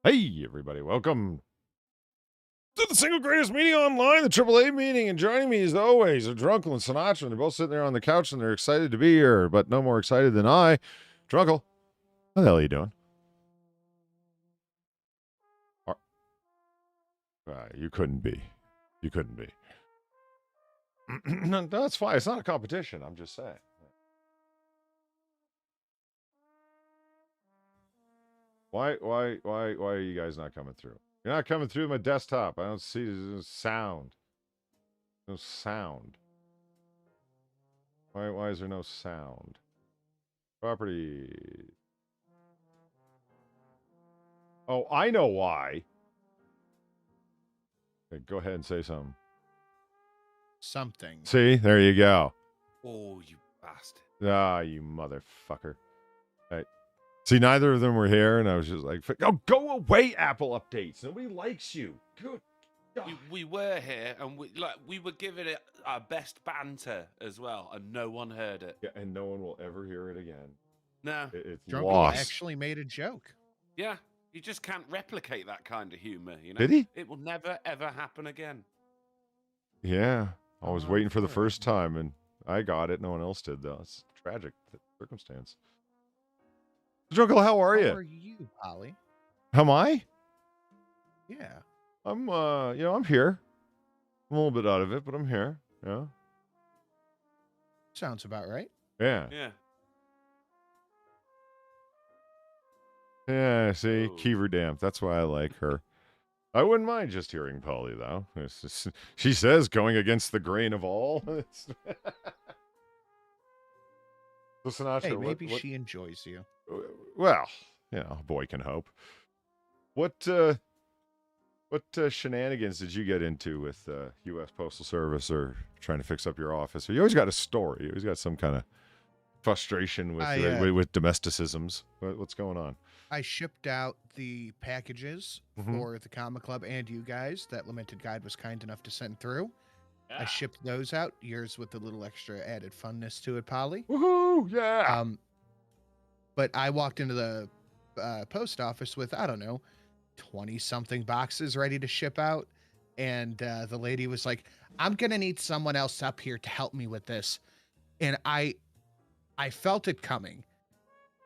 Hey, everybody, welcome to the single greatest meeting online, the AAA meeting. And joining me, as always, are Drunkle and Sinatra. And they're both sitting there on the couch and they're excited to be here, but no more excited than I. Drunkle, how the hell are you doing? You couldn't be. You couldn't be. No, that's fine. It's not a competition. I'm just saying. Why are you guys not coming through? You're not coming through my desktop. I don't see no sound. No sound. Why is there no sound? Property. Oh, I know why. Okay, go ahead and say something. Something. See, there you go. Oh, you bastard. Ah, you motherfucker. Right. See, neither of them were here, and I was just like, oh, go away, Apple updates. Nobody likes you. Good God. We were here, and we were giving it our best banter as well, and no one heard it. Yeah, and no one will ever hear it again. No. It's Drunky lost. actually made a joke. Yeah, you just can't replicate that kind of humor, you know? Did he? It will never, ever happen again. Yeah. I was Oh, waiting for the good. first time, and I got it. No one else did, though. It's a tragic circumstance. Jungle, how are you? How are you, Polly? How am I? Yeah. I'm, I'm here. I'm a little bit out of it, but I'm here. Yeah. Sounds about right. Yeah. Yeah. Yeah, see? Oh. Keever Damp. That's why I like her. I wouldn't mind just hearing Polly, though. She says going against the grain of all. So, Sinatra, Hey, maybe what, she enjoys you. well, a boy can hope. What shenanigans did you get into with U.S. Postal Service or trying to fix up your office? You always got a story. You always got some kind of frustration with domesticisms. What's going on? I shipped out the packages for the Comic Club and you guys that Lamented Guide was kind enough to send through. Yeah. I shipped those out. Yours with a little extra added funness to it, Polly. Woohoo! Yeah. But I walked into the post office with, I don't know, 20-something boxes ready to ship out. And the lady was like, I'm going to need someone else up here to help me with this. And I felt it coming,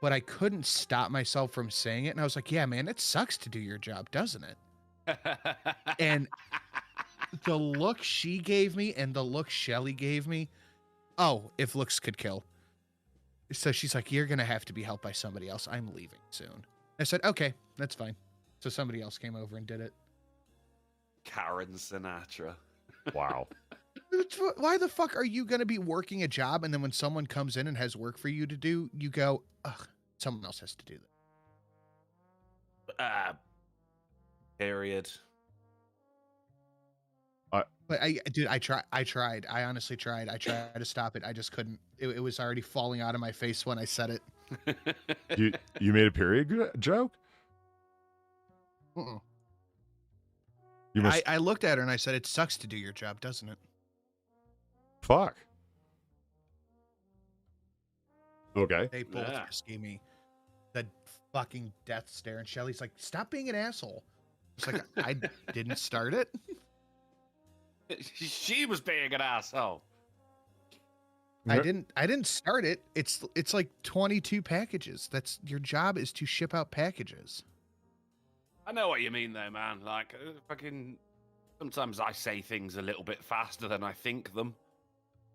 but I couldn't stop myself from saying it. And I was like, yeah, man, it sucks to do your job, doesn't it? And the look she gave me and the look Shelly gave me, oh, if looks could kill. So she's like, you're going to have to be helped by somebody else. I'm leaving soon. I said, okay, that's fine. So somebody else came over and did it. Karen Sinatra. Wow. Why the fuck are you going to be working a job and then when someone comes in and has work for you to do, you go, ugh, someone else has to do that. Period. But I tried. I honestly tried. I tried to stop it. I just couldn't. It was already falling out of my face when I said it. You made a period joke? Uh-uh. You must. I looked at her and I said, it sucks to do your job, doesn't it? Fuck. Okay. They both just gave me the fucking death stare. And Shelly's like, stop being an asshole. It's like, I didn't start it. She was being an asshole. I didn't start it. It's like 22 packages. That's your job is to ship out packages. I know what you mean, though, man. Like, fucking. Sometimes I say things a little bit faster than I think them.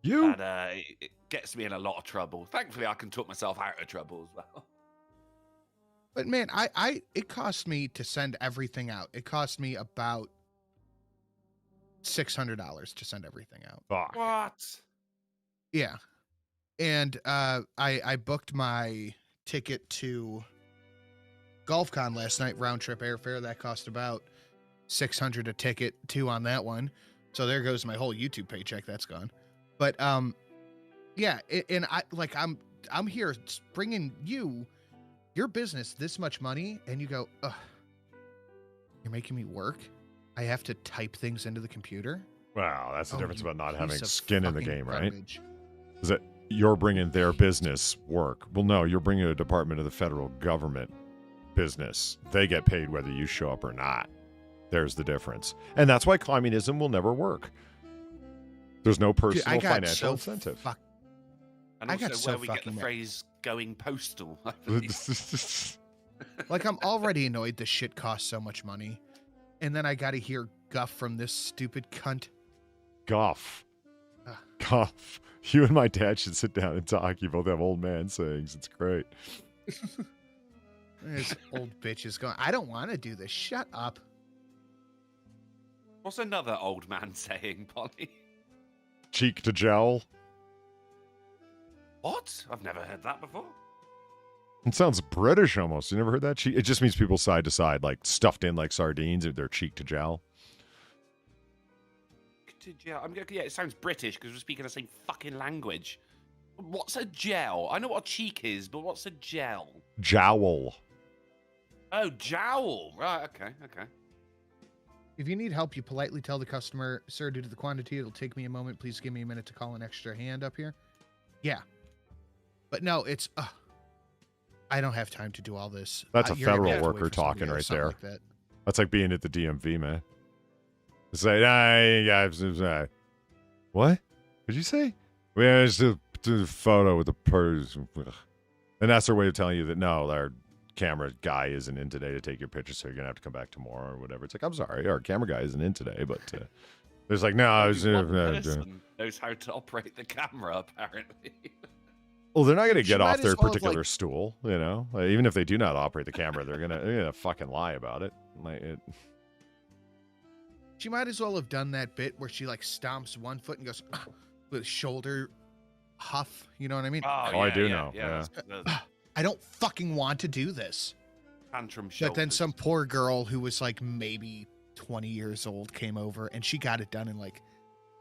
You? And it gets me in a lot of trouble. Thankfully, I can talk myself out of trouble as well. But man, it cost me to send everything out. It cost me about $600 to send everything out. Fuck. What? Yeah. And I booked my ticket to GolfCon last night, round trip airfare. That cost about $600 a ticket, too, on that one. So there goes my whole YouTube paycheck. That's gone. But yeah, and I'm here bringing your business this much money, and you go, ugh, you're making me work. I have to type things into the computer. Wow, that's the difference you about not piece having of skin in the fucking game, right? garbage. Is that you're bringing their business work? Well, no, you're bringing a department of the federal government business. They get paid whether you show up or not. There's the difference. And that's why communism will never work. There's no personal financial incentive. And also where we get the phrase going postal. I believe. Like, I'm already annoyed this shit costs so much money. And then I got to hear guff from this stupid cunt. Guff. Guff. You and my dad should sit down and talk. You both have old man sayings. It's great. This old bitch is going, I don't want to do this. Shut up. What's another old man saying, Polly? Cheek to jowl. What? I've never heard that before. It sounds British almost. You never heard that? It just means people side to side, like stuffed in like sardines, if they're cheek to jowl. Yeah, it sounds British because we're speaking the same fucking language. What's a gel? I know what a cheek is, but what's a gel? Jowl. Oh, jowl. Right, okay. If you need help, you politely tell the customer, sir, due to the quantity, it'll take me a moment. Please give me a minute to call an extra hand up here. Yeah. But no, it's... I don't have time to do all this. That's a federal worker talking right there. Like that's like being at the DMV, man. It's like, what? What'd you say? Well, it's a photo with the person. And that's their way of telling you that, no, our camera guy isn't in today to take your picture, so you're going to have to come back tomorrow or whatever. It's like, I'm sorry, our camera guy isn't in today, but there's like, no, I was... knows how to operate the camera, apparently. Well, they're not going to get off their particular stool, you know? Like, even if they do not operate the camera, they're gonna fucking lie about it. She might as well have done that bit where she like stomps one foot and goes with shoulder huff. You know what I mean? I do know. Yeah. I don't fucking want to do this. Tantrum shoulders. But then some poor girl who was like maybe 20 years old came over and she got it done in like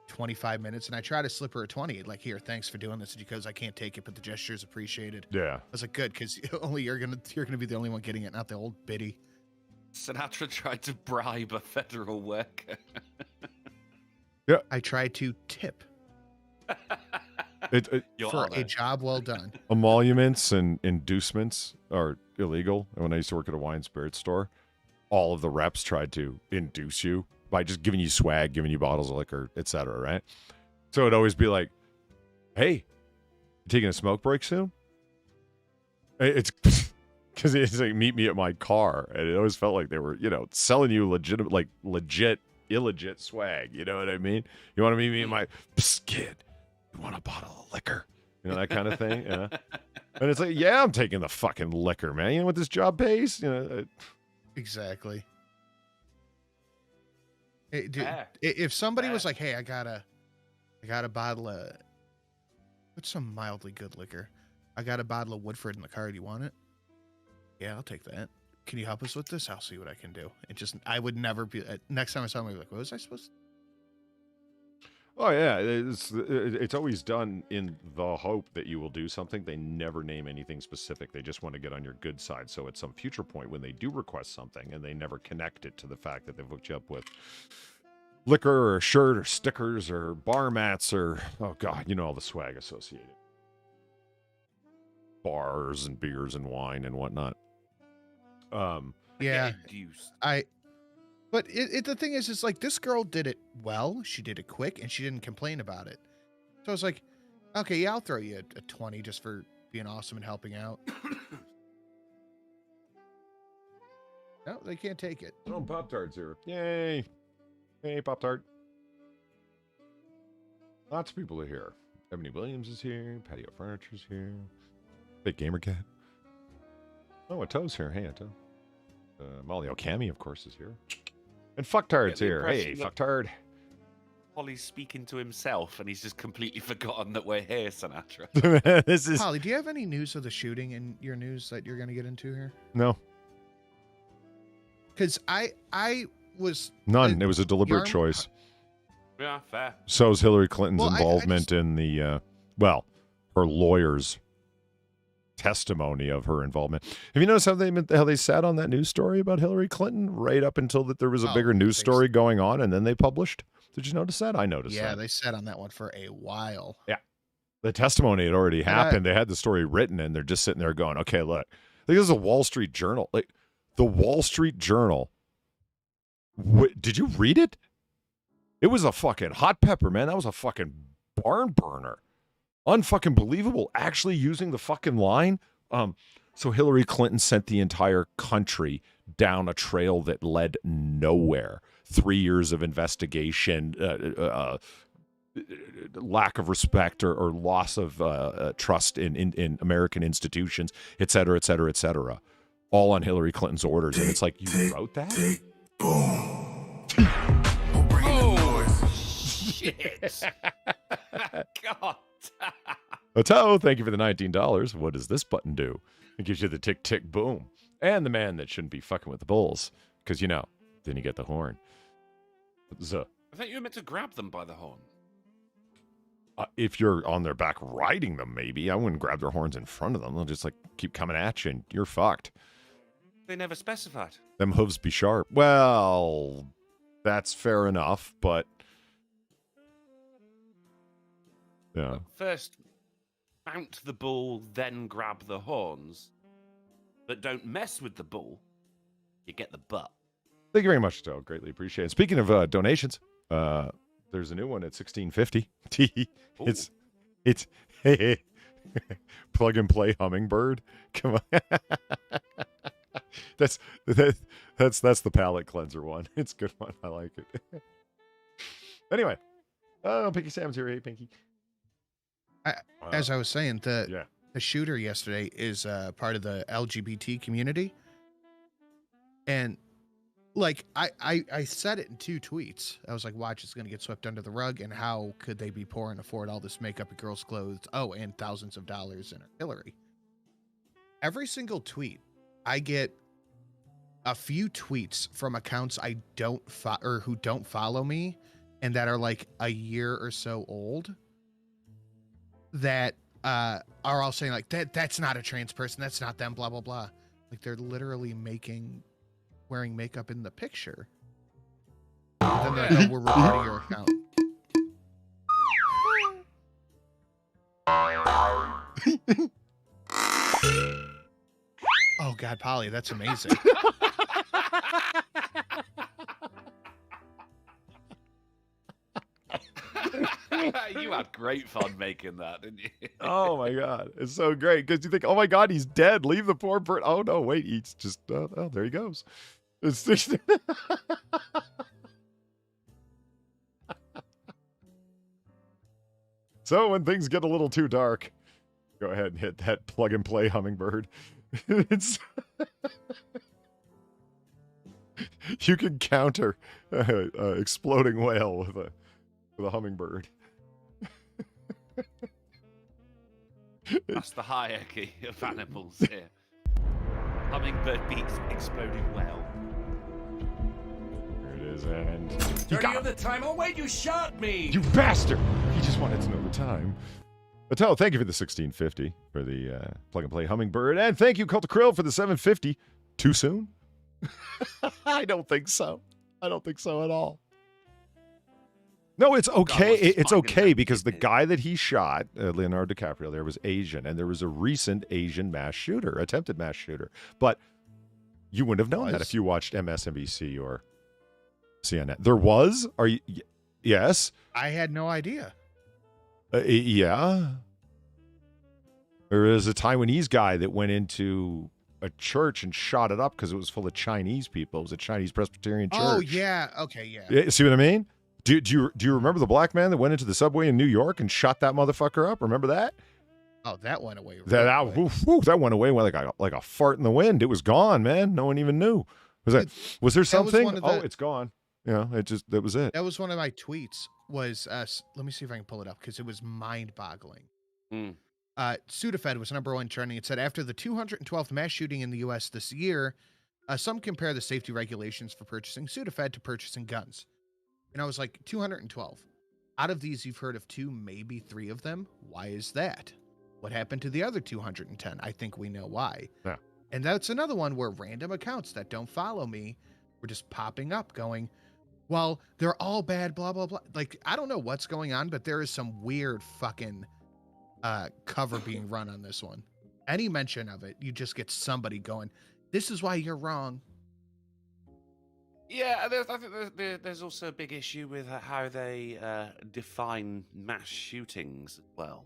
25 minutes, and I tried to slip her a 20, like, here, thanks for doing this, because I can't take it, but the gesture is appreciated. Yeah. I was like, good, because only you're gonna be the only one getting it, not the old biddy. Sinatra tried to bribe a federal worker. Yeah. I tried to tip for a job well done. Emoluments and inducements are illegal. And when I used to work at a wine spirit store, all of the reps tried to induce you by just giving you swag, giving you bottles of liquor, etc., right? So it'd always be like, hey, you taking a smoke break soon? It's because it's like, meet me at my car. And it always felt like they were, selling you legit, illegit swag. You know what I mean? You want to meet me at my, psst, kid, you want a bottle of liquor? You know, that kind of thing. Yeah. And it's like, yeah, I'm taking the fucking liquor, man. You know what this job pays? Exactly. Hey, dude, if somebody was like, hey, I got a bottle of, what's some mildly good liquor? I got a bottle of Woodford in the car. Do you want it? Yeah, I'll take that. Can you help us with this? I'll see what I can do. I would never be, next time I saw him, I'd be like, what was I supposed to? Oh, yeah. It's always done in the hope that you will do something. They never name anything specific. They just want to get on your good side. So at some future point when they do request something and they never connect it to the fact that they've hooked you up with liquor or a shirt or stickers or bar mats or, oh, God, all the swag associated. Bars and beers and wine and whatnot. Yeah. But the thing is, it's like, this girl did it well. She did it quick, and she didn't complain about it. So I was like, okay, yeah, I'll throw you a 20 just for being awesome and helping out. No, they can't take it. Oh, Pop-Tarts here. Yay. Hey, Pop-Tart. Lots of people are here. Ebony Williams is here. Patio Furniture's here. Big Gamer Cat. Oh, a Toe's here. Hey, a Toe. Molly Okami, of course, is here. And Fucktard's here. Hey, Fucktard. Polly's speaking to himself, and he's just completely forgotten that we're here, Sinatra. Polly, do you have any news of the shooting in your news that you're going to get into here? No. Because I was... None. It was a deliberate choice. Yeah, fair. So is Hillary Clinton's involvement in the, her lawyer's testimony of her involvement. Have you noticed how they sat on that news story about Hillary Clinton right up until that there was a bigger news story going on, and then they published? Did you notice that? I noticed that. Yeah, they sat on that one for a while. Yeah. The testimony had already happened. They had the story written, and they're just sitting there going, okay, look, this is a Wall Street Journal. Like, The Wall Street Journal. Did you read it? It was a fucking hot pepper, man. That was a fucking barn burner. Unfucking believable. Actually using the fucking line. So Hillary Clinton sent the entire country down a trail that led nowhere. 3 years of investigation, lack of respect or loss of trust in American institutions, et cetera, et cetera, et cetera. All on Hillary Clinton's orders. And it's like, you wrote that? Boom. Oh, shit. God. Otto, thank you for the $19. What does this button do? It gives you the tick, tick, boom. And the man that shouldn't be fucking with the bulls. Because, then you get the horn. I thought you were meant to grab them by the horn. If you're on their back riding them, maybe. I wouldn't grab their horns in front of them. They'll just, keep coming at you, and you're fucked. They never specified. Them hooves be sharp. Well, that's fair enough, but... Yeah. First, mount the bull, then grab the horns. But don't mess with the bull. You get the butt. Thank you very much, Joe. Greatly appreciate it. Speaking of donations, there's a new one at $16.50. It's plug and play Hummingbird. Come on. That's the palate cleanser one. It's a good one. I like it. Anyway, Pinky Sam's here. Hey, Pinky. As I was saying, the shooter yesterday is part of the LGBT community. And I said it in 2 tweets. I was like, watch, it's going to get swept under the rug. And how could they be poor and afford all this makeup and girls' clothes? Oh, and thousands of dollars in artillery. Every single tweet, I get a few tweets from accounts I don't or who don't follow me and that are like a year or so old that are all saying like that's not a trans person, that's not them, blah blah blah. Like they're literally wearing makeup in the picture. And then they're like, oh, we're reporting your account. Oh God, Polly, that's amazing. You had great fun making that, didn't you? Oh my God, it's so great because you think, oh my God, he's dead. Leave the poor bird. Oh no, wait, he's just oh, there he goes. It's just... So when things get a little too dark, go ahead and hit that plug and play Hummingbird. It's you can counter exploding whale with a hummingbird. That's the hierarchy of animals here. Hummingbird beats exploding whale. There it is, and You got the time. Oh wait, you shot me! You bastard! He just wanted to know the time. Mattel, thank you for the $16.50 for the plug and play Hummingbird, and thank you, Cult of Krill, for the $7.50. Too soon? I don't think so. I don't think so at all. No, it's okay. It's okay because the guy that he shot, Leonardo DiCaprio, there was Asian, and there was a recent Asian attempted mass shooter. But you wouldn't have known that if you watched MSNBC or CNN. There was? Are you? Yes. I had no idea. Yeah. There was a Taiwanese guy that went into a church and shot it up because it was full of Chinese people. It was a Chinese Presbyterian church. Oh, yeah. Okay, yeah. See what I mean? Do you remember the black man that went into the subway in New York and shot that motherfucker up? Remember that? Oh, that went away. That went away like a fart in the wind. It was gone, man. No one even knew. Was there something? It's gone. Yeah, that was it. That was one of my tweets. Let me see if I can pull it up because it was mind-boggling. Sudafed was #1 trending. It said after the 212th mass shooting in the U.S. this year, some compare the safety regulations for purchasing Sudafed to purchasing guns. And I was like, 212. Out of these, you've heard of 2, maybe 3 of them. Why is that? What happened to the other 210? I think we know why. Yeah. And that's another one where random accounts that don't follow me were just popping up going, well, they're all bad, blah, blah, blah. Like, I don't know what's going on, but there is some weird fucking cover being run on this one. Any mention of it, you just get somebody going, this is why you're wrong. Yeah, I think there's also a big issue with how they define mass shootings as well.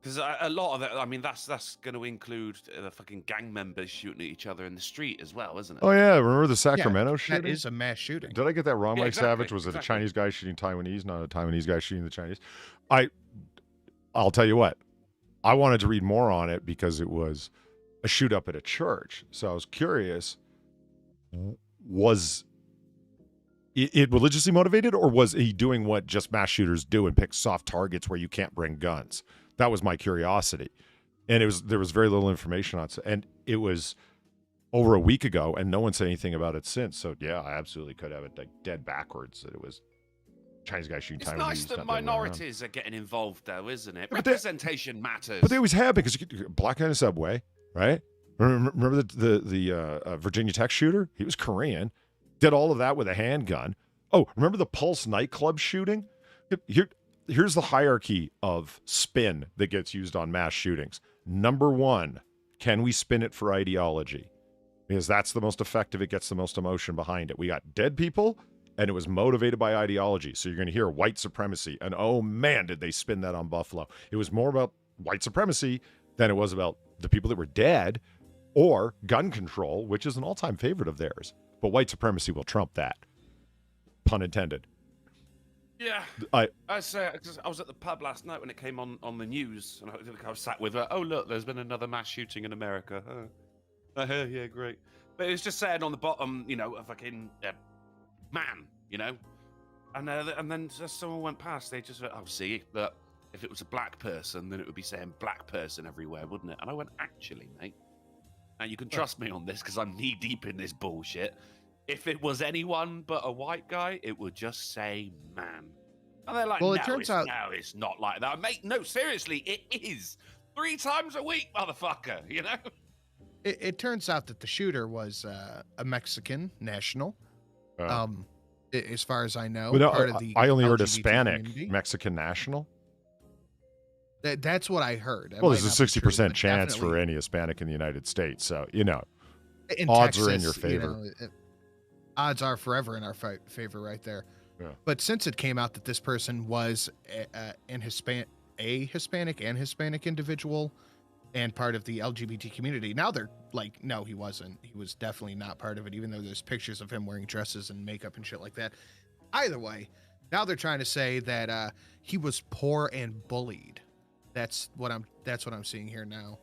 Because a lot of it, I mean, that's going to include the fucking gang members shooting at each other in the street as well, isn't it? Oh yeah, remember the Sacramento shooting? That is a mass shooting. Did I get that wrong, Yeah, Mike exactly, Savage? Was it a exactly. Chinese guy shooting Taiwanese, not a Taiwanese guy shooting the Chinese? I'll tell you what, I wanted to read more on it because it was a shoot up at a church. So I was curious, was it religiously motivated, or was he doing what just mass shooters do and pick soft targets where you can't bring guns? That was my curiosity. And there was very little information on it. And it was over a week ago, and no one said anything about it since. So yeah, I absolutely could have it like dead backwards that it was Chinese guy shooting It's Taiwanese. nice that not the other way around. minorities are getting involved, though, isn't it? But Representation matters. But they always have, because you get black guy in a subway, right? Remember the Virginia Tech shooter? He was Korean. Did all of that with a handgun. Oh, remember the Pulse nightclub shooting? Here's the hierarchy of spin that gets used on mass shootings. Number one, can we spin it for ideology? Because that's the most effective. It gets the most emotion behind it. We got dead people, and it was motivated by ideology. So you're going to hear white supremacy. And oh man, did they spin that on Buffalo. It was more about white supremacy than it was about the people that were dead, or gun control, which is an all-time favorite of theirs. But white supremacy will trump that. Pun intended. Yeah, I was at the pub last night when it came on the news, and I was sat with her. Oh look, there's been another mass shooting in America. Yeah, great. But it was just saying on the bottom, a fucking man, and then just someone went past. They just went, oh, see, that if it was a black person, then it would be saying black person everywhere, wouldn't it? And I went, actually, mate, now you can trust me on this because I'm knee deep in this bullshit. If it was anyone but a white guy, it would just say man. And they're like, Well, no, it turns out no, it's not like that. Mate, no, seriously, it is. 3 times a week, motherfucker, It turns out that the shooter was a Mexican national. As far as I know, But no, part of the I only heard LGBT Hispanic, community. Mexican national. That's what I heard. It Well, might there's a not be true, 60% but chance for definitely any Hispanic in the United States. So, in odds are in Texas, your favor. Odds are forever in our favor right there. Yeah. But since it came out that this person was a Hispanic individual and part of the LGBT community, now they're like, no, he wasn't. He was definitely not part of it, even though there's pictures of him wearing dresses and makeup and shit like that. Either way, now they're trying to say that he was poor and bullied. That's what I'm seeing here now.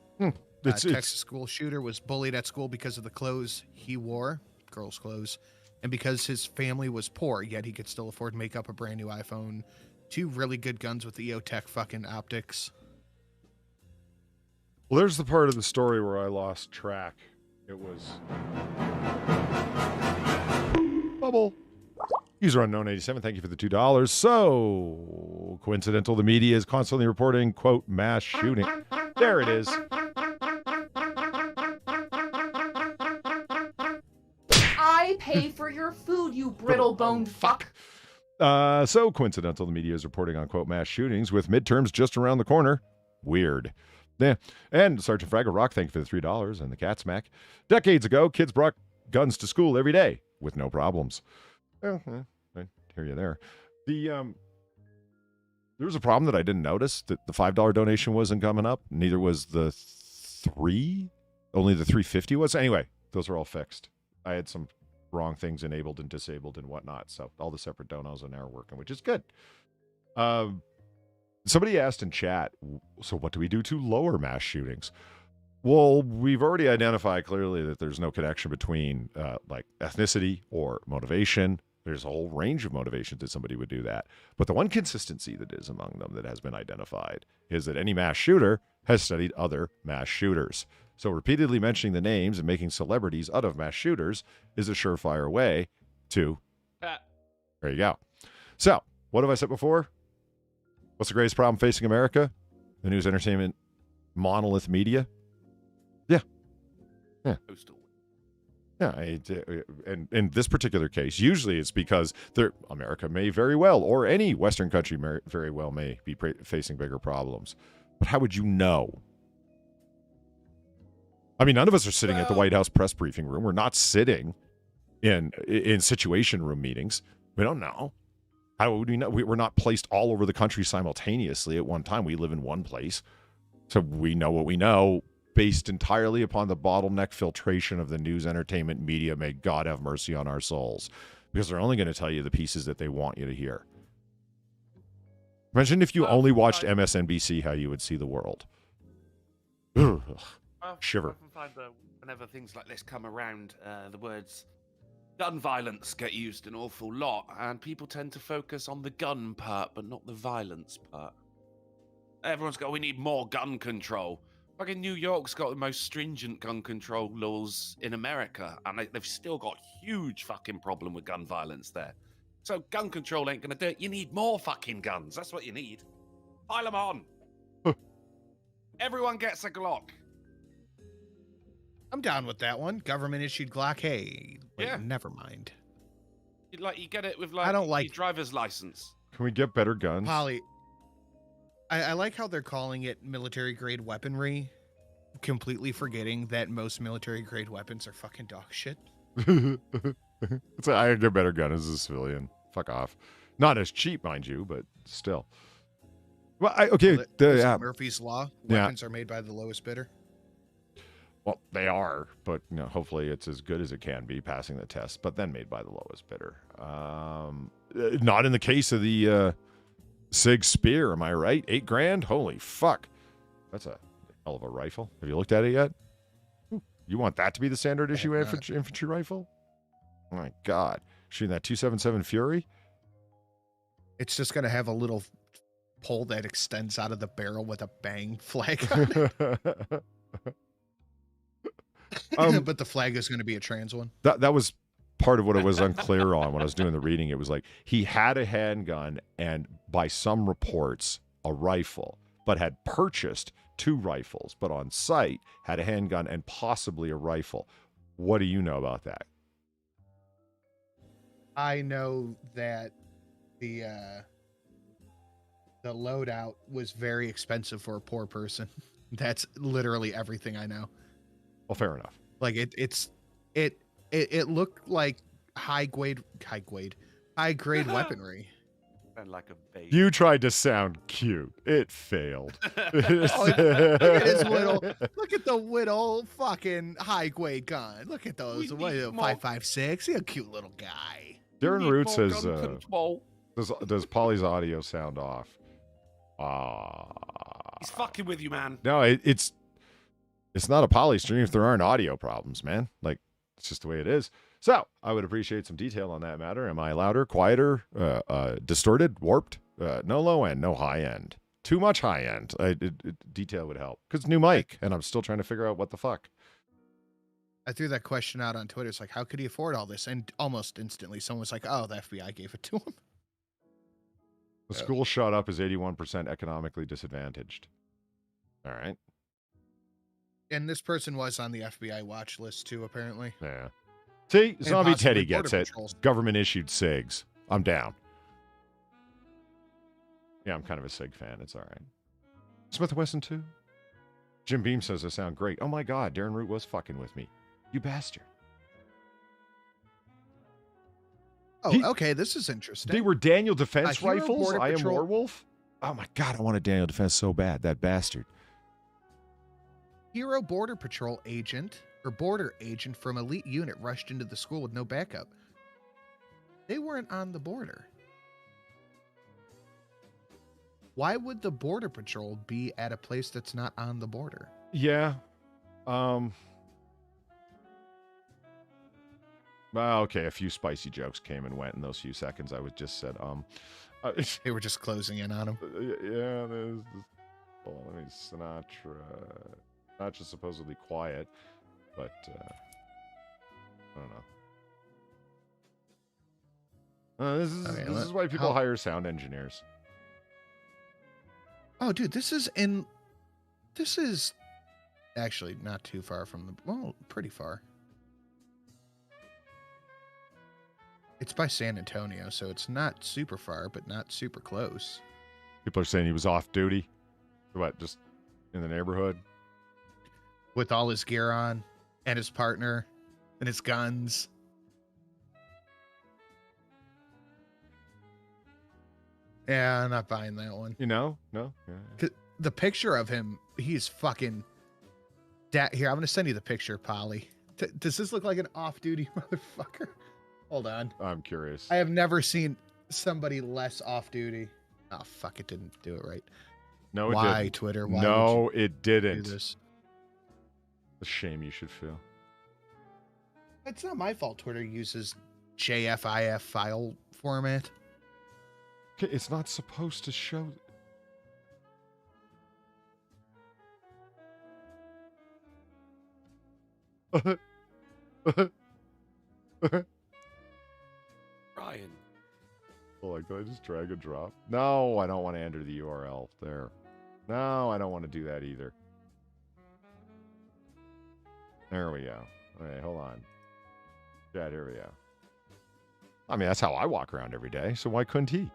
Texas school shooter was bullied at school because of the clothes he wore, girls' clothes, and because his family was poor, yet he could still afford makeup, a brand new iPhone, 2 really good guns with the EOTech fucking optics. Well, there's the part of the story where I lost track. It was Bubble. User unknown 87. Thank you for the $2. So coincidental, the media is constantly reporting, quote, mass shooting. There it is. I pay for your food, you brittle-boned fuck. So coincidental, the media is reporting on, quote, mass shootings with midterms just around the corner. Weird. Yeah. And Sergeant Fraggle Rock, thank you for the $3 and the cat smack. Decades ago, kids brought guns to school every day with no problems. Well, I hear you there. There was a problem that I didn't notice, that the $5 donation wasn't coming up. Neither was the $3. Only the $3.50 was. Anyway, those are all fixed. I had some wrong things enabled and disabled and whatnot. So all the separate donos are now working, which is good. Somebody asked in chat, so what do we do to lower mass shootings? Well, we've already identified clearly that there's no connection between like ethnicity or motivation. There's a whole range of motivations that somebody would do that. But the one consistency that is among them that has been identified is that any mass shooter has studied other mass shooters. So repeatedly mentioning the names and making celebrities out of mass shooters is a surefire way to... There you go. So, what have I said before? What's the greatest problem facing America? The news, entertainment, monolith media? Yeah. Postal. Yeah, and in this particular case, usually it's because America may very well, or any Western country very well may be facing bigger problems. But how would you know? I mean, none of us are sitting at the White House press briefing room. We're not sitting in situation room meetings. We don't know. How would we know? We're not placed all over the country simultaneously at one time. We live in one place. So we know what we know based entirely upon the bottleneck filtration of the news, entertainment, media. May God have mercy on our souls. Because they're only going to tell you the pieces that they want you to hear. Imagine if you only watched MSNBC, how you would see the world. Ugh, shiver. I often find that whenever things like this come around, the words gun violence get used an awful lot, and people tend to focus on the gun part, but not the violence part. Everyone's got, we need more gun control. Fucking New York's got the most stringent gun control laws in America, and they've still got huge fucking problem with gun violence there. So gun control ain't gonna do it. You need more fucking guns. That's what you need. Pile them on. Everyone gets a Glock. I'm down with that one. Government issued Glock. Hey, wait, Yeah. never mind. You get it with like I don't like your driver's license. Can we get better guns? Polly. I like how they're calling it military grade weaponry, completely forgetting that most military grade weapons are fucking dog shit. It's like, I get a better gun as a civilian. Fuck off. Not as cheap, mind you, but still. Well, okay. Murphy's Law. Yeah. Weapons are made by the lowest bidder. Well, they are, but hopefully it's as good as it can be, passing the test, but then made by the lowest bidder. Not in the case of the Sig Spear, am I right? $8,000? Holy fuck. That's a hell of a rifle. Have you looked at it yet? You want that to be the standard issue infantry rifle? Oh my God. Shooting that 277 Fury? It's just going to have a little pole that extends out of the barrel with a bang flag on it. But the flag is going to be a trans one. That was part of what I was unclear on when I was doing the reading. It was like he had a handgun and, by some reports, a rifle, but had purchased 2 rifles, but on site had a handgun and possibly a rifle. What do you know about that? I know that the loadout was very expensive for a poor person. That's literally everything I know. Well, fair enough. Like it looked like high grade weaponry. And like a baby. You tried to sound cute. It failed. Look at the little fucking high grade gun. Look at those. 5.56. He's a cute little guy. Darren Root says, does Polly's audio sound off? He's fucking with you, man. No, it's not a Poly stream if there aren't audio problems, man. Like, it's just the way it is. So, I would appreciate some detail on that matter. Am I louder, quieter, distorted, warped? No low end, no high end. Too much high end. Detail would help. Because new mic, and I'm still trying to figure out what the fuck. I threw that question out on Twitter. It's like, how could he afford all this? And almost instantly, someone was like, oh, the FBI gave it to him. The school shot up is 81% economically disadvantaged. All right. And this person was on the FBI watch list, too, apparently. Yeah. See, Zombie possibly Teddy gets border it. patrols. Government issued SIGs. I'm down. Yeah, I'm kind of a SIG fan. It's all right. Smith & Wesson 2. Jim Beam says I sound great. Oh my God, Darren Root was fucking with me. You bastard. Oh, okay, this is interesting. They were Daniel Defense Hero rifles. Border I am Patrol- Werewolf. Oh my God, I want a Daniel Defense so bad. That bastard. Hero Border Patrol agent or border agent from elite unit rushed into the school with no backup. They weren't on the border. Why would the Border Patrol be at a place that's not on the border? Yeah. Well, okay, a few spicy jokes came and went in those few seconds. I was just said, They were just closing in on him. Yeah, there's hold on, let me Sinatra. Sinatra's supposedly quiet, but I don't know. This is why people hire sound engineers. Oh, dude, this is actually not too far from the, well, pretty far. It's by San Antonio, so it's not super far, but not super close. People are saying he was off duty. What, just in the neighborhood? With all his gear on, and his partner, and his guns. Yeah, I'm not buying that one. You know? No? Yeah. The picture of him, he's fucking... Here, I'm going to send you the picture, Polly. Does this look like an off-duty motherfucker? Hold on. I'm curious. I have never seen somebody less off-duty. Oh, fuck, it didn't do it right. No, it Why, didn't. Twitter? Why No, would you it do didn't. this? A shame you should feel. It's not my fault Twitter uses JFIF file format. Okay, it's not supposed to show. Ryan. Hold on, can I just drag and drop? No, I don't want to enter the URL there. No, I don't want to do that either. There we go. All right, hold on. Yeah, here we go. I mean, that's how I walk around every day, so why couldn't he?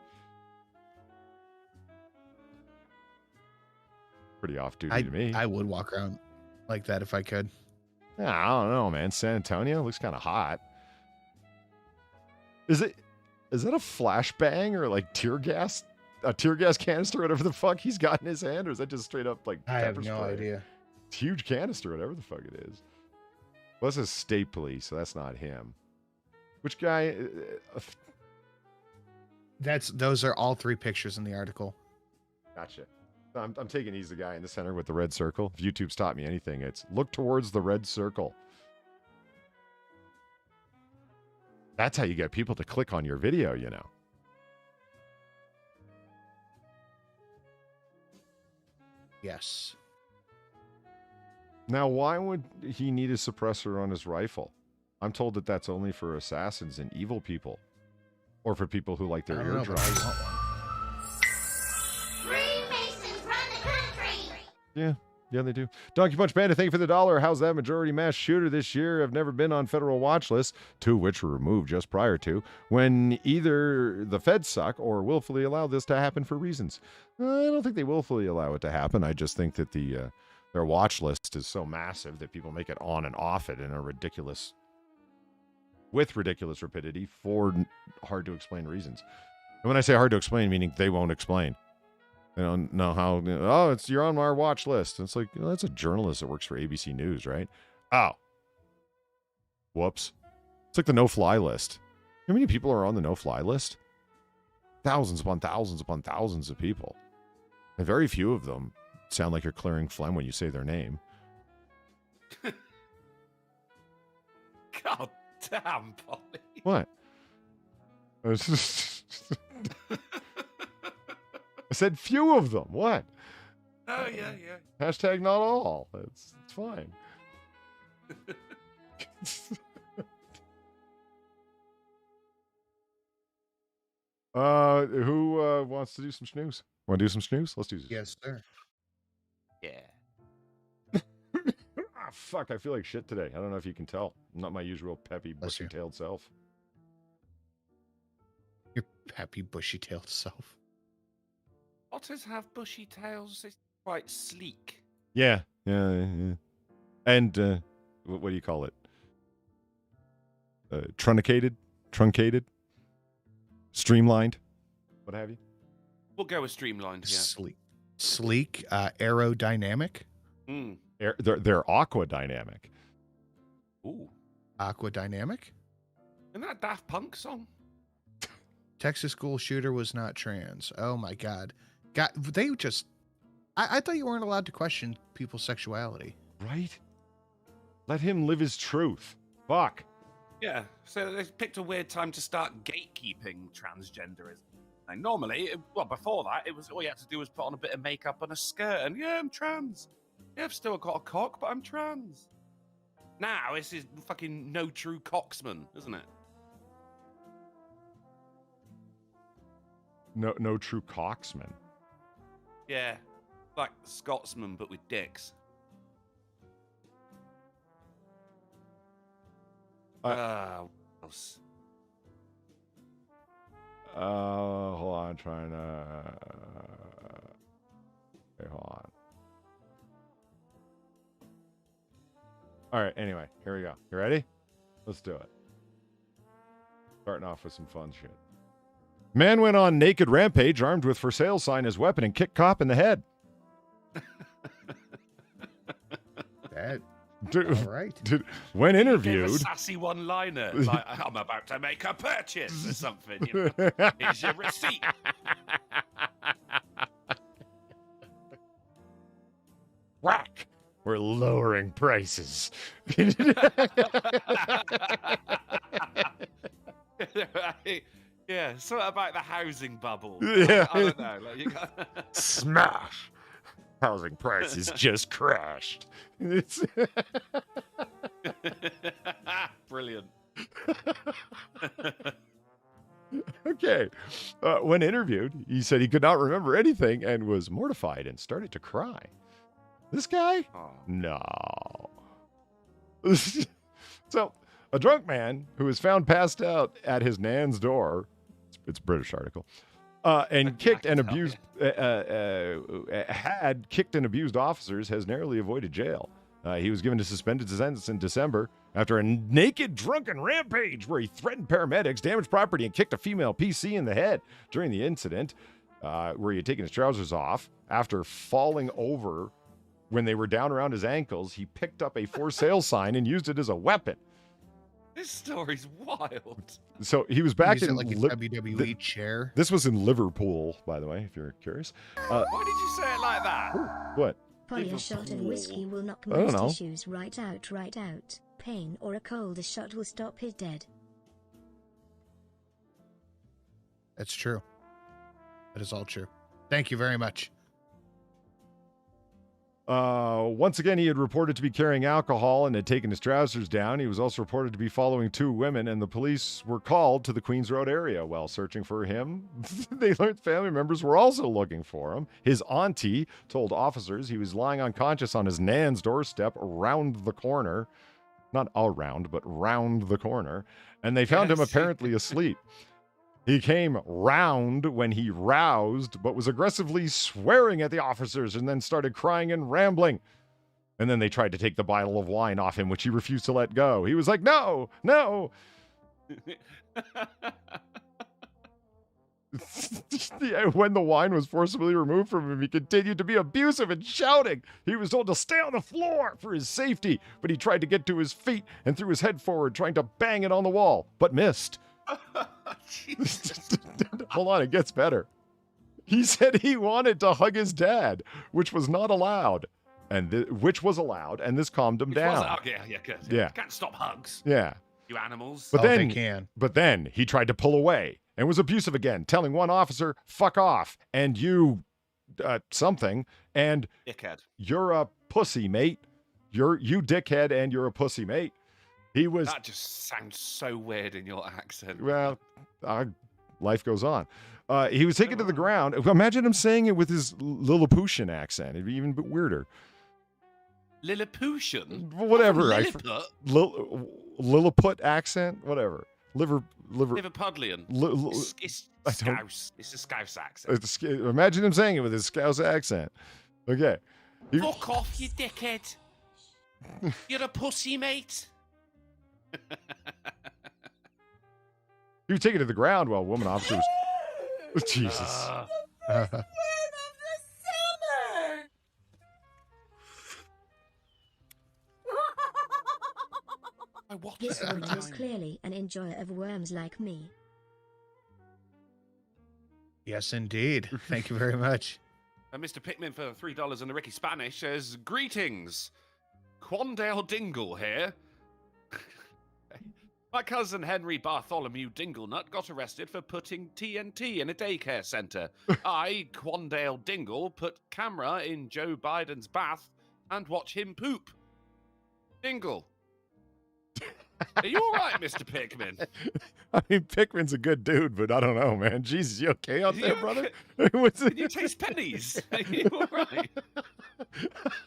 Pretty off-duty to me. I would walk around like that if I could. Yeah, I don't know, man. San Antonio looks kind of hot. Is that a flashbang or like tear gas? A tear gas canister, whatever the fuck he's got in his hand, or is that just straight up like I have pepper no spray? idea. Huge canister, whatever the fuck it is. Well, this is state police, so that's not him. Which guy? Those are all three pictures in the article. Gotcha. I'm taking he's the guy in the center with the red circle. If YouTube's taught me anything, it's look towards the red circle. That's how you get people to click on your video, you know. Yes. Now, why would he need a suppressor on his rifle? I'm told that that's only for assassins and evil people. Or for people who like their I don't know, but I eardrums. want one. Freemasons run the country. Yeah, they do. Donkey Punch Panda, thank you for the $1. How's that majority mass shooter this year? Have never been on federal watch lists, 2 of which were removed just prior to, when either the feds suck or willfully allow this to happen for reasons. I don't think they willfully allow it to happen. I just think that their watch list is so massive that people make it on and off it in a with ridiculous rapidity for hard to explain reasons. And when I say hard to explain, meaning they won't explain. They don't know how, you're on our watch list. It's like, that's a journalist that works for ABC News, right? Oh. Whoops. It's like the no-fly list. How many people are on the no-fly list? Thousands upon thousands upon thousands of people. And very few of them sound like you're clearing phlegm when you say their name. God damn, Polly. What? I said few of them. What? Oh, yeah. Hashtag not all. It's fine. Who wants to do some snooze? Want to do some snooze? Let's do this. Yes, sir. Yeah. Fuck, I feel like shit today. I don't know if you can tell. I'm not my usual peppy, Bless you. bushy-tailed self. Your peppy, bushy-tailed self. Otters have bushy tails. It's quite sleek. Yeah. And, what do you call it? Truncated? Streamlined? What have you? We'll go with streamlined, yeah. Sleek, aerodynamic. Mm. They're aquadynamic. Ooh. Aquadynamic? Isn't that a Daft Punk song? Texas school shooter was not trans. Oh my God. They just... I thought you weren't allowed to question people's sexuality. Right? Let him live his truth. Fuck. Yeah, so they picked a weird time to start gatekeeping transgenderism. And normally, before that, it was all you had to do was put on a bit of makeup and a skirt, and yeah, I'm trans. Yeah, I've still got a cock, but I'm trans. Now, this is fucking no true cocksman, isn't it? No true cocksman. Yeah, like Scotsman, but with dicks. What else? Hold on, I'm trying to... Okay, hold on. All right, anyway, here we go. You ready? Let's do it. Starting off with some fun shit. Man went on naked rampage armed with for sale sign as weapon and kicked cop in the head. That, Dude, all right. dude, when Gave a interviewed, sassy one-liner, like I'm about to make a purchase or something. You know? Here's your receipt. whack, we're lowering prices. Yeah, sort of about the housing bubble. Yeah. I don't know. Like you got... Smash. Housing prices just crashed. It's Brilliant. okay. When interviewed, he said he could not remember anything and was mortified and started to cry. This guy? Oh. No. So, a drunk man who was found passed out at his nan's door, it's a British article, and kicked and abused, had kicked and abused officers, has narrowly avoided jail. He was given a suspended sentence in December after a naked drunken rampage where he threatened paramedics, damaged property, and kicked a female PC in the head during the incident, where he had taken his trousers off after falling over when they were down around his ankles. He picked up a for sale sign and used it as a weapon. This story's wild. So he was back Use in it like a WWE chair. This was in Liverpool, by the way, if you're curious. Why did you say it like that? What? Probably a shot of whiskey will knock I don't most know. issues right out, right out. Pain or a cold, a shot will stop his dead. That's true. That is all true. Thank you very much. Once again, he had reported to be carrying alcohol and had taken his trousers down. He was also reported to be following two women, and the police were called to the Queens Road area. While searching for him, they learned family members were also looking for him. His auntie told officers he was lying unconscious on his nan's doorstep around the corner. Not around, but round the corner. And they found him Yes. apparently asleep. He came round when he roused, but was aggressively swearing at the officers and then started crying and rambling. And then they tried to take the bottle of wine off him, which he refused to let go. He was like, no, no. When the wine was forcibly removed from him, he continued to be abusive and shouting. He was told to stay on the floor for his safety, but he tried to get to his feet and threw his head forward, trying to bang it on the wall, but missed. Hold on, it gets better. He said he wanted to hug his dad, which was not allowed, and which was allowed, and this calmed him down. Okay, yeah, good. Yeah. Can't stop hugs, Yeah, you animals. but Oh, then they can. But then he tried to pull away and was abusive again, telling one officer, "Fuck off," and you, something, and Dickhead. you're a pussy, mate. You dickhead, and you're a pussy, mate. He was. That just sounds so weird in your accent. Well, life goes on. He was taken to the ground. Imagine him saying it with his Lilliputian accent. It'd be even bit weirder. Lilliputian? Whatever. Lilliput? Lilliput accent? Whatever. Liverpudlian. It's I don't- Scouse. It's a Scouse accent. Imagine him saying it with his Scouse accent. Okay. Fuck off, you dickhead. You're a pussy, mate. He was taken to the ground while a woman officer was. Jesus. I watched This it every one is time. clearly an enjoyer of worms like me. Yes, indeed. Thank you very much. Mr. Pickman for $3 and a Ricky Spanish says, "Greetings, Quandale Dingle here. My cousin Henry Bartholomew Dinglenut got arrested for putting TNT in a daycare center. I, Quandale Dingle, put camera in Joe Biden's bath and watch him poop. Dingle. Are you all right, Mr. Pickman? I mean, Pickman's a good dude, but I don't know, man. Jesus, you okay out there, You brother? Can you taste pennies? Are you all right?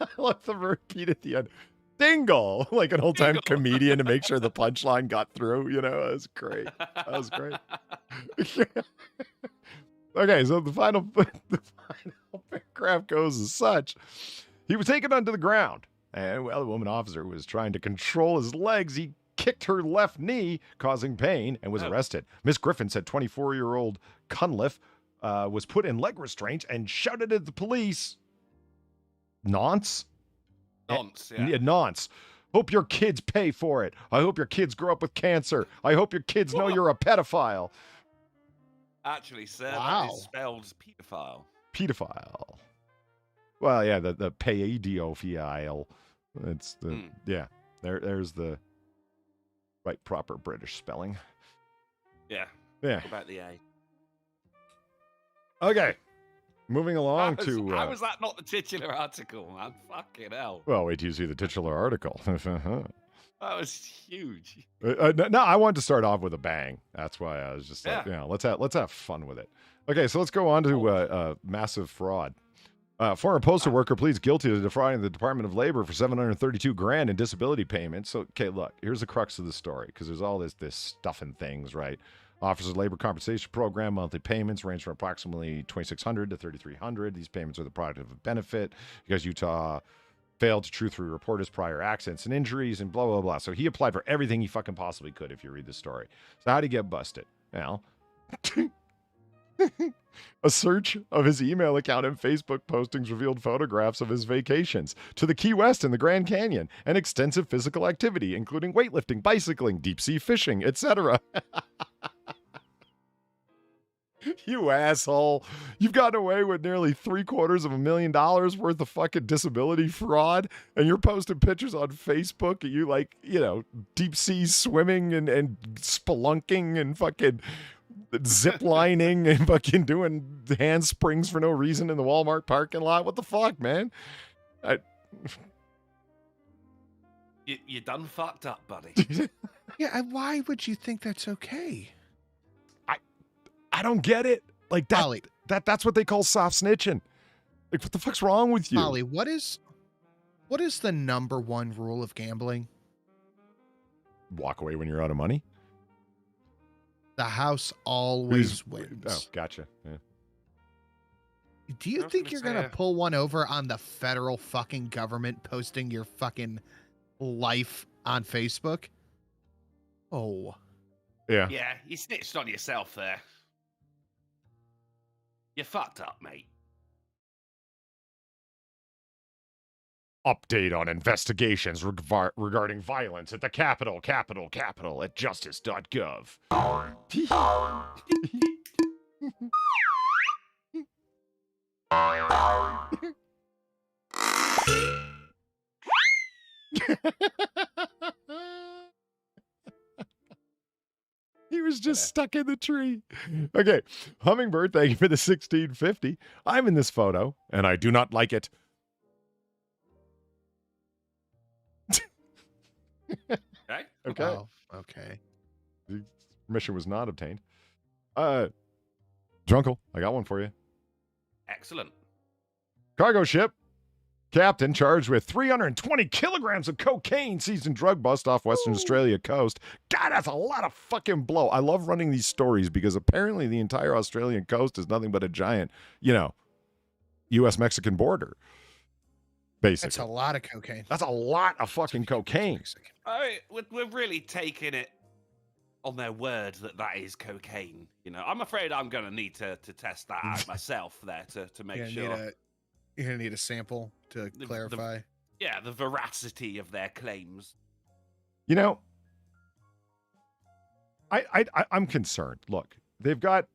I love the repeat at the end. Dingle, like an old-time Dingle. comedian to make sure the punchline got through. You know, it was great. That was great. Okay, so the final paragraph goes as such. He was taken onto the ground, and while the woman officer was trying to control his legs, he kicked her left knee, causing pain, and was arrested. Miss Griffin said 24-year-old Cunliffe was put in leg restraint and shouted at the police. Nonce? Nonce, yeah. Nonce. Hope your kids pay for it. I hope your kids grow up with cancer. I hope your kids know you're a pedophile. Actually, sir, Wow. that is spelled pedophile. Pedophile. Well, yeah, the pedophile. It's the yeah. There's the right proper British spelling. Yeah. Yeah. What about the A? Okay. Moving along to How was that not the titular article, man? Fucking hell. well, wait till you see the titular article. That was huge. No, I wanted to start off with a bang. That's why I was just like, Yeah. let's have fun with it. Okay, so let's go on to massive fraud. Former postal worker pleads guilty to defrauding the Department of Labor for $732,000 in disability payments. So, okay, look, here's the crux of the story, because there's all this stuff and things, right? Officers Labor Compensation Program monthly payments range from approximately $2,600 to $3,300. These payments are the product of a benefit because Utah failed to truthfully report his prior accidents and injuries and blah, blah, blah. So he applied for everything he fucking possibly could, if you read the story. So how'd he get busted? Well, a search of his email account and Facebook postings revealed photographs of his vacations to the Key West and the Grand Canyon and extensive physical activity, including weightlifting, bicycling, deep-sea fishing, etc. You asshole. You've gotten away with nearly $750,000 worth of fucking disability fraud, and you're posting pictures on Facebook of you, like, you know, deep sea swimming and spelunking and fucking zip lining and fucking doing handsprings for no reason in the Walmart parking lot. What the fuck, man? You done fucked up, buddy. Yeah, why would you think that's okay? I don't get it. Like that, Molly. that's what they call soft snitching. Like, what the fuck's wrong with you? Molly, what is the number one rule of gambling? Walk away when you're out of money? The house always wins. Oh, gotcha. Yeah. Do you think you're going to pull one over on the federal fucking government posting your fucking life on Facebook? Oh. Yeah. Yeah, you snitched on yourself there. You fucked up, mate. Update on investigations regarding violence at the Capitol at justice.gov. He was just stuck in the tree. Okay. Hummingbird, thank you for the 1650. I'm in this photo, and I do not like it. Okay. Okay. Oh, okay. The permission was not obtained. Drunkle, I got one for you. Excellent. Cargo ship captain charged with 320 kilograms of cocaine seized in drug bust off Western Australia coast. God, that's a lot of fucking blow. I love running these stories because apparently the entire Australian coast is nothing but a giant, U.S.-Mexican border. Basically. That's a lot of cocaine. That's a lot of fucking cocaine. We're really taking it on their word that is cocaine. I'm afraid I'm going to need to test that out myself there to make sure. You're going to need a sample to clarify. The veracity of their claims. I'm concerned. Look, they've got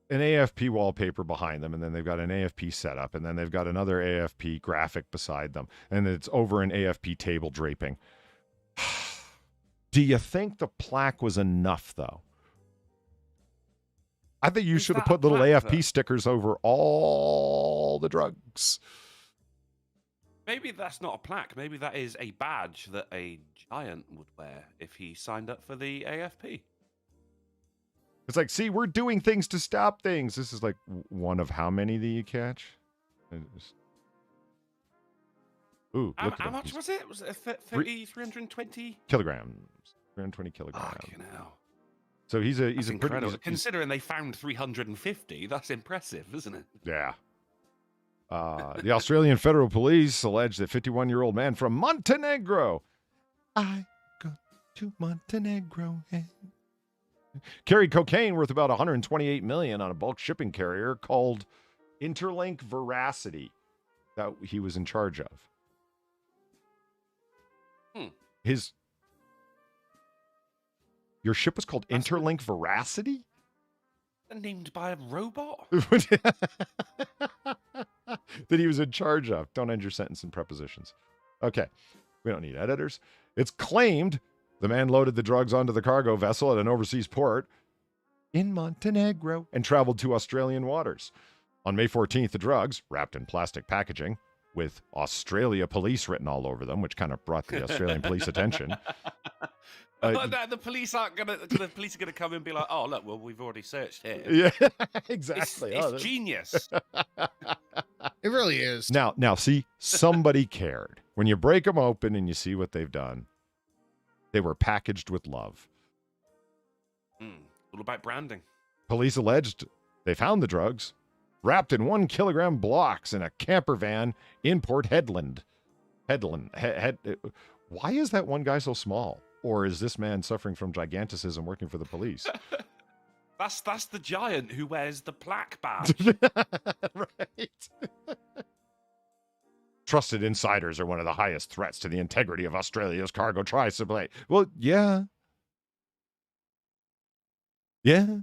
an AFP wallpaper behind them, and then they've got an AFP setup, and then they've got another AFP graphic beside them, and it's over an AFP table draping. Do you think the plaque was enough, though? I think you should have put little AFP stickers over all the drugs. Maybe that's not a plaque. Maybe that is a badge that a giant would wear if he signed up for the AFP. It's like, see, we're doing things to stop things. This is like one of how many that you catch? Ooh, look how much was it? Was it 320 kilograms? 320 kilograms. Fucking hell. So he's a incredible. pretty. Considering they found 350, that's impressive, isn't it? Yeah. The Australian Federal Police allege that 51-year-old man from Montenegro. I got to Montenegro. Carried cocaine worth about $128 million on a bulk shipping carrier called Interlink Veracity that he was in charge of. Your ship was called Interlink Veracity? Named by a robot? That he was in charge of. Don't end your sentence in prepositions. Okay. We don't need editors. It's claimed the man loaded the drugs onto the cargo vessel at an overseas port in Montenegro and traveled to Australian waters. On May 14th, the drugs, wrapped in plastic packaging, with Australia Police written all over them, which kind of brought the Australian police attention. The police aren't gonna. The police are gonna come and be like, "Oh, look, well, we've already searched here." Yeah, exactly. It's genius. It really is. Now, see, somebody cared. When you break them open and you see what they've done, they were packaged with love. All about branding. Police alleged they found the drugs wrapped in 1 kilogram blocks in a camper van in Port Hedland. Why is that one guy so small? Or is this man suffering from giganticism working for the police? That's the giant who wears the plaque badge. Right. Trusted insiders are one of the highest threats to the integrity of Australia's cargo tri-supply. Well, yeah. Yeah.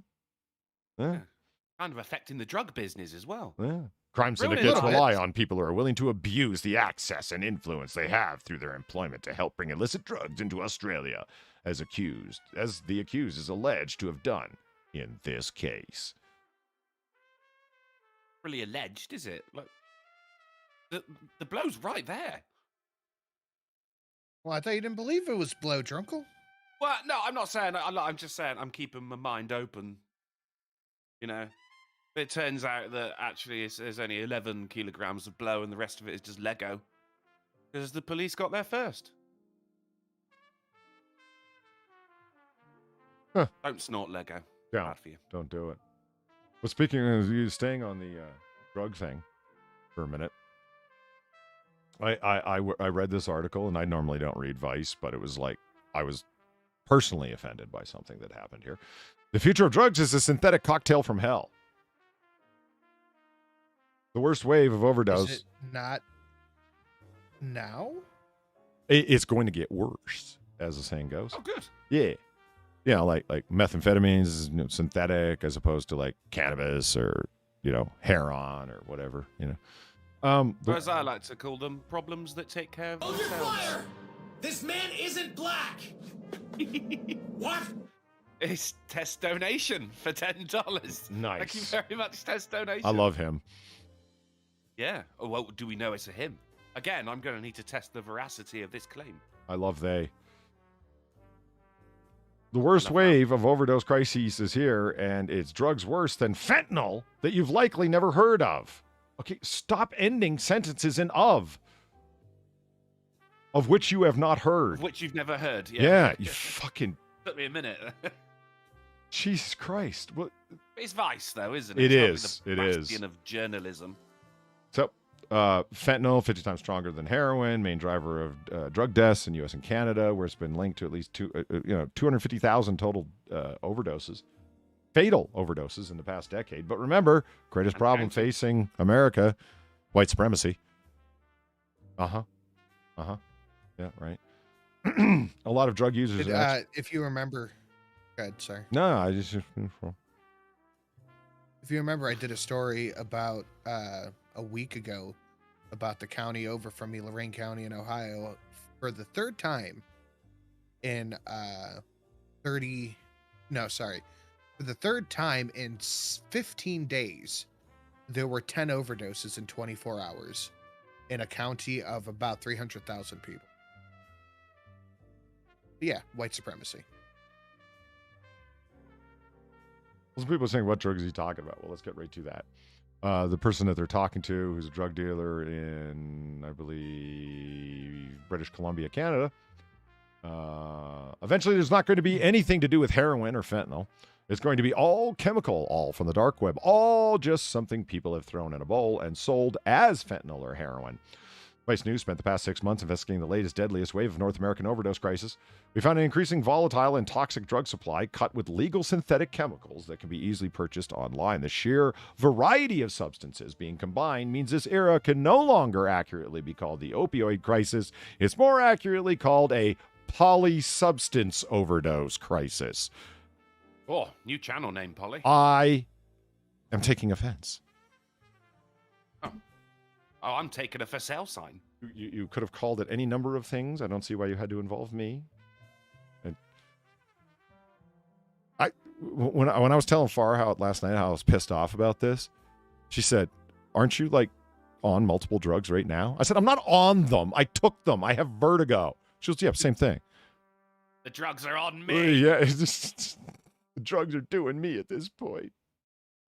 Kind of affecting the drug business as well. Yeah. Crime syndicates rely on people who are willing to abuse the access and influence they have through their employment to help bring illicit drugs into Australia, as the accused is alleged to have done in this case. Really alleged, is it? Like, the blow's right there. Well, I thought you didn't believe it was blow, Drunkle. Well, no, I'm not saying. I'm just saying I'm keeping my mind open. You know. But it turns out that actually there's only 11 kilograms of blow and the rest of it is just Lego. Because the police got there first. Huh. Don't snort Lego. Yeah, bad for you. Don't do it. Well, speaking of you staying on the drug thing for a minute, I read this article, and I normally don't read Vice, but it was like I was personally offended by something that happened here. The future of drugs is a synthetic cocktail from hell. The worst wave of overdose. Is it not now? It's going to get worse, as the saying goes. Oh, good. Yeah. You know, like methamphetamines is synthetic as opposed to like cannabis or, heroin or whatever, Or as I like to call them, problems that take care of Hold your themselves. fire! This man isn't black! What? It's test donation for $10. Nice. Thank you very much, test donation. I love him. Yeah. Oh, well, do we know it's a him? Again, I'm going to need to test the veracity of this claim. I love they. The worst wave of overdose crises is here, and it's drugs worse than fentanyl that you've likely never heard of. Okay, stop ending sentences in of which you have not heard. Of which you've never heard. Yeah, you fucking... Took me a minute. Jesus Christ. What? It's Vice, though, isn't it? It It's is. not It the is. bastion of journalism. So, fentanyl, 50 times stronger than heroin, main driver of drug deaths in U.S. and Canada, where it's been linked to at least 250,000 total overdoses, fatal overdoses in the past decade. But remember, greatest problem facing America, white supremacy. Yeah, right. A lot of drug users. If you remember, good. Sorry. No, I just. If you remember, I did a story about a week ago about the county over from me, Lorain County in Ohio, for the third time in for the third time in 15 days, there were 10 overdoses in 24 hours in a county of about 300,000 people. Yeah, white supremacy. Some people are saying, what drugs is he talking about? Well, let's get right to that. The person that they're talking to, who's a drug dealer in, I believe, British Columbia, Canada. Eventually, there's not going to be anything to do with heroin or fentanyl. It's going to be all chemical, all from the dark web, all just something people have thrown in a bowl and sold as fentanyl or heroin. Vice News spent the past 6 months investigating the latest, deadliest wave of North American overdose crisis. We found an increasing volatile and toxic drug supply cut with legal synthetic chemicals that can be easily purchased online. The sheer variety of substances being combined means this era can no longer accurately be called the opioid crisis. It's more accurately called a polysubstance overdose crisis. Oh, new channel name, Polly. I am taking offense. Oh, I'm taking a for sale sign. You could have called it any number of things. I don't see why you had to involve me. And when I was telling Farah last night how I was pissed off about this, she said, "Aren't you like on multiple drugs right now?" I said, "I'm not on them. I took them. I have vertigo." She goes, "Yeah, same thing." The drugs are on me. Yeah, it's just, the drugs are doing me at this point.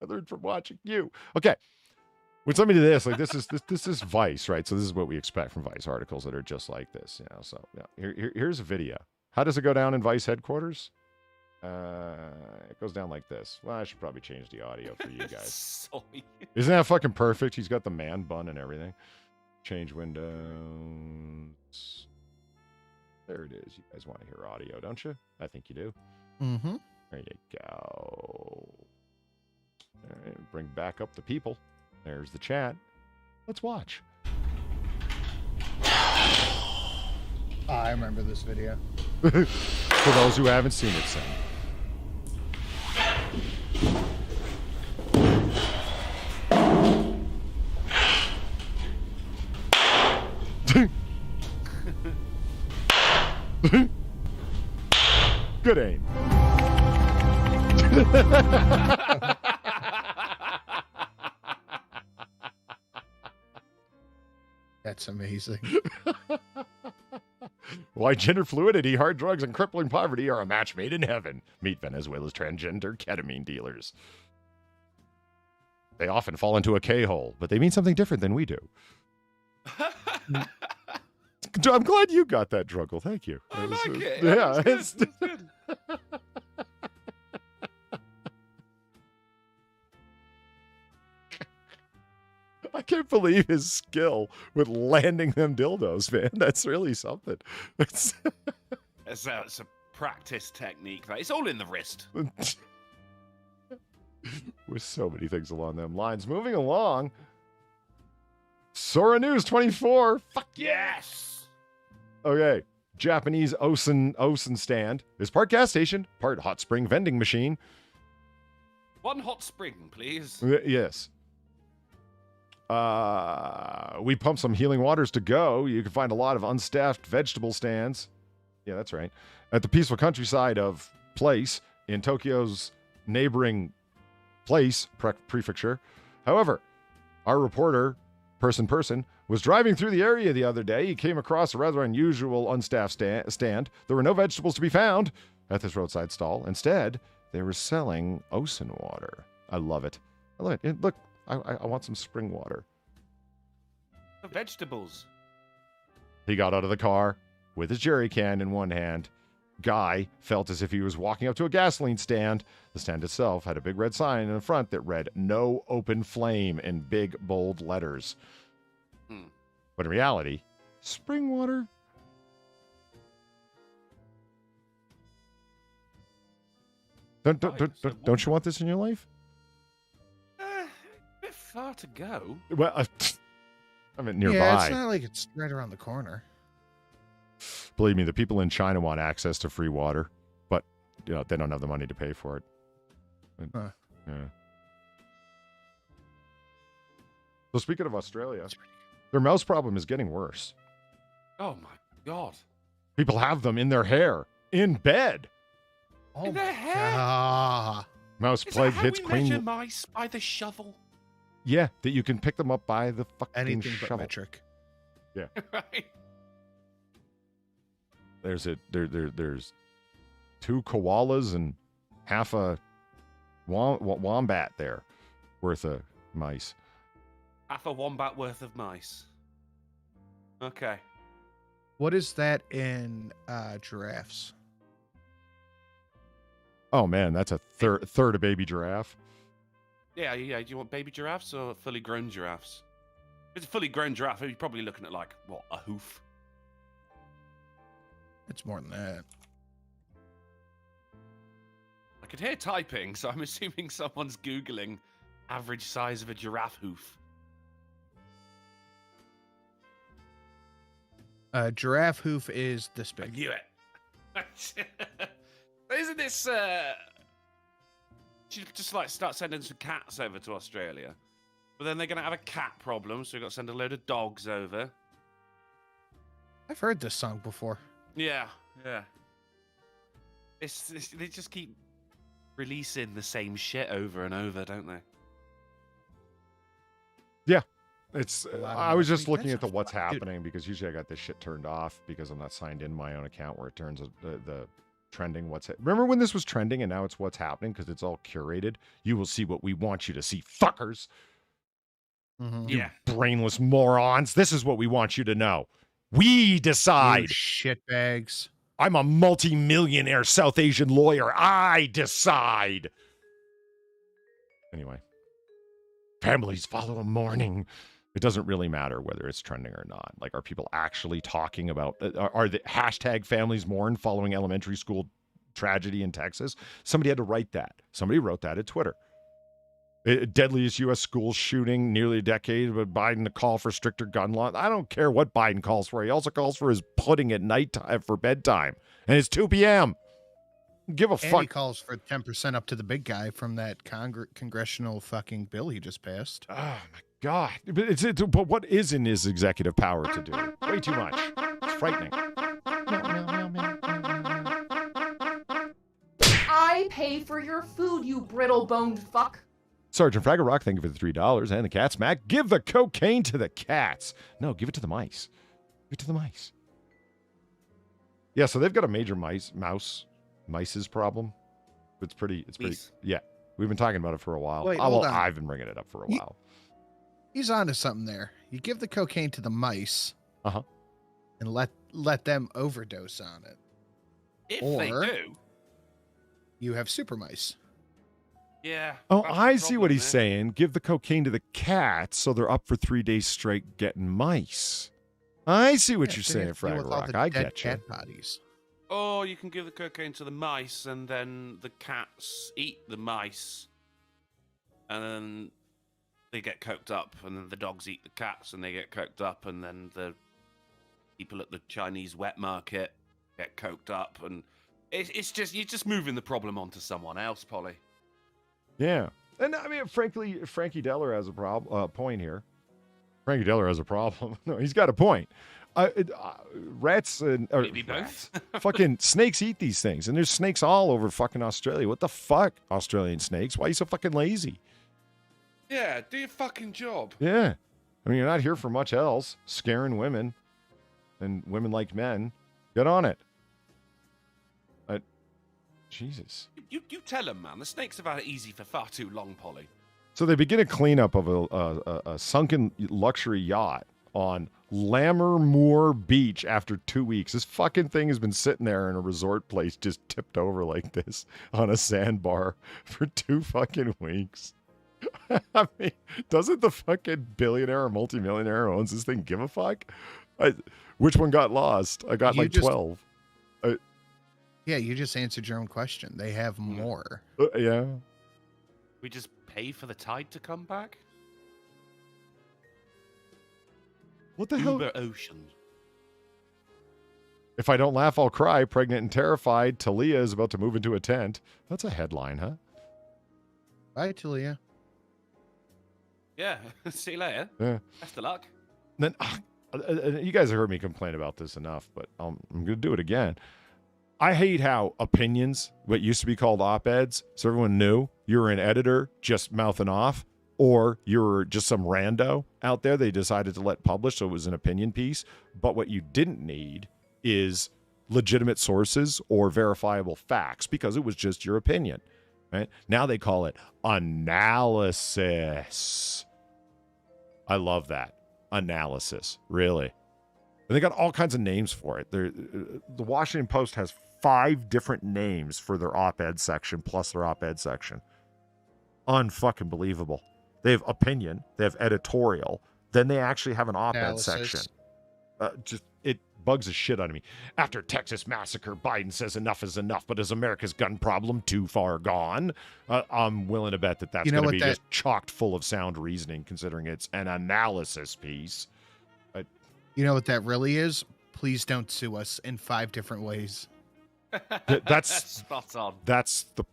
I learned from watching you. Okay. When somebody do this, like this is Vice, right? So this is what we expect from Vice articles that are just like this, you know. So yeah, here's a video. How does it go down in Vice headquarters? It goes down like this. Well, I should probably change the audio for you guys. Sorry. Isn't that fucking perfect? He's got the man bun and everything. Change windows. There it is. You guys want to hear audio, don't you? I think you do. Mm-hmm. There you go. All right, bring back up the people. There's the chat. Let's watch. I remember this video. For those who haven't seen it, Sam. Good aim. That's amazing. Why gender fluidity, hard drugs, and crippling poverty are a match made in heaven. Meet Venezuela's transgender ketamine dealers. They often fall into a K-hole, but they mean something different than we do. I'm glad you got that, Drunkle. Thank you. I like it. Yeah. It's good. I can't believe his skill with landing them dildos, man. That's really something. It's a practice technique. It's all in the wrist. With so many things along them lines. Moving along. Sora News 24. Fuck yes. Okay. Japanese Osen stand is part gas station, part hot spring vending machine. One hot spring, please. Yes. We pump some healing waters to go. You can find a lot of unstaffed vegetable stands. Yeah, that's right. At the peaceful countryside of Place in Tokyo's neighboring Place prefecture. However, our reporter, person, was driving through the area the other day. He came across a rather unusual unstaffed stand. There were no vegetables to be found at this roadside stall. Instead, they were selling Osen water. I love it. I love it. Look, I want some spring water. The vegetables. He got out of the car with his jerry can in one hand. Guy felt as if he was walking up to a gasoline stand. The stand itself had a big red sign in the front that read, "No open flame," in big, bold letters. But in reality, spring water. Don't you want this in your life? A bit far to go. Well, I mean, nearby. Yeah, it's not like it's right around the corner. Believe me, the people in China want access to free water, but you know they don't have the money to pay for it. Huh. Yeah. So speaking of Australia, their mouse problem is getting worse. Oh my god. People have them in their hair, in bed. Oh In their my hair? God. Mouse Is plague that how hits we Queen. measure mice by the shovel? Yeah, that you can pick them up by the fucking Anything shovel. but metric. Right. There's two koalas and half a wombat there worth of mice. Half a wombat worth of mice. Okay. What is that in giraffes? Oh man, that's a third of baby giraffe. Yeah. Do you want baby giraffes or fully grown giraffes? It's a fully grown giraffe. You're probably looking at like what, a hoof? It's more than that. I could hear typing, so I'm assuming someone's googling average size of a giraffe hoof. Giraffe hoof is this I big. knew it. Isn't this? Should just like start sending some cats over to Australia, but then they're gonna have a cat problem, so we've got to send a load of dogs over. I've heard this song before. Yeah. They just keep releasing the same shit over and over, don't they? It's. A lot of I was just marketing. looking at the That's what's fine, dude. happening because usually I got this shit turned off because I'm not signed in my own account where it turns the trending Remember when this was trending and now it's what's happening because it's all curated? You will see what we want you to see, fuckers. Mm-hmm. Yeah. Brainless morons. This is what we want you to know. We decide. Shitbags. I'm a multi-millionaire South Asian lawyer. I decide. Anyway. Families follow mourning. It doesn't really matter whether it's trending or not. Like, are people actually talking about, are the hashtag families mourn following elementary school tragedy in Texas? Somebody had to write that. Somebody wrote that at Twitter. Deadliest U.S. school shooting, nearly a decade, but Biden to call for stricter gun law. I don't care what Biden calls for. He also calls for his pudding at night for bedtime. And it's 2 p.m. Give a And he fuck. calls for 10% up to the big guy from that congressional fucking bill he just passed. Oh, my God. But what is in his executive power to do? Way too much. It's frightening. I pay for your food, you brittle-boned fuck. Sergeant Fraggle Rock, thank you for the $3 and the cat smack. Give the cocaine to the cats. No, give it to the mice. Give it to the mice. Yeah, so they've got a major mice's problem. It's pretty. Yeah, we've been talking about it for a while. Wait, hold on. I've been bringing it up for a while. He's onto something there. You give the cocaine to the mice, Uh-huh. and let them overdose on it. If Or- they do. You have super mice. Yeah. Oh, that's the I see what problem he's there. saying. Give the cocaine to the cats so they're up for 3 days straight getting mice. I see what Yeah, you're so you saying, have to deal Fraggle with all Rock. the I dead get you. cat bodies. Or you can give the cocaine to the mice, and then the cats eat the mice, and then they get coked up, and then the dogs eat the cats, and they get coked up, and then the people at the Chinese wet market get coked up, and it's just you're just moving the problem onto someone else, Polly. Yeah. And I mean, frankly, Frankie Deller has a point here. Frankie Deller has a problem. No, he's got a point. Rats and Maybe both. fucking snakes eat these things, and there's snakes all over fucking Australia. What the fuck, Australian snakes? Why are you so fucking lazy? Yeah, do your fucking job. Yeah. I mean, you're not here for much else. Scaring women and women like men. Get on it. Jesus. You tell them, man. The snakes have had it easy for far too long, Polly. So they begin a cleanup of a sunken luxury yacht on Lammermoor Beach after 2 weeks. This fucking thing has been sitting there in a resort place just tipped over like this on a sandbar for 2 fucking weeks. I mean, doesn't the fucking billionaire or multimillionaire who owns this thing give a fuck? Which one got lost? I got You like just- 12. Yeah, you just answered your own question. They have more. Yeah. We just pay for the tide to come back? What the hell? Uber Ocean. If I don't laugh, I'll cry. Pregnant and terrified. Talia is about to move into a tent. That's a headline, huh? Bye, Talia. Yeah, see you later. Yeah. Best of luck. Then you guys have heard me complain about this enough, but I'm going to do it again. I hate how opinions, what used to be called op-eds, so everyone knew you're an editor just mouthing off, or you're just some rando out there they decided to let publish, so it was an opinion piece. But what you didn't need is legitimate sources or verifiable facts because it was just your opinion. Right? Now they call it analysis. I love that. Analysis, really. And they got all kinds of names for it. The Washington Post has 5 different names for their op-ed section plus their op-ed section. Unfucking believable. They have opinion. They have editorial. Then they actually have an op-ed Analysis. section. Just it bugs the shit out of me. After Texas massacre, Biden says enough is enough, but is America's gun problem too far gone? I'm willing to bet that that's going to be just chocked full of sound reasoning, considering it's an analysis piece. You know what that really is? Please don't sue us in 5 different ways. That's spot on. That's the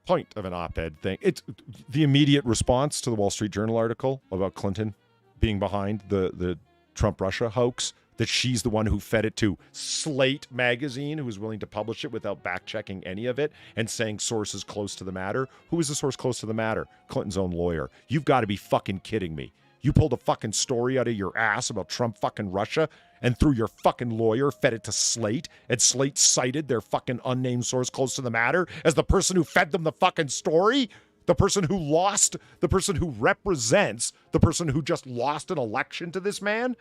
point of an op-ed thing. It's the immediate response to the Wall Street Journal article about Clinton being behind the Trump-Russia hoax, that she's the one who fed it to Slate magazine, who was willing to publish it without back-checking any of it and saying sources close to the matter. Who is the source close to the matter? Clinton's own lawyer. You've got to be fucking kidding me. You pulled a fucking story out of your ass about Trump fucking Russia and through your fucking lawyer fed it to Slate, and Slate cited their fucking unnamed source close to the matter as the person who fed them the fucking story? The person who lost, the person who represents the person who just lost an election to this man?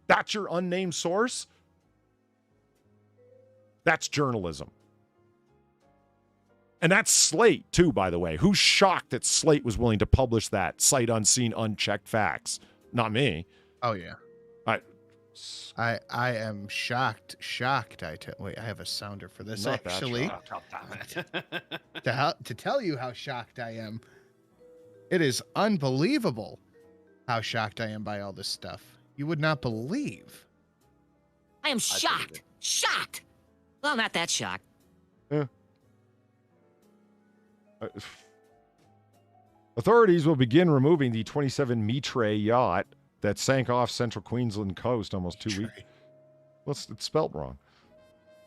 That's your unnamed source? That's journalism. And that's Slate, too, by the way. Who's shocked that Slate was willing to publish that sight unseen, unchecked facts? Not me. Oh, yeah. I am shocked. Wait, I have a sounder for this, Not that actually. shocked. Oh, damn it. To tell you how shocked I am. It is unbelievable how shocked I am by all this stuff. You would not believe. I am shocked. Shocked. Well, not that shocked. Authorities will begin removing the 27 Mitre yacht that sank off central Queensland coast almost 2 weeks. It's spelt wrong.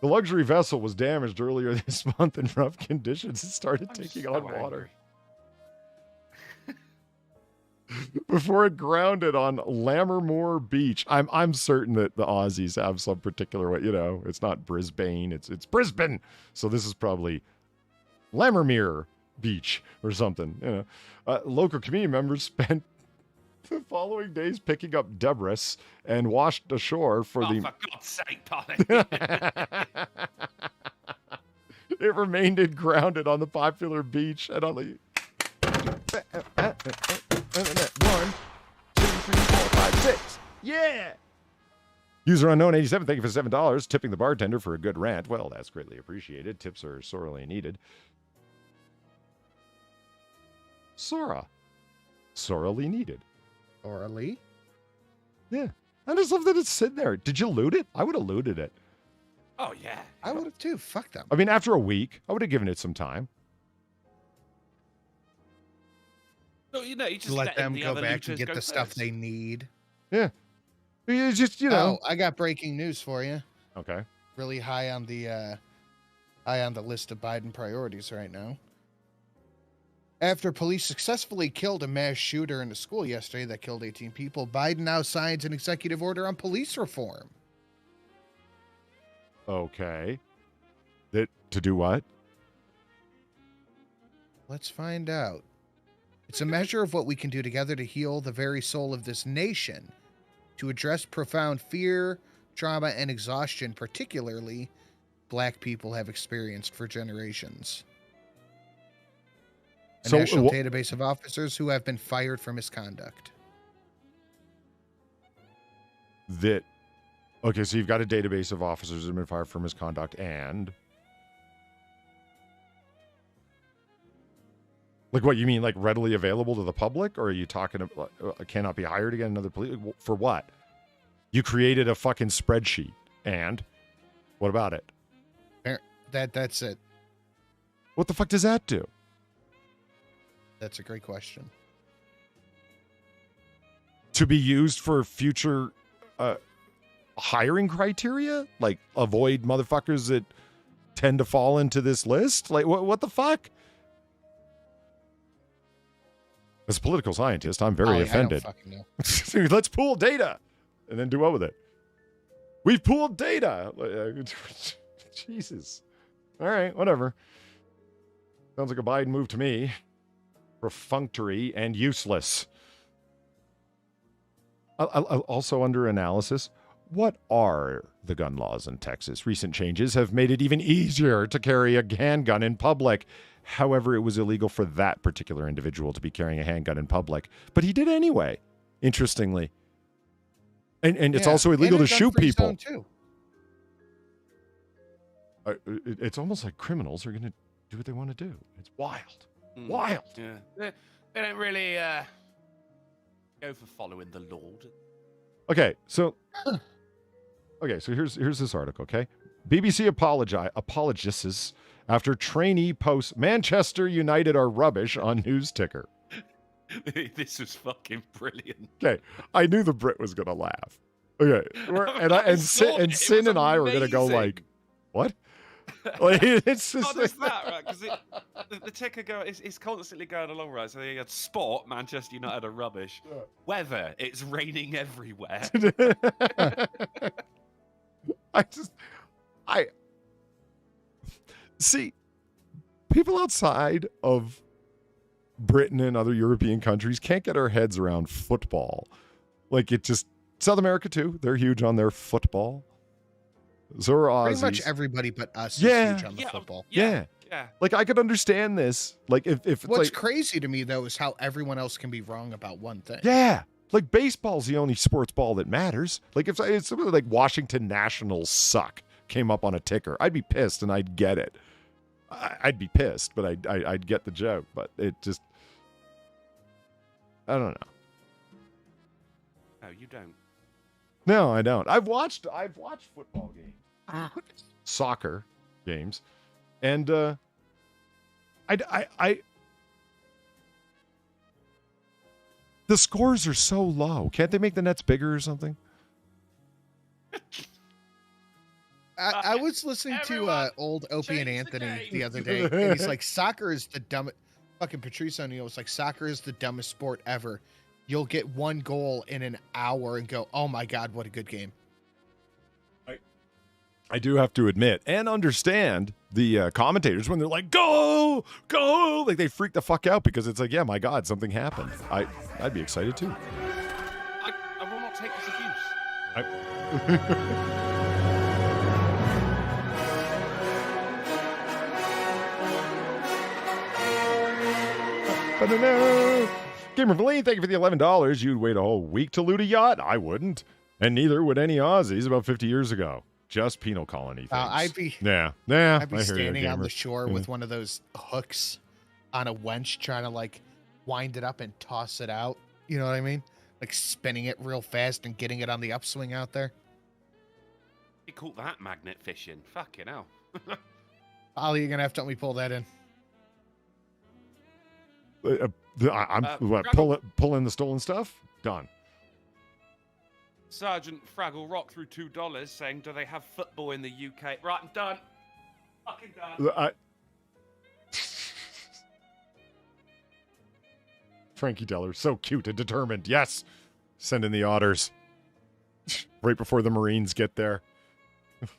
The luxury vessel was damaged earlier this month in rough conditions. It started taking on water before it grounded on Lammermoor Beach. I'm certain that the Aussies have some particular way. You know, it's not Brisbane, it's Brisbane. So this is probably Lammermuir Beach or something. You know, local community members spent the following days picking up debris and washed ashore for for God's sake, Polly. It remained grounded on the popular beach and only 1, 2, 3, 4, 5, 6. Yeah. User unknown 87, thank you for $7. Tipping the bartender for a good rant. Well, that's greatly appreciated. Tips are sorely needed. Sorely needed. Orally? Yeah. I just love that it's sitting there. Did you loot it? I would have looted it. Oh, yeah. I would have too. Fuck them. I mean, after a week, I would have given it some time. No, you know, you just Let them the go other back and looters get go the stuff first. they need. Yeah. You just, you know. Oh, I got breaking news for you. Okay. Really high on the list of Biden priorities right now. After police successfully killed a mass shooter in a school yesterday that killed 18 people, Biden now signs an executive order on police reform. Okay. To do what? Let's find out. It's a measure of what we can do together to heal the very soul of this nation, to address profound fear, trauma, and exhaustion, particularly Black people have experienced for generations. A national database of officers who have been fired for misconduct. Okay, so you've got a database of officers who have been fired for misconduct and... Like what, you mean like readily available to the public? Or are you talking about cannot be hired again, another police? For what? You created a fucking spreadsheet. And? What about it? That's it. What the fuck does that do? That's a great question. To be used for future hiring criteria? Like avoid motherfuckers that tend to fall into this list? Like what the fuck? As a political scientist, I'm very offended. I don't fucking know. Let's pool data and then do what with it? We've pooled data. Jesus. All right, whatever. Sounds like a Biden move to me. Perfunctory and useless. Also under analysis, what are the gun laws in Texas? Recent changes have made it even easier to carry a handgun in public. However, it was illegal for that particular individual to be carrying a handgun in public, but he did anyway. interestingly. And it's Yeah, also illegal and to a shoot gun-free people. zone, too. It's almost like criminals are going to do what they want to do. It's wild. Wild. Yeah. They don't really go for following the Lord. Okay, so here's this article, okay? BBC apologizes after trainee posts Manchester United are rubbish on news ticker. This was fucking brilliant. Okay, I knew the Brit was gonna laugh. Okay, Sin and I were gonna go like, what? Like, it's just not just that, right? Because the ticker it's constantly going along, right? So you got sport, Manchester United are rubbish. Yeah. Weather, it's raining everywhere. I see people outside of Britain and other European countries can't get our heads around football. Like, it just, South America too, they're huge on their football. So are Aussies. Pretty much everybody but us Yeah. is huge on the football. Yeah. Like, I could understand this. Like, if it's What's like, crazy to me, though, is how everyone else can be wrong about one thing. yeah, like baseball's the only sports ball that matters. Like, if it's something like Washington Nationals suck came up on a ticker, I'd be pissed and I'd get it. I'd be pissed, but I'd get the joke. But it just, I don't know. No, you don't. No, I don't. I've watched football games, soccer games, and I the scores are so low. Can't they make the nets bigger or something? I was listening to old Opie and Anthony the other day, and he's like, soccer is the dumbest. Fucking Patrice O'Neill was like, soccer is the dumbest sport ever. You'll get one goal in an hour and go, oh my God, what a good game. I do have to admit and understand the commentators when they're like, go, go, like they freak the fuck out because it's like, yeah, my God, something happened. I'd be excited too. I will not take this abuse. Gamer Feline, thank you for the $11. You'd wait a whole week to loot a yacht? I wouldn't. And neither would any Aussies about 50 years ago. Just penal colony things. I'd be standing on the shore with one of those hooks on a wench trying to like wind it up and toss it out. You know what I mean? Like spinning it real fast and getting it on the upswing out there. You call that magnet fishing? Fucking hell. Ollie, you're going to have to help me pull that in. I'm pulling the stolen stuff? Done. Sergeant Fraggle Rock threw $2 saying, do they have football in the UK? Right, I'm done. Fucking done. Frankie Deller, so cute and determined. Yes. Send in the Otters. Right before the Marines get there.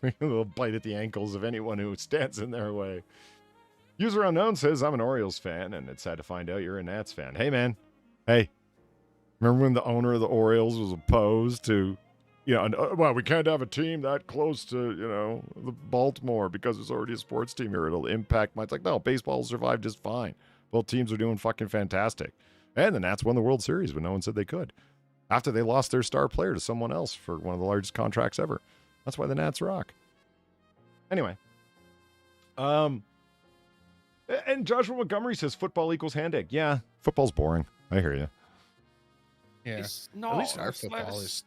A little bite at the ankles of anyone who stands in their way. User Unknown says, I'm an Orioles fan, and it's sad to find out you're a Nats fan. Hey, man. Hey. Remember when the owner of the Orioles was opposed to, well, we can't have a team that close to, the Baltimore because there's already a sports team here. It'll impact my... It's like, no, baseball will survive just fine. Both teams are doing fucking fantastic. And the Nats won the World Series, but no one said they could. After they lost their star player to someone else for one of the largest contracts ever. That's why the Nats rock. Anyway. And Joshua Montgomery says football equals hand egg. Yeah, football's boring. I hear you. Yeah. It's not. At least our football is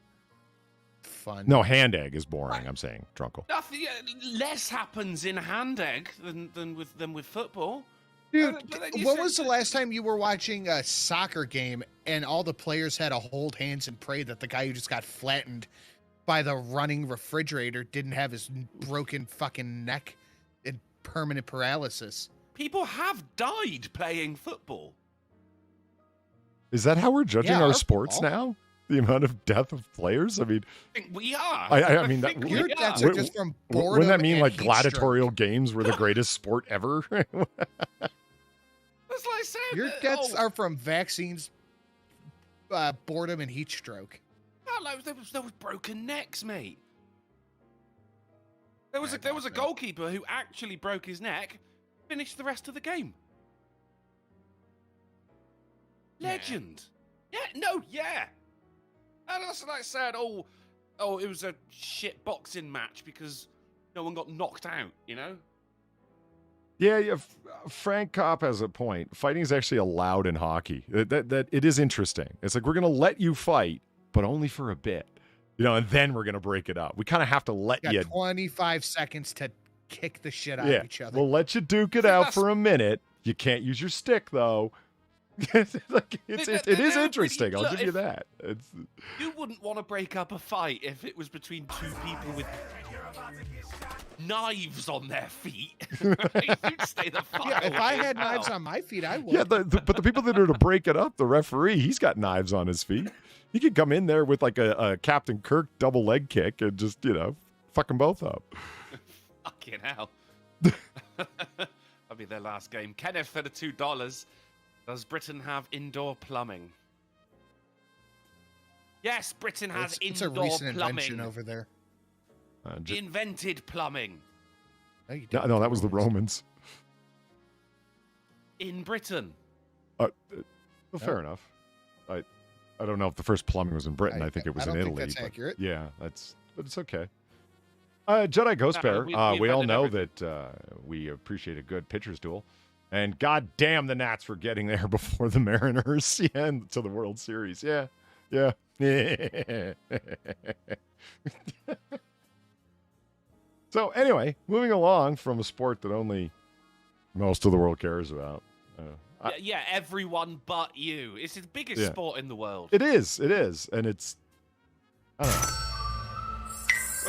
fun. No, hand egg is boring, I'm saying, Drunkle. Nothing, less happens in hand egg than with football. Dude, when was the last time you were watching a soccer game and all the players had to hold hands and pray that the guy who just got flattened by the running refrigerator didn't have his broken fucking neck and permanent paralysis? People have died playing football. Is that how we're judging our sports football? now? The amount of death of players? I mean, I think we are. I mean, that, Your deaths are just from boredom. wouldn't that mean and like heat gladiatorial stroke. games were the greatest sport ever? That's like saying Your deaths are from vaccines, boredom, and heat stroke. Hello, there was broken necks, mate. There was a goalkeeper who actually broke his neck, finished the rest of the game. Legend. Yeah. And that's like said, oh, it was a shit boxing match because no one got knocked out, you know? Yeah. Frank Kopp has a point. Fighting is actually allowed in hockey. That it is interesting. It's like we're going to let you fight, but only for a bit, you know, and then we're going to break it up. We kind of have to let you 25 seconds to kick the shit out of each other. We'll let you duke it out for a minute. You can't use your stick though. It is interesting. I'll give you that. You wouldn't want to break up a fight if it was between two people with knives on their feet. Right? You'd stay the fuck away. If I had knives on my feet, I would. Yeah, but the people that are to break it up, the referee, he's got knives on his feet. He could come in there with like a Captain Kirk double leg kick and just, you know, fuck them both up. Fucking hell. That'll be their last game. Kenneth for the $2. Does Britain have indoor plumbing? Yes, Britain has it's indoor a recent plumbing. invention over there. Invented plumbing. No, that was the Romans. In Britain. Well, fair enough. I don't know if the first plumbing was in Britain. I think it was in Italy. That's accurate. Yeah, but it's okay. Jedi Ghost Bear, we all know that we appreciate a good pitcher's duel. And god damn the Nats for getting there before the Mariners and to the World Series. Yeah. So anyway, moving along from a sport that only most of the world cares about. Everyone but you. It's the biggest sport in the world. It is, and it's... I don't know.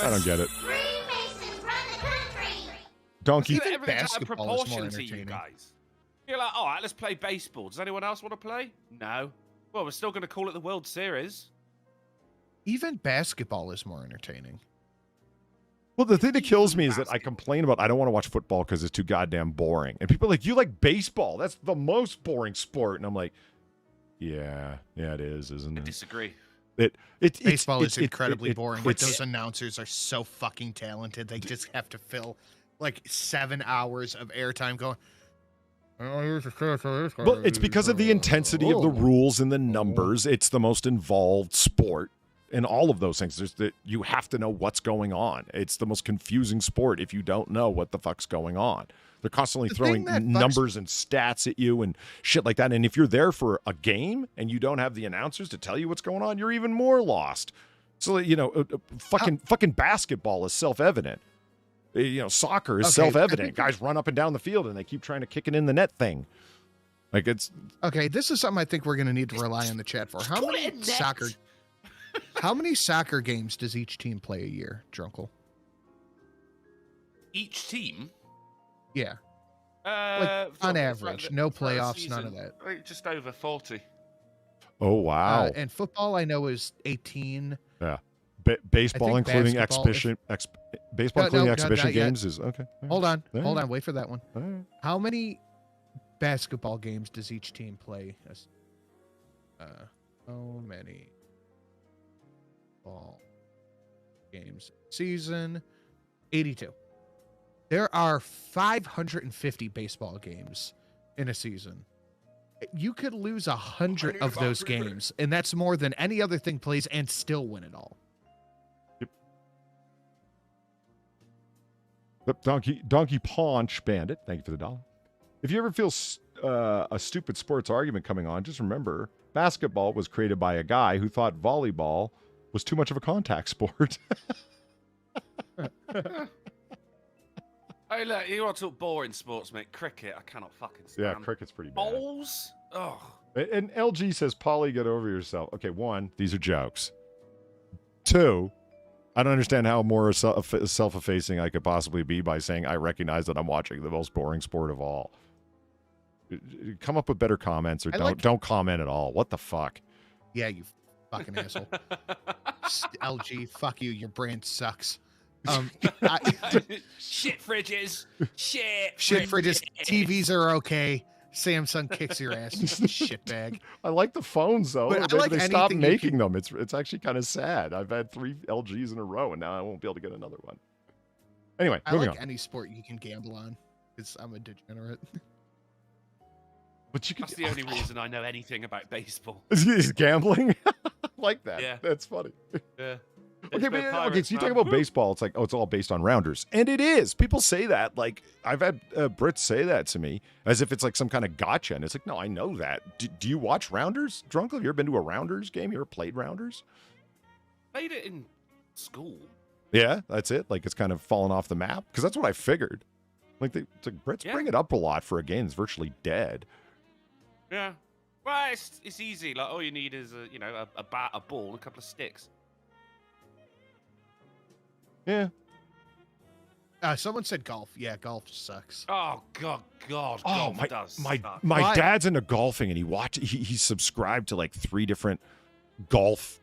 I don't get it. Freemasons run the country. Donkey. Everything's out of proportion to you guys. You're like, all right, let's play baseball. Does anyone else want to play? No. Well, we're still going to call it the World Series. Even basketball is more entertaining. Well, the thing that kills me is that I complain about I don't want to watch football because it's too goddamn boring. And people are like, you like baseball? That's the most boring sport. And I'm like, yeah, it is, isn't it? I disagree. Baseball is incredibly boring, but those announcers are so fucking talented. They just have to fill like 7 hours of airtime going. Well, it's because of the intensity of the rules and the numbers. It's the most involved sport. And all of those things, you have to know what's going on. It's the most confusing sport if you don't know what the fuck's going on. They're constantly throwing numbers and stats at you and shit like that. And if you're there for a game and you don't have the announcers to tell you what's going on, you're even more lost. So, you know, fucking basketball is self-evident. You know, soccer is self-evident. Guys run up and down the field and they keep trying to kick it in the net thing. Like it's... Okay, this is something I think we're going to need to rely on the chat for. How many soccer games does each team play a year, Drunkle? Each team? Yeah. On average, no playoffs, none of that. Just over 40. Oh, wow. And football, I know, is 18. Yeah. Baseball, including exhibition games, is okay. Hold on. Wait for that one. Right. How many basketball games does each team play? How many ball games season? 82. There are 550 baseball games in a season. You could lose 100 of those games, and that's more than any other thing plays, and still win it all. Donkey Paunch Bandit, thank you for the $1. If you ever feel a stupid sports argument coming on, just remember basketball was created by a guy who thought volleyball was too much of a contact sport. Hey, look, you want to talk boring sports, mate? Cricket, I cannot fucking stand. Yeah, cricket's pretty bad. Bowls? Oh. And LG says, Polly, get over yourself. Okay, 1, these are jokes. 2, I don't understand how more self-effacing I could possibly be by saying I recognize that I'm watching the most boring sport of all. Come up with better comments or don't comment at all. What the fuck? Yeah, you fucking asshole. LG, fuck you. Your brand sucks. Shit fridges. Shit fridges. TVs are okay. Samsung kicks your ass, you shitbag. I like the phones though. They stopped making them. It's actually kind of sad. I've had 3 LGs in a row, and now I won't be able to get another one. Anyway, moving on. Any sport you can gamble on, because I'm a degenerate. But you could. That's the only reason I know anything about baseball. Is gambling? like that. Yeah. That's funny. Yeah. Okay, Pittsburgh so Pirates, you talk man. about Woo! baseball. It's like, oh, it's all based on rounders. And it is. People say that. Like, I've had Brits say that to me as if it's like some kind of gotcha. And it's like, no, I know that. Do you watch rounders, Drunkle? Have you ever been to a rounders game? You ever played rounders? Played it in school. Yeah, that's it. Like, it's kind of fallen off the map. Because that's what I figured. Like, it's like Brits bring it up a lot for a game that's virtually dead. Yeah. Well, it's easy. Like, all you need is a bat, a ball, and a couple of sticks. Yeah. Someone said golf. Yeah, golf sucks. Oh God, golf does. My dad's into golfing, and he's subscribed to like 3 different golf,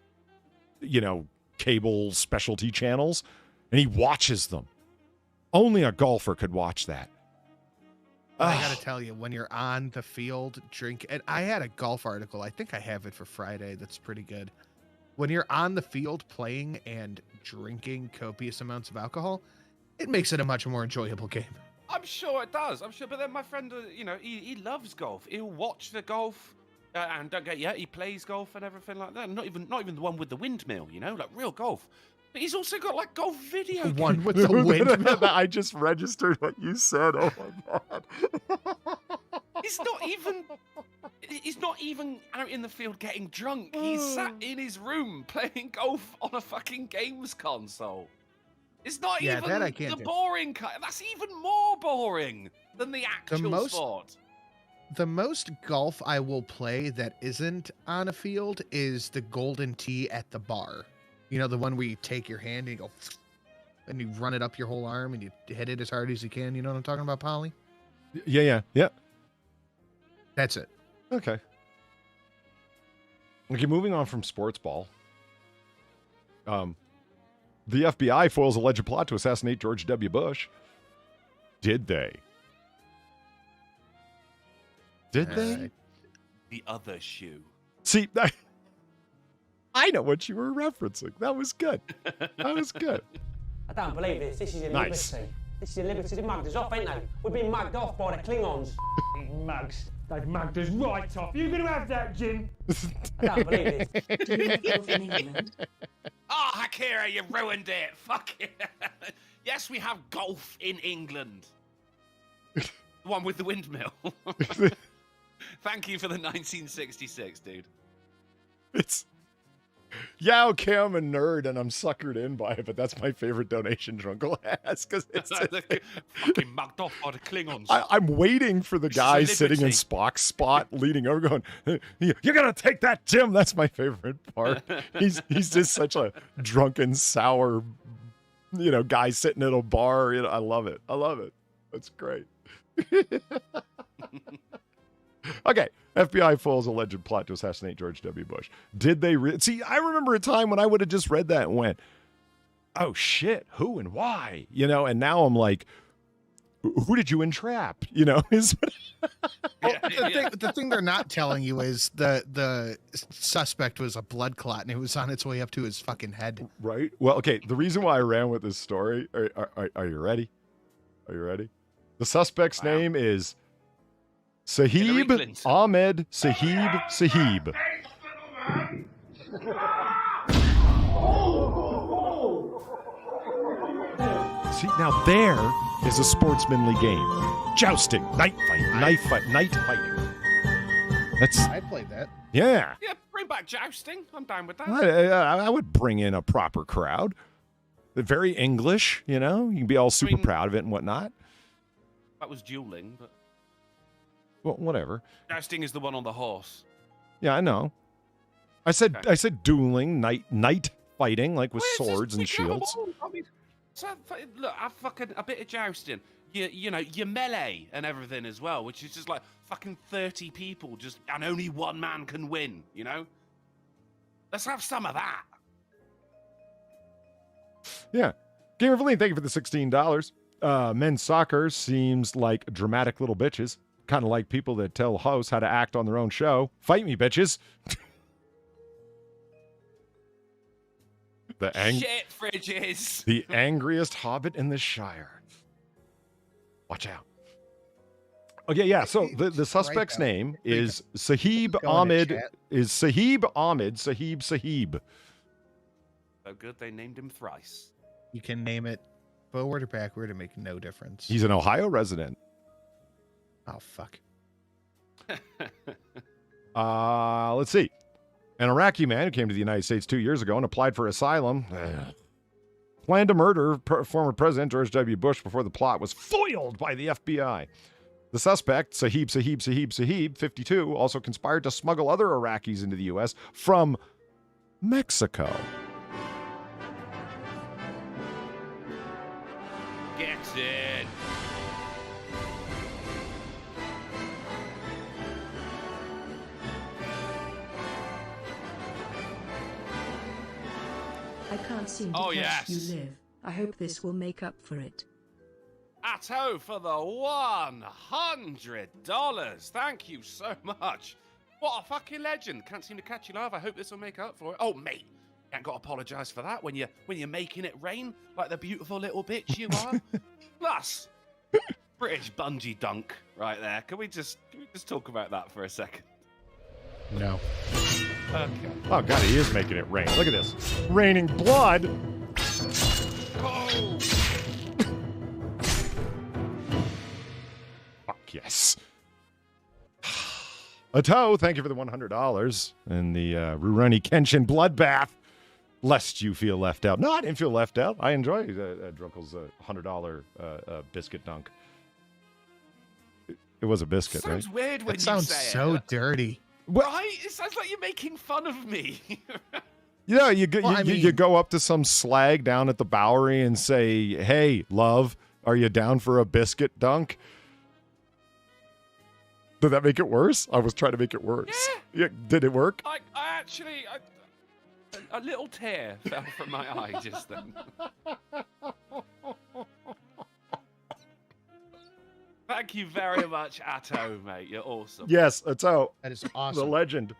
cable specialty channels, and he watches them. Only a golfer could watch that. I gotta tell you, when you're on the field, drink. And I had a golf article. I think I have it for Friday. That's pretty good. When you're on the field playing and drinking copious amounts of alcohol, it makes it a much more enjoyable game. I'm sure it does. I'm sure. But then my friend, he loves golf. He'll watch the golf, and he plays golf and everything like that. Not even the one with the windmill, like real golf. But he's also got like golf video. The one with the windmill. I just registered what you said. Oh my God. He's not even out in the field getting drunk. He's sat in his room playing golf on a fucking games console. It's not even that I can't the do. boring kind. That's even more boring than the actual sport. The most golf I will play that isn't on a field is the golden tee at the bar. The one where you take your hand and you go, and you run it up your whole arm and you hit it as hard as you can. You know what I'm talking about, Polly? Yeah. That's it. Okay. Okay, moving on from sports ball. The FBI foils alleged plot to assassinate George W. Bush. Did they? Did they? The other shoe. See, I know what you were referencing. That was good. That was good. I don't believe this. This is your Nice. liberty. This is your liberty. They mugged us off, ain't they? We've been mugged off by the Klingons. Mugs. They've mugged us right off. You gonna have that, Jim? I don't believe this. Do you have golf in England? Oh, Akira, you ruined it. Fuck it. Yes, we have golf in England. The one with the windmill. Thank you for the 1966, dude. Yeah, okay, I'm a nerd and I'm suckered in by it, but that's my favorite donation Drunkle has because it's fucking mugged off by the Klingons. I'm waiting for the guy sitting in Spock's spot, leaning over, going, "You're gonna take that, Jim." That's my favorite part. He's just such a drunken, sour, guy sitting at a bar. I love it. I love it. That's great. Okay. FBI foils alleged plot to assassinate George W. Bush. Did they see? I remember a time when I would have just read that and went, "Oh shit, who and why?" And now I'm like, "Who did you entrap?" Is The thing they're not telling you is the suspect was a blood clot and it was on its way up to his fucking head. Right. Well, okay. The reason why I ran with this story. Are you ready? Are you ready? The suspect's name is Sahib Ahmed Sahib. See, now there is a sportsmanly game. Jousting, knife fighting. I played that. Yeah. Yeah, bring back jousting. I'm down with that. I would bring in a proper crowd. Very English, you can be all super proud of it and whatnot. That was dueling, but... Well, whatever. Jousting is the one on the horse. Yeah, I know. I said dueling, knight fighting, like with swords and shields. Look, a bit of jousting. Your melee and everything as well, which is just like fucking 30 people, and only one man can win. Let's have some of that. Yeah. Gamer Valine, thank you for the $16. Men's soccer seems like dramatic little bitches. Kind of like people that tell hosts how to act on their own show. Fight me, bitches. Shit fridges. The angriest hobbit in the Shire. Watch out. Okay, yeah. So the suspect's now. name is Sahib Go in the Ahmed. chat. Is Sahib Ahmed Sahib? So good they named him thrice. You can name it forward or backward. It make no difference. He's an Ohio resident. Oh fuck. Let's see. An Iraqi man who came to the United States 2 years ago and applied for asylum planned to murder former President George W. Bush before the plot was foiled by the FBI. The suspect, Sahib, 52, also conspired to smuggle other Iraqis into the U.S. from Mexico. Get it. I can't seem to Oh, catch yes. you live. I hope this will make up for it. Atto for the $100. Thank you so much. What a fucking legend. Can't seem to catch you live. I hope this will make up for it. Oh, mate. You ain't got to apologise for that when you're making it rain like the beautiful little bitch you are. Plus, British bungee dunk right there. Can we just talk about that for a second? No. Okay. Oh, God, he is making it rain. Look at this. Raining blood. Oh! Fuck yes. Atto, thank you for the $100 and the Rurouni Kenshin bloodbath. Lest you feel left out. No, I didn't feel left out. I enjoy Drunkle's $100 biscuit dunk. It was a biscuit, Sounds right? weird when That sounds you say so it. dirty. Right? It sounds like you're making fun of me. Yeah, you go, Well, I you mean- go up to some slag down at the Bowery and say, "Hey, love, are you down for a biscuit dunk?" Did that make it worse? I was trying to make it worse. Yeah. Did it work? I actually, a little tear fell from my eye just then. Thank you very much, Atto, mate. You're awesome. Yes, Atto, That is the awesome. legend.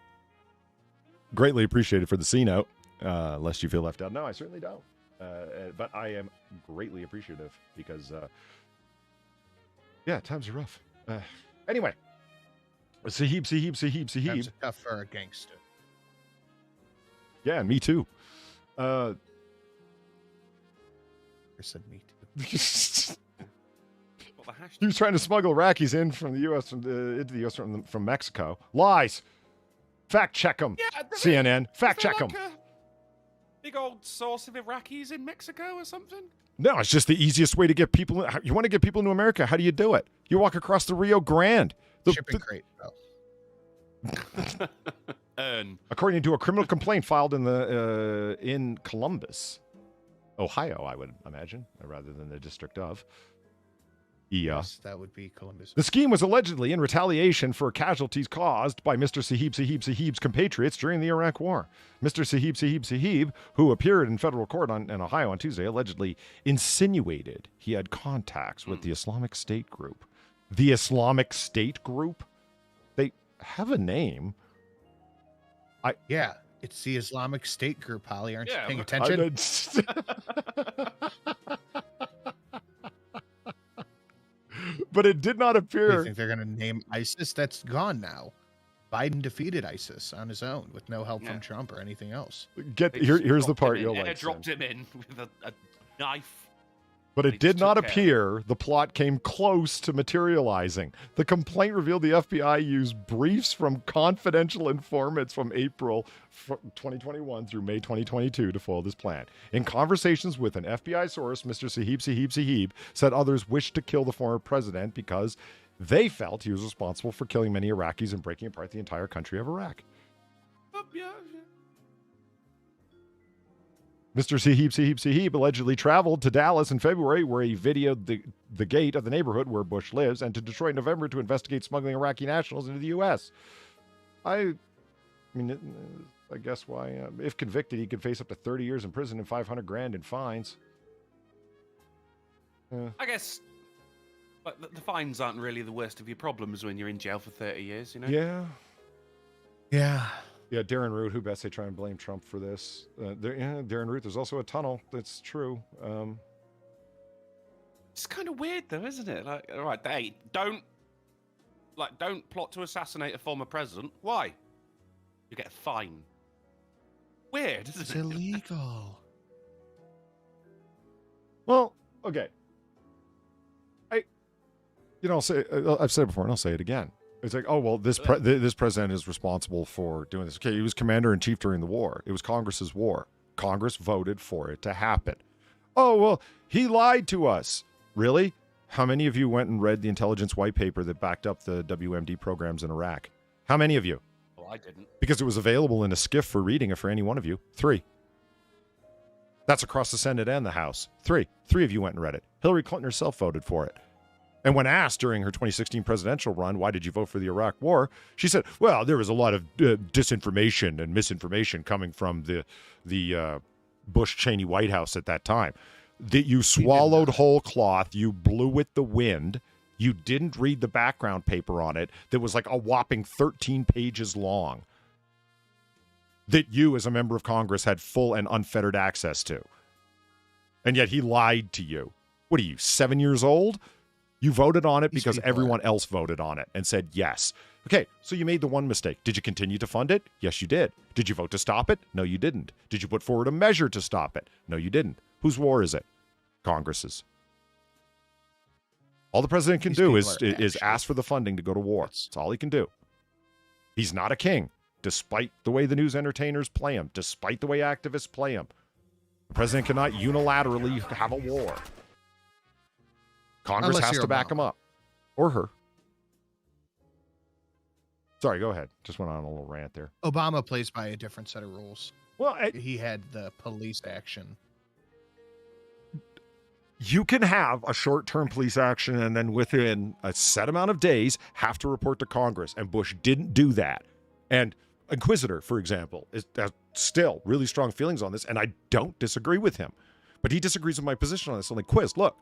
Greatly appreciated for the C note. Lest you feel left out. No, I certainly don't. But I am greatly appreciative because, yeah, times are rough. Anyway, Sahib. Times are tough for a gangster. Yeah, me too. I said me too. What the hashtag? He was trying to smuggle Iraqis in from the U.S. into the U.S. from Mexico. Lies. Fact check them. Yeah, CNN. Fact is there check them. like a big old source of Iraqis in Mexico or something? No, it's just the easiest way to get people. You want to get people into America. How do you do it? You walk across the Rio Grande. Shipping crate. Oh. According to a criminal complaint filed in Columbus, Ohio, I would imagine, rather than the District of. Yes, that would be Columbus. The scheme was allegedly in retaliation for casualties caused by Mr. Sahib's compatriots during the Iraq War. Mr. Sahib, who appeared in federal court in Ohio on Tuesday, allegedly insinuated he had contacts with the Islamic State group. The Islamic State group? They have a name. Yeah, it's the Islamic State group, Holly. Aren't you Yeah, paying but- attention? But it did not Do you appear. think they're going to name ISIS? That's gone now. Biden defeated ISIS on his own with no help Yeah. from Trump or anything else. Get They here. just Here's the dropped him part in. you'll Yeah, like. dropped Sam. him in with a knife. But They it did just not took care of appear the plot came close to materializing. The complaint revealed the FBI used briefs from confidential informants from April 2021 through May 2022 to foil this plan. In conversations with an FBI source, Mr. Sahib said others wished to kill the former president because they felt he was responsible for killing many Iraqis and breaking apart the entire country of Iraq. Yeah. Mr. Sahib allegedly traveled to Dallas in February, where he videoed the gate of the neighborhood where Bush lives, and to Detroit in November to investigate smuggling Iraqi nationals into the U.S. I mean, I guess why, if convicted, he could face up to 30 years in prison and $500,000 in fines. I guess, but the fines aren't really the worst of your problems when you're in jail for 30 years, you know? Yeah. Yeah. Yeah, Darren Root, who best they try and blame Trump for this. Darren Root, there's also a tunnel. That's true. It's kind of weird, though, isn't it? Like, all right, hey, don't like, don't plot to assassinate a former president. Why? You get a fine. Weird, isn't It's it? illegal. Well, okay. I've said it before and I'll say it again. It's like, oh, well, this president is responsible for doing this. Okay, he was commander-in-chief during the war. It was Congress's war. Congress voted for it to happen. Oh, well, he lied to us. Really? How many of you went and read the intelligence white paper that backed up the WMD programs in Iraq? How many of you? Well, I didn't. Because it was available in a skiff for reading for any one of you. 3. That's across the Senate and the House. 3 of you went and read it. Hillary Clinton herself voted for it. And when asked during her 2016 presidential run, why did you vote for the Iraq war? She said, well, there was a lot of disinformation and misinformation coming from the Bush-Cheney White House at that time. That you swallowed whole cloth, you blew with the wind, you didn't read the background paper on it that was like a whopping 13 pages long that you as a member of Congress had full and unfettered access to. And yet he lied to you. What are you, 7 years old? You voted on it because everyone else voted on it and said yes. Okay, so you made the one mistake. Did you continue to fund it? Yes, you did. Did you vote to stop it? No, you didn't. Did you put forward a measure to stop it? No, you didn't. Whose war is it? Congress's. All the president can do is ask for the funding to go to war. That's all he can do. He's not a king, despite the way the news entertainers play him, despite the way activists play him. The president cannot unilaterally have a war. Congress has to back him up. Or her. Sorry, go ahead. Just went on a little rant there. Obama plays by a different set of rules. Well, he had the police action. You can have a short-term police action and then within a set amount of days have to report to Congress. And Bush didn't do that. And Inquisitor, for example, has still really strong feelings on this, and I don't disagree with him. But he disagrees with my position on this. I'm like, Quiz, look.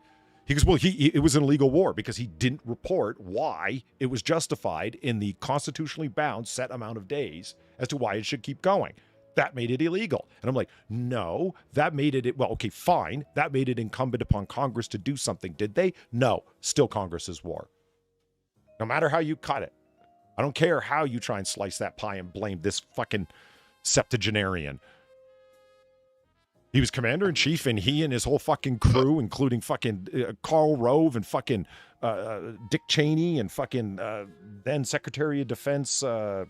He goes, well, it was an illegal war because he didn't report why it was justified in the constitutionally bound set amount of days as to why it should keep going. That made it illegal. And I'm like, no, that made it, well, okay, fine. That made it incumbent upon Congress to do something. Did they? No, still Congress's war. No matter how you cut it. I don't care how you try and slice that pie and blame this fucking septuagenarian. He was commander-in-chief, and he and his whole fucking crew, including fucking Karl Rove and fucking Dick Cheney and fucking then Secretary of Defense, oh,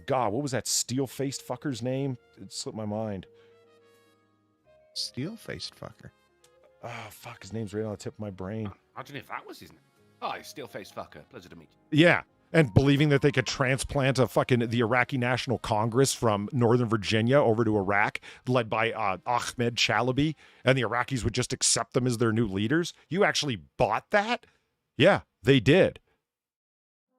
God, what was that steel-faced fucker's name? It slipped my mind. Steel-faced fucker? Oh, fuck, his name's right on the tip of my brain. I don't know if that was his name. Oh, he's steel-faced fucker. Pleasure to meet you. Yeah. And believing that they could transplant the Iraqi National Congress from Northern Virginia over to Iraq, led by Ahmed Chalabi, and the Iraqis would just accept them as their new leaders. You actually bought that? Yeah, they did.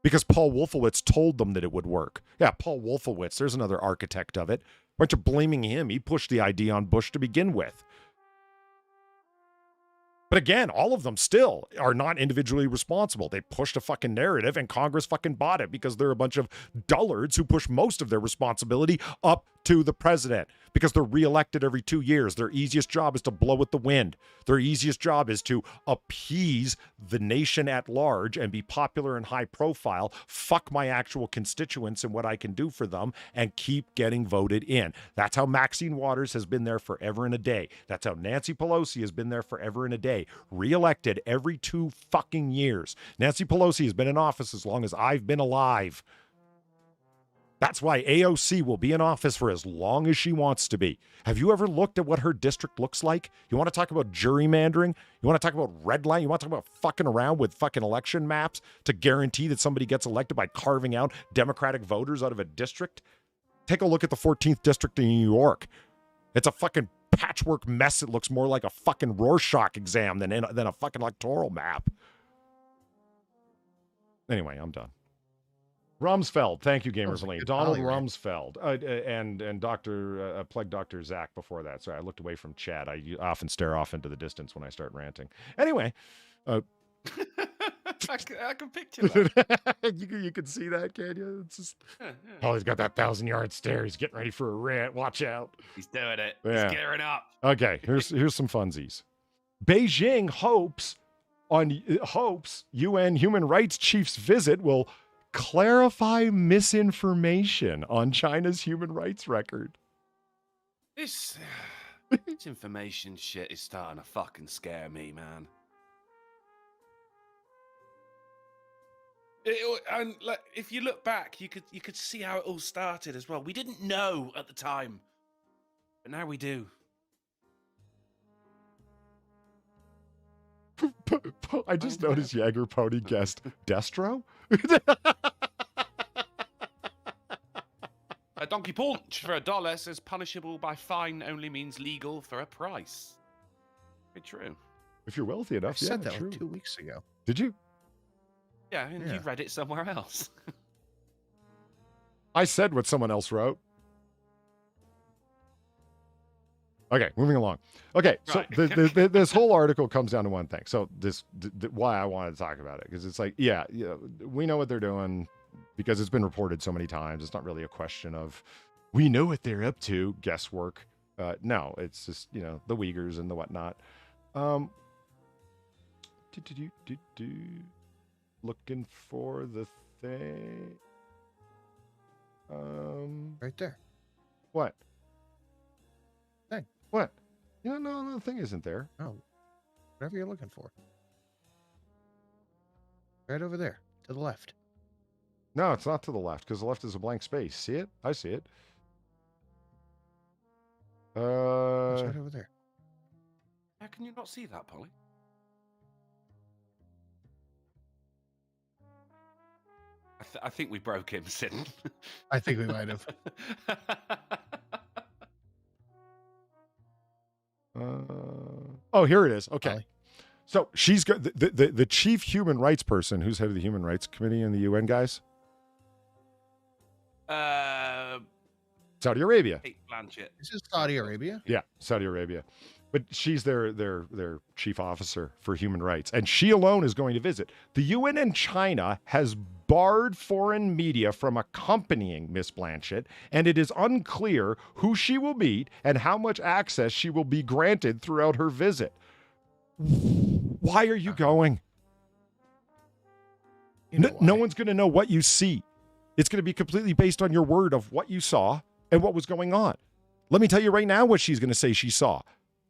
Because Paul Wolfowitz told them that it would work. Yeah, Paul Wolfowitz, there's another architect of it. Why aren't you blaming him? He pushed the idea on Bush to begin with. But again, all of them still are not individually responsible. They pushed a fucking narrative and Congress fucking bought it because they're a bunch of dullards who push most of their responsibility up to the president because they're reelected every 2 years. Their easiest job is to blow with the wind. Their easiest job is to appease the nation at large and be popular and high profile, fuck my actual constituents and what I can do for them, and keep getting voted in. That's how Maxine Waters has been there forever and a day. That's how Nancy Pelosi has been there forever and a day. Reelected every 2 fucking years. Nancy Pelosi has been in office as long as I've been alive. That's why AOC will be in office for as long as she wants to be. Have you ever looked at what her district looks like? You want to talk about gerrymandering? You want to talk about redlining? You want to talk about fucking around with fucking election maps to guarantee that somebody gets elected by carving out Democratic voters out of a district? Take a look at the 14th district in New York. It's a fucking patchwork mess. It looks more like a fucking Rorschach exam than a fucking electoral map. Anyway, I'm done. Rumsfeld, thank you, Gamers Lane. Donald Rumsfeld, and Dr. Plague Dr. Zach before that. Sorry, I looked away from chat. I often stare off into the distance when I start ranting. Anyway, I can picture that. you can see that, can you? It's just, oh, he's got that 1,000-yard stare. He's getting ready for a rant. Watch out. He's doing it. Yeah. He's gearing up. Okay, here's some funsies. Beijing hopes hopes UN human rights chief's visit will clarify misinformation on China's human rights record. This information shit is starting to fucking scare me, man. And like, if you look back, you could see how it all started as well. We didn't know at the time, but now we do. I just noticed Jaeger Pony guessed Destro. A donkey punch for $1 says punishable by fine only means legal for a price. Very true. If you're wealthy enough, I yeah, said that true. like 2 weeks ago. Did you? Yeah, and you read it somewhere else. I said what someone else wrote. Okay, moving along. Okay, so Right. this whole article comes down to one thing. So why I wanted to talk about it, because it's like, yeah, we know what they're doing because it's been reported so many times. It's not really a question of we know what they're up to, guesswork. No, it's just, the Uyghurs and the whatnot. Looking for the thing. Right there. What? Thing. What? No, the thing isn't there. Oh, whatever you're looking for. Right over there, to the left. No, it's not to the left, because the left is a blank space. See it? I see it. It's right over there. How can you not see that, Polly? I think we broke him, Sid. I think we might have. Oh, here it is. Okay. Polly. So she's got the chief human rights person who's head of the Human Rights Committee in the UN, guys. Saudi Arabia. Kate Blanchett. This is Saudi Arabia? Yeah, Saudi Arabia. But she's their chief officer for human rights. And she alone is going to visit. The UN in China has barred foreign media from accompanying Miss Blanchett, and it is unclear who she will meet and how much access she will be granted throughout her visit. Why are you going? No one's going to know what you see. It's going to be completely based on your word of what you saw and what was going on. Let me tell you right now what she's going to say she saw.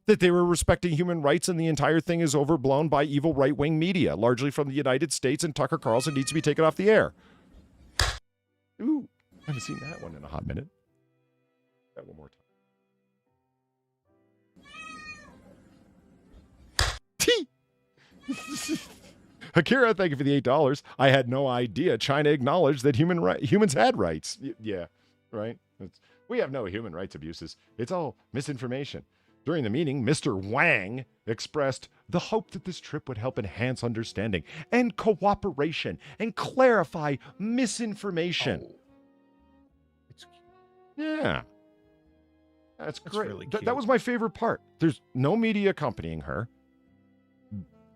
That they were respecting human rights and the entire thing is overblown by evil right-wing media, largely from the United States, and Tucker Carlson needs to be taken off the air. Ooh, I haven't seen that one in a hot minute. That one more time. T. Akira, thank you for the $8. I had no idea China acknowledged that humans had rights. Yeah, right? We have no human rights abuses. It's all misinformation. During the meeting, Mr. Wang expressed the hope that this trip would help enhance understanding and cooperation and clarify misinformation. Oh. It's cute. Yeah. That's great. really That cute. was my favorite part. There's no media accompanying her.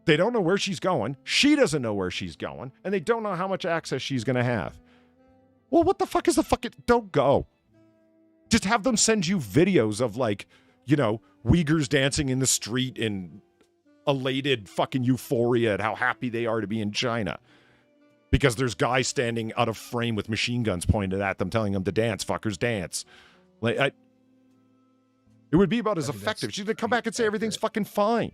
They don't know where she's going. She doesn't know where she's going. And they don't know how much access she's going to have. Well, what the fuck is the fucking... Don't go. Just have them send you videos of, like, Uyghurs dancing in the street in elated fucking euphoria at how happy they are to be in China. Because there's guys standing out of frame with machine guns pointed at them, telling them to dance, fuckers, dance. It would be about as effective. She's going to come back and say everything's fucking fine.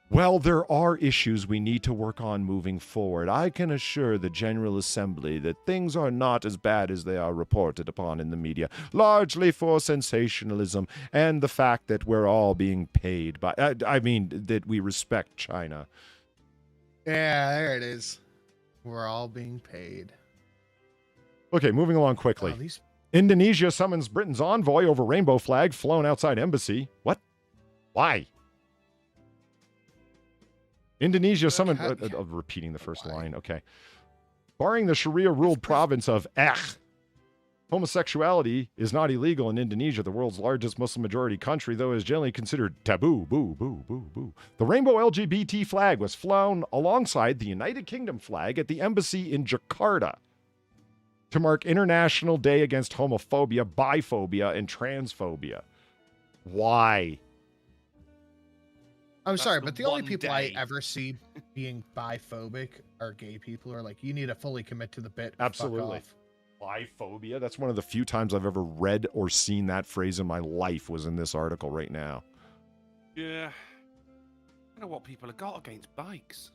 Well, there are issues we need to work on moving forward. I can assure the General Assembly that things are not as bad as they are reported upon in the media, largely for sensationalism and the fact that we're all being paid by, that we respect China. Yeah, there it is. We're all being paid. Okay, moving along quickly. Oh, Indonesia summons Britain's envoy over rainbow flag flown outside embassy. What? Why? Indonesia summoned... repeating the first line. Okay. Barring the Sharia-ruled province of Aceh, homosexuality is not illegal in Indonesia, the world's largest Muslim-majority country, though it is generally considered taboo. Boo, boo, boo, boo. The rainbow LGBT flag was flown alongside the United Kingdom flag at the embassy in Jakarta to mark International Day Against Homophobia, Biphobia, and Transphobia. Why? I'm That's sorry, the but the only one people I day. ever see being biphobic are gay people who are like, you need to fully commit to the bit. Fuck Absolutely. off." Biphobia. That's one of the few times I've ever read or seen that phrase in my life was in this article right now. Yeah. I don't know what people have got against bikes.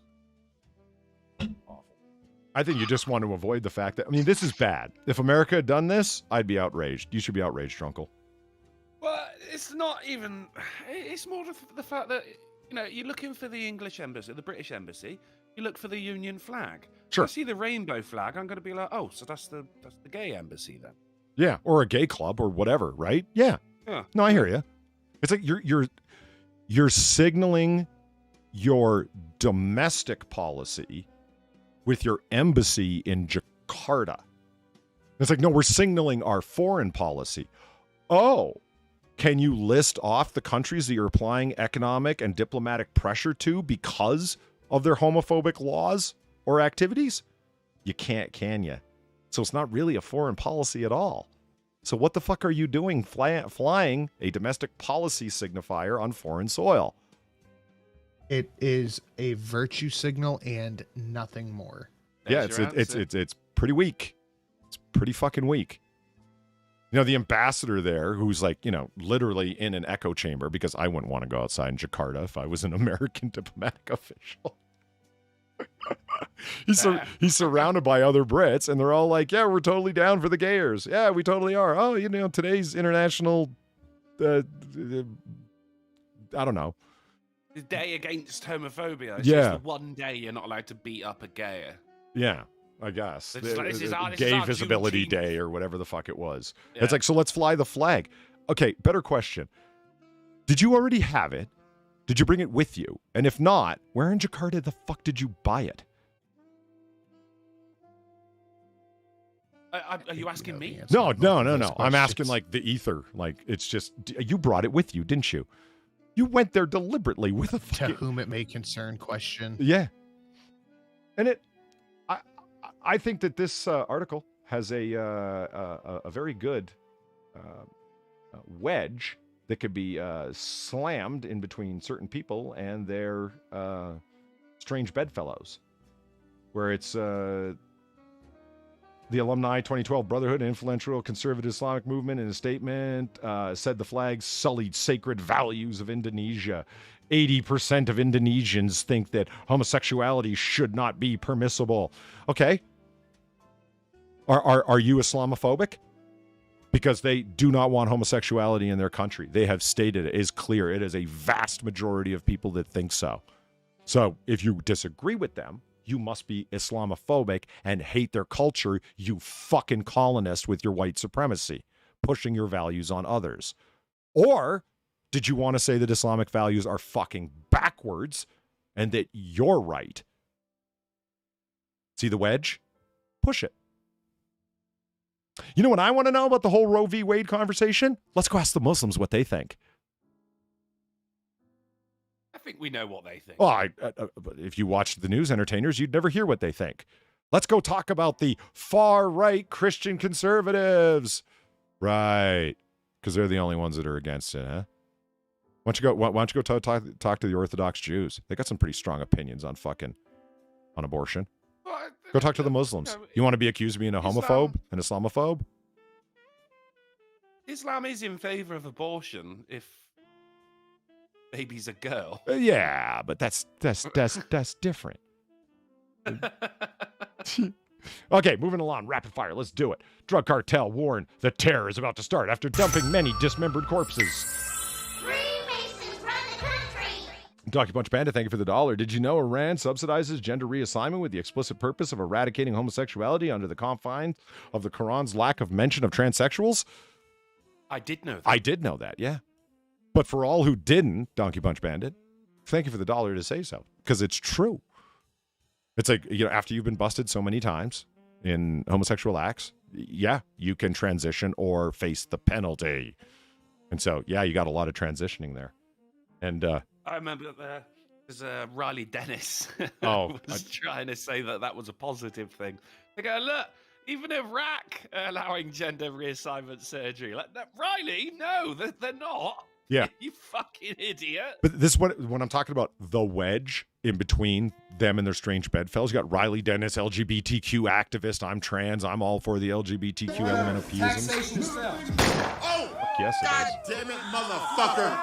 I think you just want to avoid the fact that, I mean, this is bad. If America had done this, I'd be outraged. You should be outraged, Drunkle. Well, it's not even. It's more the fact that, you're looking for the English embassy, the British embassy. You look for the Union flag. Sure. I see the rainbow flag. I'm going to be like, oh, so that's the gay embassy then. Yeah, or a gay club or whatever, right? Yeah. Yeah. No, I hear you. It's like you're signaling your domestic policy with your embassy in Jakarta. It's like, no, we're signaling our foreign policy. Oh, can you list off the countries that you're applying economic and diplomatic pressure to because of their homophobic laws or activities? You can't, can you? So it's not really a foreign policy at all. So what the fuck are you doing flying a domestic policy signifier on foreign soil? It is a virtue signal and nothing more. Yeah, it's pretty weak. It's pretty fucking weak. The ambassador there, who's like, literally in an echo chamber, because I wouldn't want to go outside in Jakarta if I was an American diplomatic official. He's surrounded by other Brits, and they're all like, yeah, we're totally down for the gayers. Yeah, we totally are. Oh, today's international, I don't know. The day against homophobia. It's Yeah. just the one day you're not allowed to beat up a gayer. Yeah, I guess. It's like, this is our Gay Visibility Juneteenth. Day or whatever the fuck it was. Yeah. It's like, so let's fly the flag. Okay, better question. Did you already have it? Did you bring it with you? And if not, where in Jakarta the fuck did you buy it? Are you asking me? No. I'm asking like the ether. Like, it's just, you brought it with you, didn't you? You went there deliberately with a To fucking... whom it may concern question. Yeah. And I think that this article has a very good wedge that could be slammed in between certain people and their strange bedfellows, where it's the alumni 2012 Brotherhood, an influential conservative Islamic movement, in a statement said the flag sullied sacred values of Indonesia. 80% of Indonesians think that homosexuality should not be permissible. Okay. Are you Islamophobic? Because they do not want homosexuality in their country. They have stated it is clear. It is a vast majority of people that think so. So if you disagree with them, you must be Islamophobic and hate their culture, you fucking colonist with your white supremacy, pushing your values on others. Or did you want to say that Islamic values are fucking backwards and that you're right? See the wedge? Push it. You know what I want to know about the whole Roe v. Wade conversation? Let's go ask the Muslims what they think. I think we know what they think. Well, if you watch the news entertainers, you'd never hear what they think. Let's go talk about the far-right Christian conservatives. Right. Because they're the only ones that are against it, huh? Why don't you go talk to the Orthodox Jews? They got some pretty strong opinions on abortion. Well, Go talk to the Muslims. You want to be accused of being a homophobe, an Islamophobe? Islam is in favor of abortion if baby's a girl. Yeah, but that's different. Okay, moving along. Rapid fire. Let's do it. Drug cartel warn the terror is about to start after dumping many dismembered corpses. Freemasons run the country. Donkey Punch Panda, thank you for the $1. Did you know Iran subsidizes gender reassignment with the explicit purpose of eradicating homosexuality under the confines of the Quran's lack of mention of transsexuals? I did know that. I did know that, yeah. But for all who didn't, Donkey Punch Bandit, thank you for the $1 to say so, because it's true. It's like, after you've been busted so many times in homosexual acts, yeah, you can transition or face the penalty. And so, yeah, you got a lot of transitioning there. And I remember there's Riley Dennis was trying to say that was a positive thing. They go, look, even Iraq are allowing gender reassignment surgery. Like, Riley, no, they're not. Yeah. You fucking idiot. But this one, when I'm talking about the wedge in between them and their strange bedfellows, you got Riley Dennis, LGBTQ activist. I'm trans. I'm all for the LGBTQ element of peism. Taxation is theft. Oh! Yes, it God is. damn it, motherfucker!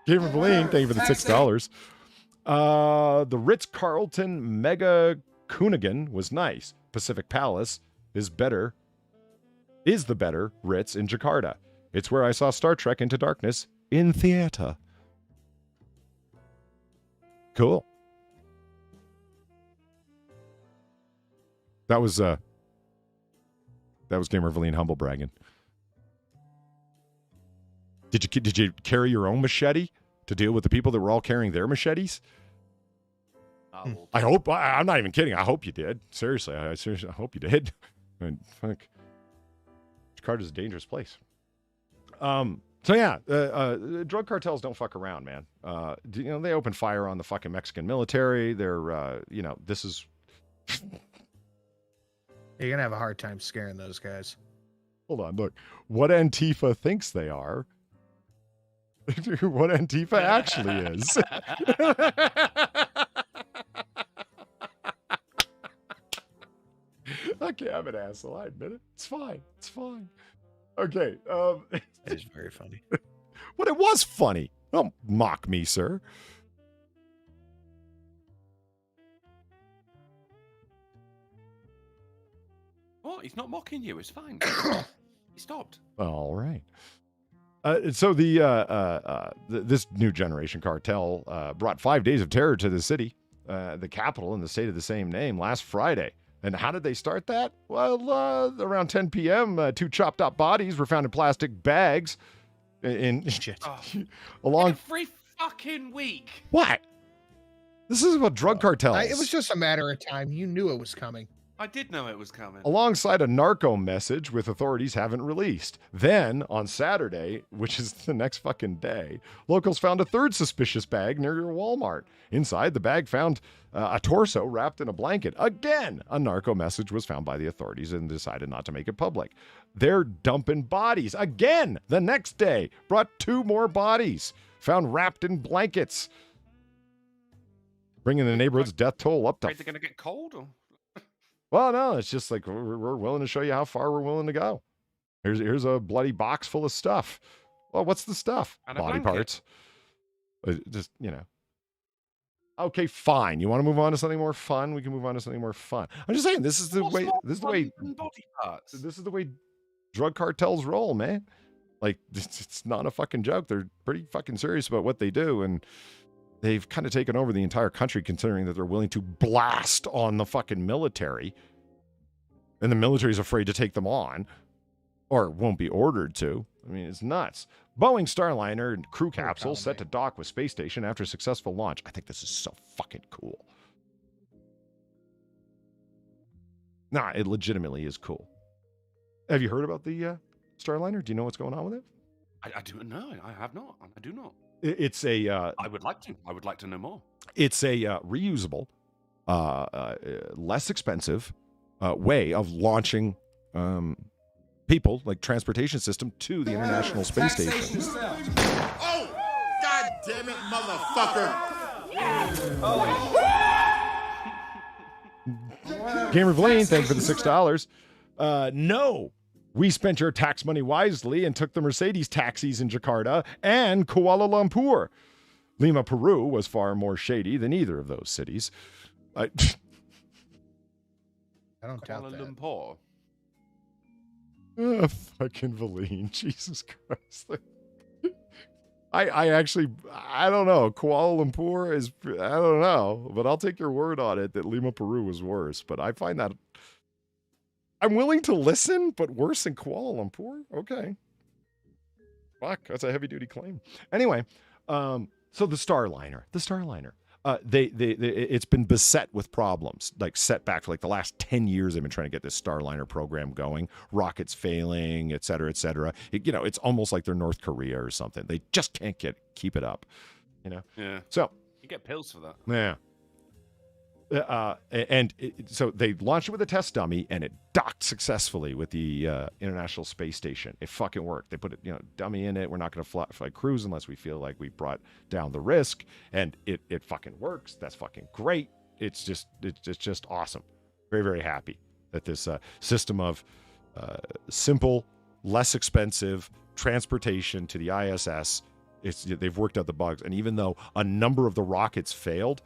Gamer Valine, thank you for the $6. The Ritz-Carlton Mega Coonigan was nice. Pacific Palace is the better Ritz in Jakarta. It's where I saw Star Trek Into Darkness in theater. Cool. That was Gamer Valine humble bragging. Did you carry your own machete to deal with the people that were all carrying their machetes? I hope. I'm not even kidding. I hope you did. Seriously, I hope you did. I mean, fuck. Jakarta's a dangerous place. So yeah, drug cartels don't fuck around, man. They open fire on the fucking Mexican military. They're, this is. You're gonna have a hard time scaring those guys. Hold on, look. What Antifa thinks they are. What Antifa actually is. Okay, I'm an asshole. I admit it. It's fine. It's fine. Okay. It's very funny. But it was funny. Don't mock me, sir. What? He's not mocking you. It's fine. He stopped. All right. So this new generation cartel brought 5 days of terror to the city, the capital, and the state of the same name last Friday. And how did they start that? Well, around 10 p.m., 2 chopped up bodies were found in plastic bags. Along every fucking week. What? This is about drug cartels. It was just a matter of time. You knew it was coming. I did know it was coming. Alongside a narco message with authorities haven't released. Then, on Saturday, which is the next fucking day, locals found a third suspicious bag near your Walmart. Inside, the bag found a torso wrapped in a blanket. Again, a narco message was found by the authorities and decided not to make it public. They're dumping bodies. Again, the next day, brought 2 more bodies, found wrapped in blankets. Bringing the neighborhood's death toll up to... Afraid they're going to get cold? Or... Well, no, it's just like we're willing to show you how far we're willing to go. Here's a bloody box full of stuff. Well, what's the stuff? And a body blanket. parts. Just, Okay, fine. You want to move on to something more fun? We can move on to something more fun. I'm just saying, this is the way. This is the way. Body parts. This is the way drug cartels roll, man. Like it's not a fucking joke. They're pretty fucking serious about what they do, and they've kind of taken over the entire country, considering that they're willing to blast on the fucking military, and the military's afraid to take them on, or won't be ordered to. I mean, it's nuts. Boeing Starliner and crew capsule set to dock with space station after successful launch. I think this is so fucking cool. Nah, it legitimately is cool. Have you heard about the Starliner? Do you know what's going on with it? I do know. I have not. I do not. It's a... I would like to. I would like to know more. It's a reusable, less expensive way of launching people, like transportation system, to the International Space Station. Oh! God damn it, motherfucker! Gamer Blaine, thank you for the $6. No, we spent your tax money wisely and took the Mercedes taxis in Jakarta and Kuala Lumpur. Lima, Peru was far more shady than either of those cities. I don't doubt Kuala that. Lumpur. Fucking Valine, Jesus Christ. I actually, I don't know. Kuala Lumpur is, I don't know, but I'll take your word on it that Lima, Peru was worse. But I find that, I'm willing to listen, but worse than Kuala Lumpur? Okay. Fuck, that's a heavy duty claim. Anyway, so the Starliner. It's been beset with problems, like setback for like the last 10 years. They've been trying to get this Starliner program going. Rockets failing, et cetera, et cetera. It's almost like they're North Korea or something. They just can't keep it up, Yeah. So you get pills for that. yeah. So they launched it with a test dummy, and it docked successfully with the International Space Station. It fucking worked. They put it, dummy in it. We're not going to fly cruise unless we feel like we brought down the risk, and it fucking works. That's fucking great. It's just awesome. Very, very happy that this system of simple, less expensive transportation to the ISS, they've worked out the bugs. And even though a number of the rockets failed,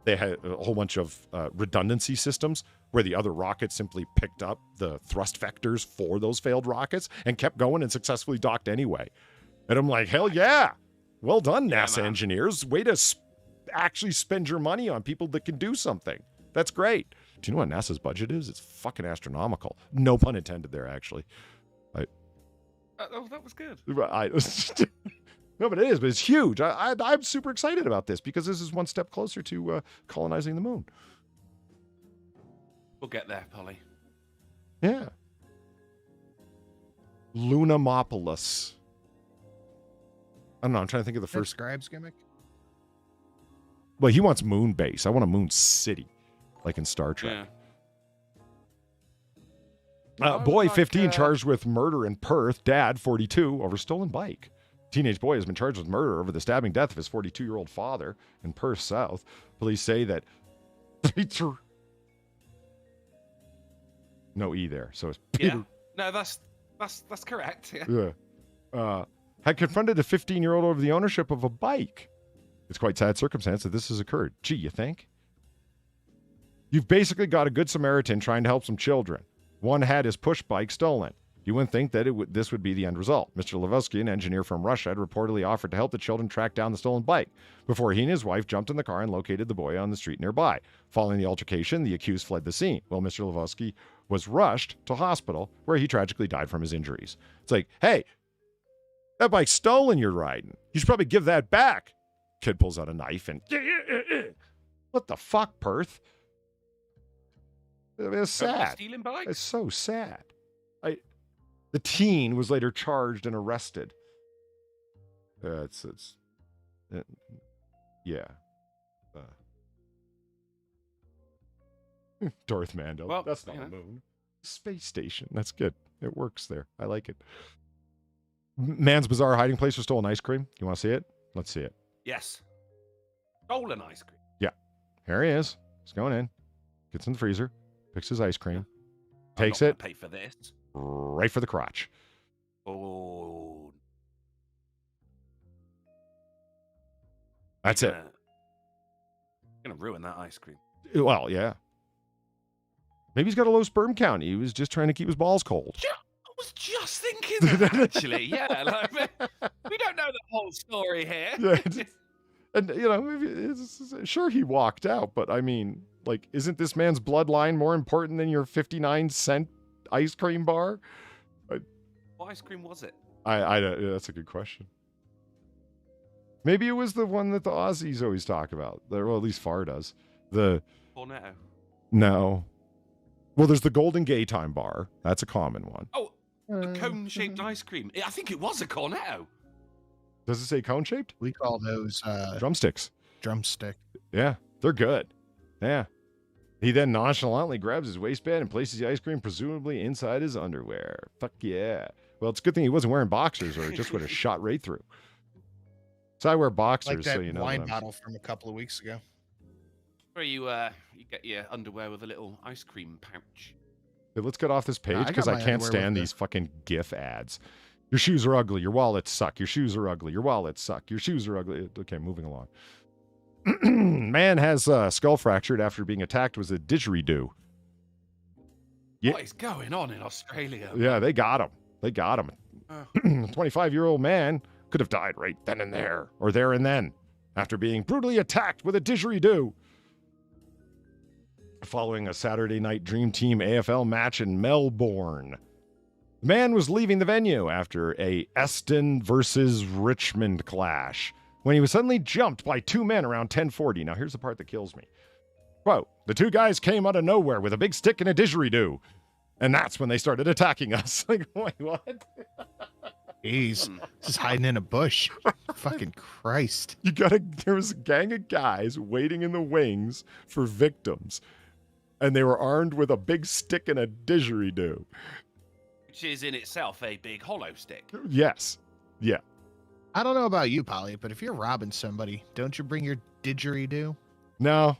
they had a whole bunch of redundancy systems where the other rockets simply picked up the thrust vectors for those failed rockets and kept going and successfully docked anyway. And I'm like, hell yeah. Well done, NASA engineers. Way to actually spend your money on people that can do something. That's great. Do you know what NASA's budget is? It's fucking astronomical. No pun intended there, actually. That was good. No, but it is. But it's huge. I'm super excited about this because this is one step closer to colonizing the moon. We'll get there, Polly. Yeah. Lunamopolis. I don't know. I'm trying to think of the first. Scribes gimmick? Well, he wants moon base. I want a moon city, like in Star Trek. Yeah. Boy, 15, charged with murder in Perth. Dad, 42, over stolen bike. Teenage boy has been charged with murder over the stabbing death of his 42-year-old father in Perth South. Police say that Peter. No E there, so it's Peter. Yeah. No, that's correct. Yeah. Had confronted a 15-year-old over the ownership of a bike. It's quite sad circumstance that this has occurred. Gee, you think? You've basically got a good Samaritan trying to help some children. One had his push bike stolen. You wouldn't think that this would be the end result. Mr. Levosky, an engineer from Russia, had reportedly offered to help the children track down the stolen bike before he and his wife jumped in the car and located the boy on the street nearby. Following the altercation, the accused fled the scene, while Mr. Levosky was rushed to hospital, where he tragically died from his injuries. It's like, hey, that bike's stolen you're riding. You should probably give that back. Kid pulls out a knife and... What the fuck, Perth? I mean, it's sad. Stealing bikes? It's so sad. The teen was later charged and arrested. Yeah. Darth Mando. Well, that's not a moon. Space station. That's good. It works there. I like it. Man's bizarre hiding place for stolen ice cream. You want to see it? Let's see it. Yes. Stolen ice cream. Yeah. Here he is. He's going in. Gets in the freezer. Picks his ice cream. Takes it. Pay for this. Right for the crotch. Oh. That's it. Gonna ruin that ice cream. Well, yeah. Maybe he's got a low sperm count. He was just trying to keep his balls cold. I was just thinking that, actually. Yeah. We don't know the whole story here. Yeah, and, sure, he walked out, but I mean, like, isn't this man's bloodline more important than your 59-cent ice cream bar? What ice cream was it? That's a good question. Maybe it was the one that the Aussies always talk about. Well, at least Far does. The Cornetto. No. Well, there's the Golden Gay Time bar. That's a common one. Oh, the cone-shaped ice cream. I think it was a Cornetto. Does it say cone-shaped? We call those drumsticks. Drumstick. Yeah, they're good. Yeah. He then nonchalantly grabs his waistband and places the ice cream presumably inside his underwear. Fuck yeah. Well, it's a good thing he wasn't wearing boxers or it just would have shot right through. So I wear boxers, like that so you know. Wine bottle from a couple of weeks ago. Where you get your underwear with a little ice cream pouch. Hey, let's get off this page because I can't stand these fucking GIF ads. Your shoes are ugly. Your wallets suck. Your shoes are ugly. Your wallets suck. Your shoes are ugly. Okay, moving along. Man has skull fractured after being attacked with a didgeridoo. Yeah. What is going on in Australia? Yeah, they got him. They got him. 25-year-old man could have died right then and there, or there and then, after being brutally attacked with a didgeridoo. Following a Saturday night Dream Team AFL match in Melbourne. The man was leaving the venue after a Eston versus Richmond clash when he was suddenly jumped by two men around 10:40. Now, here's the part that kills me. Quote, the two guys came out of nowhere with a big stick and a didgeridoo. And that's when they started attacking us. Like, wait, what? Jeez, just hiding in a bush. Fucking Christ. There was a gang of guys waiting in the wings for victims, and they were armed with a big stick and a didgeridoo. Which is in itself a big hollow stick. Yes. Yeah. I don't know about you, Polly, but if you're robbing somebody, don't you bring your didgeridoo? No,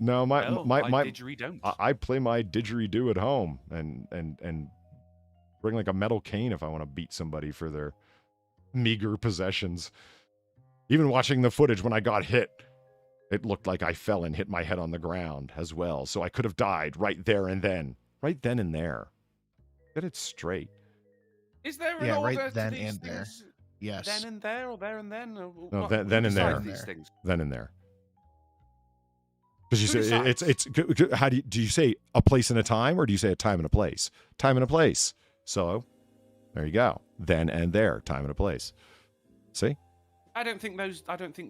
my didgeridoo don't. I play my didgeridoo at home and bring like a metal cane if I want to beat somebody for their meager possessions. Even watching the footage when I got hit, it looked like I fell and hit my head on the ground as well. So I could have died right there and then. Right then and there. Get it straight. Is there an order right then to these and there. things? Yes. Then and there, or there and then? Or No, what? then and there. These things? Then and there. Because you Who say decides? it's how do you say a place and a time, or do you say a time and a place? Time and a place. So there you go. Then and there, time and a place. See? I don't think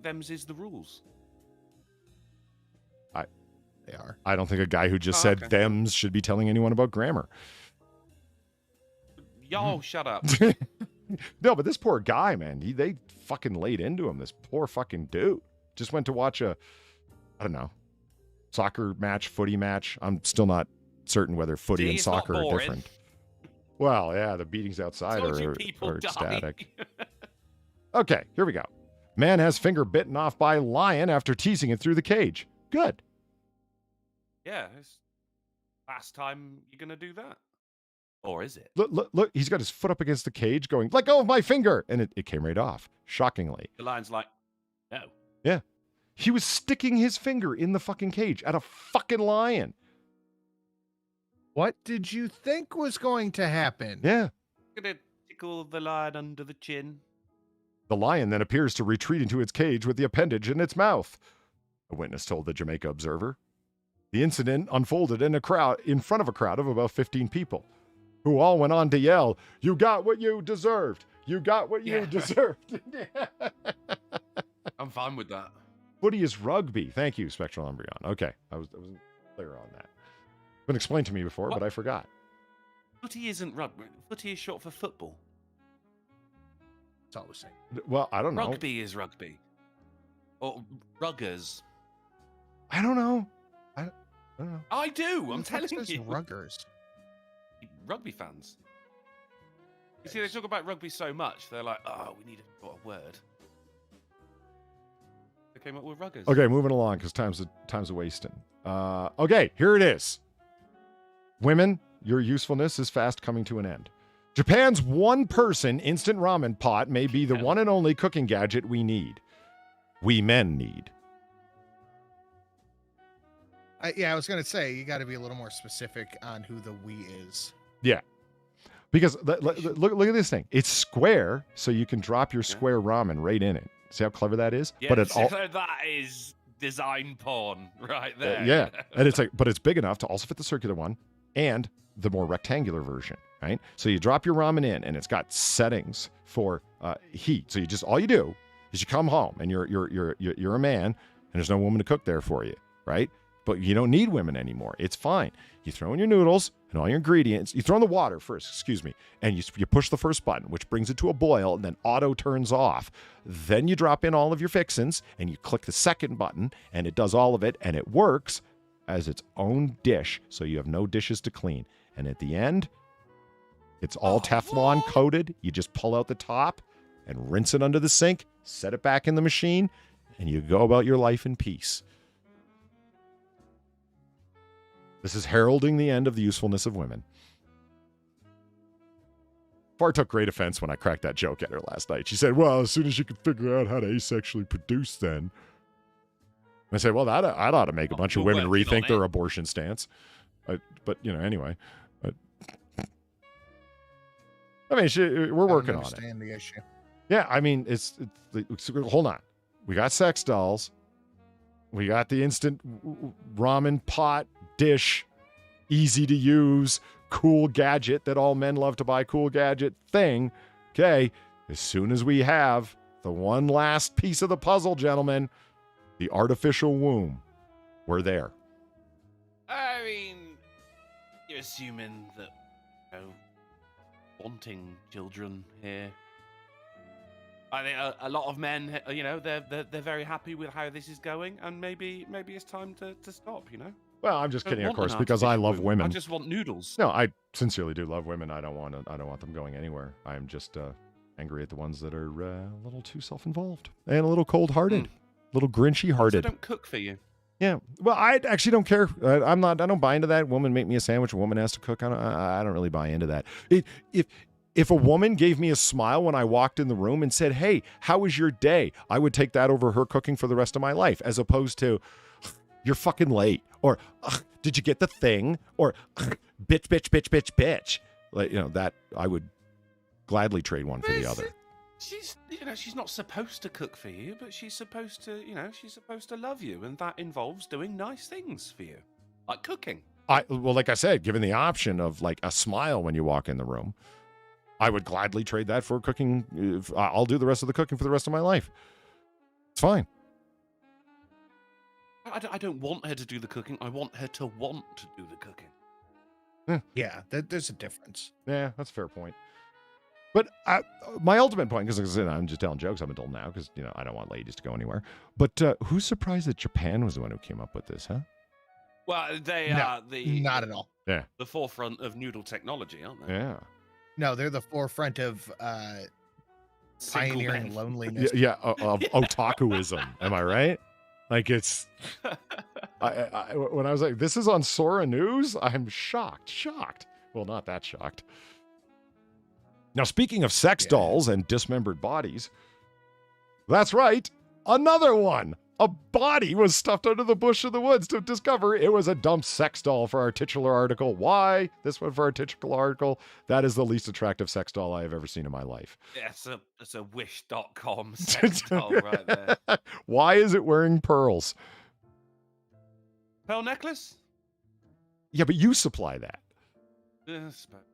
them's is the rules. They are. I don't think a guy who just said okay. thems should be telling anyone about grammar. Yo, shut up. No, but this poor guy, man, they fucking laid into him. This poor fucking dude just went to watch I don't know, soccer match, footy match. I'm still not certain whether footy and it's not soccer are boring. different. Well, yeah, the beatings outside Told you are people die. ecstatic. Okay, here we go. Man has finger bitten off by lion after teasing it through the cage. Good. Yeah, it's last time you're gonna do that, or is it? Look, he's got his foot up against the cage going, let go of my finger. And it came right off, shockingly. The lion's like, no. Yeah. He was sticking his finger in the fucking cage at a fucking lion. What did you think was going to happen? Yeah. Gonna tickle the lion under the chin. The lion then appears to retreat into its cage with the appendage in its mouth, a witness told the Jamaica Observer. The incident unfolded in front of a crowd of about 15 people, who all went on to yell, "You got what you deserved! You got what you deserved!" I'm fine with that. Footy is rugby. Thank you, Spectral Umbreon. Okay, I wasn't clear on that. Been explained to me before, but I forgot. Footy isn't rugby. Footy is short for football. It's all the same. Well, I don't know. Rugby is rugby. Or ruggers. I don't know. I don't know. I do. I'm telling What's you. Ruggers. Rugby fans. You see, they talk about rugby so much, they're like, oh, we need a word. They came up with ruggers. Okay, moving along because time's a wasting. Okay, here it is. Women, your usefulness is fast coming to an end. Japan's one-person instant ramen pot may be the one and only cooking gadget we need. We men need. I was going to say, you got to be a little more specific on who the we is. Yeah. Because look at this thing. It's square, so you can drop your square ramen right in it. See how clever that is? Yeah, but it all, that is design porn right there. yeah. And it's like, but it's big enough to also fit the circular one and the more rectangular version, right? So you drop your ramen in, and it's got settings for heat. So all you do is you come home, and you're a man, and there's no woman to cook there for you, right? But you don't need women anymore. It's fine. You throw in your noodles and all your ingredients. You throw in the water first, and you push the first button, which brings it to a boil, and then auto turns off. Then you drop in all of your fixins, and you click the second button, and it does all of it, and it works as its own dish, so you have no dishes to clean. And at the end, it's all Teflon coated. You just pull out the top and rinse it under the sink, set it back in the machine, and you go about your life in peace. This is heralding the end of the usefulness of women. Far took great offense when I cracked that joke at her last night. She said, well, as soon as you can figure out how to asexually produce then. I said, well, that ought to make a bunch of women rethink their abortion stance. But, anyway. I mean, we're working on it. I understand the issue. Yeah, I mean, it's hold on. We got sex dolls. We got the instant ramen pot dish, easy to use, cool gadget that all men love to buy, cool gadget thing. Okay, as soon as we have the one last piece of the puzzle, gentlemen, the artificial womb, we're there. I mean, you're assuming that wanting children here. I think a lot of men, you know, they're very happy with how this is going, and maybe it's time to stop. You know. Well, I'm just Don't kidding, of want course, an because I artificial love womb. women. I just want noodles. No, I sincerely do love women. I don't want them going anywhere. I'm just angry at the ones that are a little too self-involved and a little cold-hearted, a little grinchy-hearted. So don't cook for you. Yeah. Well, I actually don't care. I don't buy into that. Woman make me a sandwich. A woman has to cook. I don't really buy into that. If a woman gave me a smile when I walked in the room and said, "Hey, how was your day?" I would take that over her cooking for the rest of my life, as opposed to, "You're fucking late," or "Did you get the thing?" or "Bitch, bitch, bitch, bitch, bitch." Like, you know, that I would gladly trade one for the other. She's not supposed to cook for you, but she's supposed to, she's supposed to love you, and that involves doing nice things for you, like cooking. Well, like I said, given the option of like a smile when you walk in the room, I would gladly trade that for cooking. I'll do the rest of the cooking for the rest of my life. It's fine. I don't want her to do the cooking. I want her to want to do the cooking. Yeah, there's a difference. Yeah, that's a fair point. But my ultimate point, because I'm just telling jokes, I'm adult now, because I don't want ladies to go anywhere. But who's surprised that Japan was the one who came up with this, huh? Well, they No, are not at all. Yeah, the forefront of noodle technology, aren't they? Yeah. No, they're the forefront of pioneering loneliness. Yeah, of otakuism. Am I right? Like, it's when I was like, this is on Sora News, I'm shocked. Well, not that shocked. Now, speaking of sex dolls and dismembered bodies, that's right, another one. A body was stuffed under the bush in the woods to discover it was a dumb sex doll for our titular article. Why? This one for our titular article. That is the least attractive sex doll I have ever seen in my life. Yeah, it's a wish.com sex doll right there. Why is it wearing pearls? Pearl necklace? Yeah, but you supply that. Yes, but...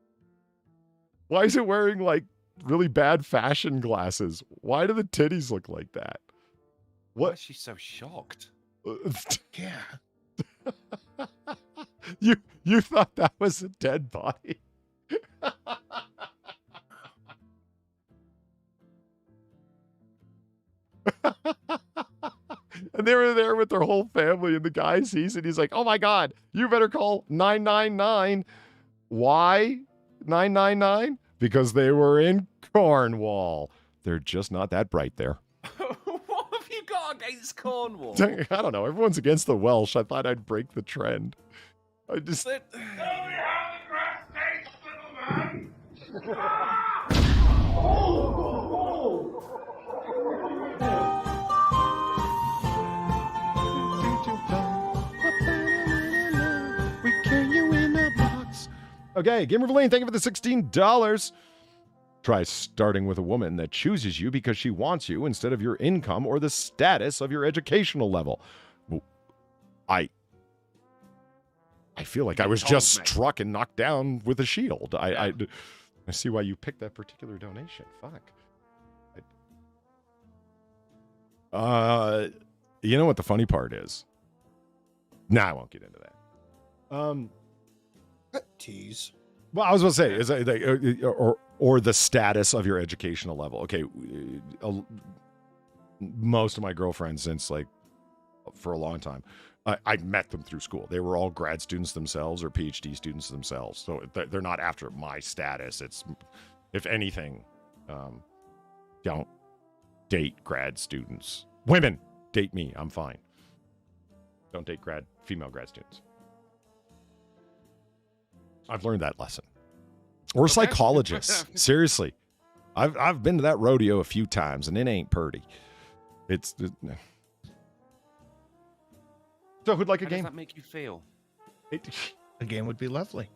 Why is it wearing, like, really bad fashion glasses? Why do the titties look like that? What? Why is she so shocked? Yeah. You thought that was a dead body? And they were there with their whole family, and the guy sees it. He's like, "Oh my God, you better call 999. Why 999? Because they were in Cornwall. They're just not that bright there." What have you got against Cornwall? I don't know. Everyone's against the Welsh. I thought I'd break the trend. I just... We carry you in a box. Okay, Gamer Verlaine, thank you for the $16. Try starting with a woman that chooses you because she wants you instead of your income or the status of your educational level. I feel like I was just struck and knocked down with a shield. I see why you picked that particular donation. Fuck. You know what the funny part is? Nah, I won't get into that. Tease. Well, I was going to say, is or the status of your educational level. Okay, most of my girlfriends since for a long time, I met them through school. They were all grad students themselves or PhD students themselves. So they're not after my status. It's, if anything, don't date grad students. Women, date me. I'm fine. Don't date female grad students. I've learned that lesson. Or psychologists. Seriously. I've been to that rodeo a few times, and it ain't purty. So who'd like a game? How does that make you feel? A game would be lovely.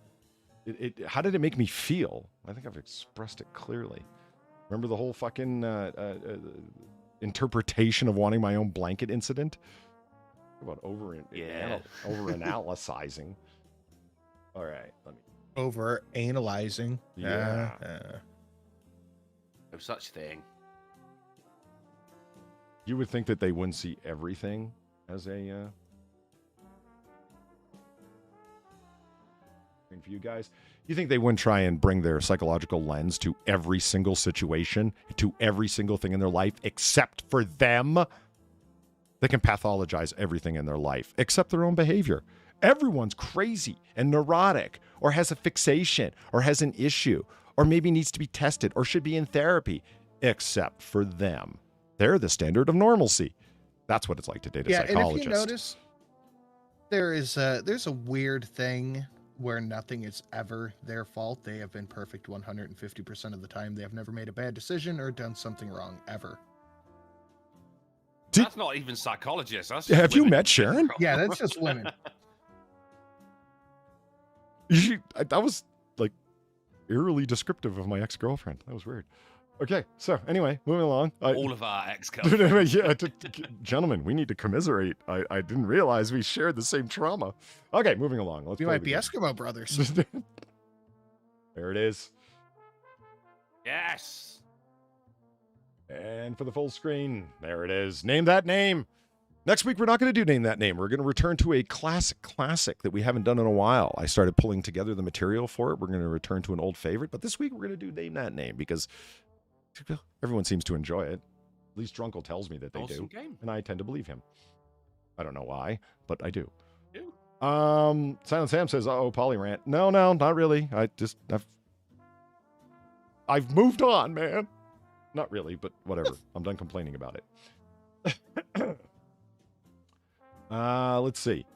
How did it make me feel? I think I've expressed it clearly. Remember the whole fucking interpretation of wanting my own blanket incident? About over-analyzing. All right, let me... Over analyzing. Yeah. No such thing. You would think that they wouldn't see everything as a... thing for you guys. You think they wouldn't try and bring their psychological lens to every single situation, to every single thing in their life, except for them? They can pathologize everything in their life, except their own behavior. Everyone's crazy and neurotic, or has a fixation, or has an issue, or maybe needs to be tested, or should be in therapy, except for them. They're the standard of normalcy. That's what it's like to date a psychologist. And if you notice, there's a weird thing where nothing is ever their fault. They have been perfect 150% of the time. They have never made a bad decision or done something wrong, ever. That's not even psychologists. That's Have you women. met Sharon? Yeah, that's just women. That was like eerily descriptive of my ex-girlfriend. That was weird. Okay, so anyway, moving along. All of our ex-girlfriends. Yeah, gentlemen, we need to commiserate. I didn't realize we shared the same trauma. Okay, moving along. Let's We play might the be game. Eskimo brothers. There it is. Yes. And for the full screen, there it is. Name that name. Next week, we're not going to do Name That Name. We're going to return to a classic that we haven't done in a while. I started pulling together the material for it. We're going to return to an old favorite. But this week, we're going to do Name That Name because everyone seems to enjoy it. At least Drunkle tells me that they Awesome do. game. And I tend to believe him. I don't know why, but I do. You. Silent Sam says, "Uh-oh, Polyrant." No, not really. I've moved on, man. Not really, but whatever. I'm done complaining about it. Let's see.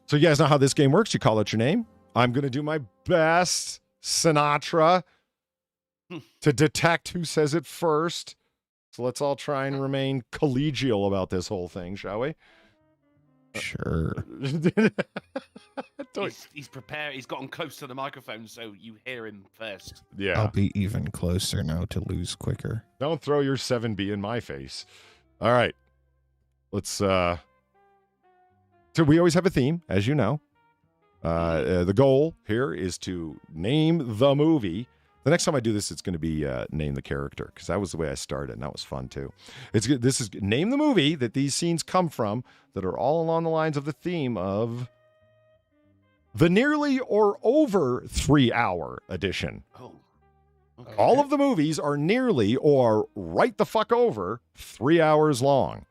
So you guys know how this game works. You call out your name. I'm going to do my best, Sinatra, to detect who says it first. So let's all try and remain collegial about this whole thing, shall we? Sure. He's prepared. He's gotten close to the microphone, so you hear him first. Yeah. I'll be even closer now to lose quicker. Don't throw your 7B in my face. All right. Let's, so we always have a theme, as you know. The goal here is to name the movie. The next time I do this, it's going to be name the character, because that was the way I started, and that was fun, too. This is name the movie that these scenes come from that are all along the lines of the theme of the nearly or over 3-hour edition. Oh. Okay. All of the movies are nearly or right the fuck over 3 hours long.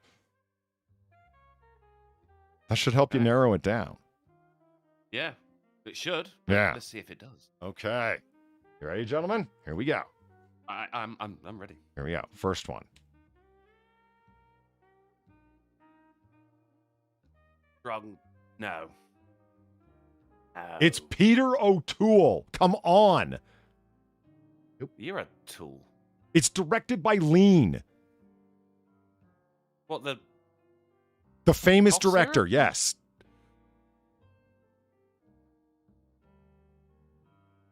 That should help you narrow it down. Yeah, it should. Yeah. Let's see if it does. Okay. You ready, gentlemen? Here we go. I'm ready. Here we go. First one. Wrong. No. It's Peter O'Toole. Come on. You're a tool. It's directed by Lean, What the? the famous Officer? director. Yes.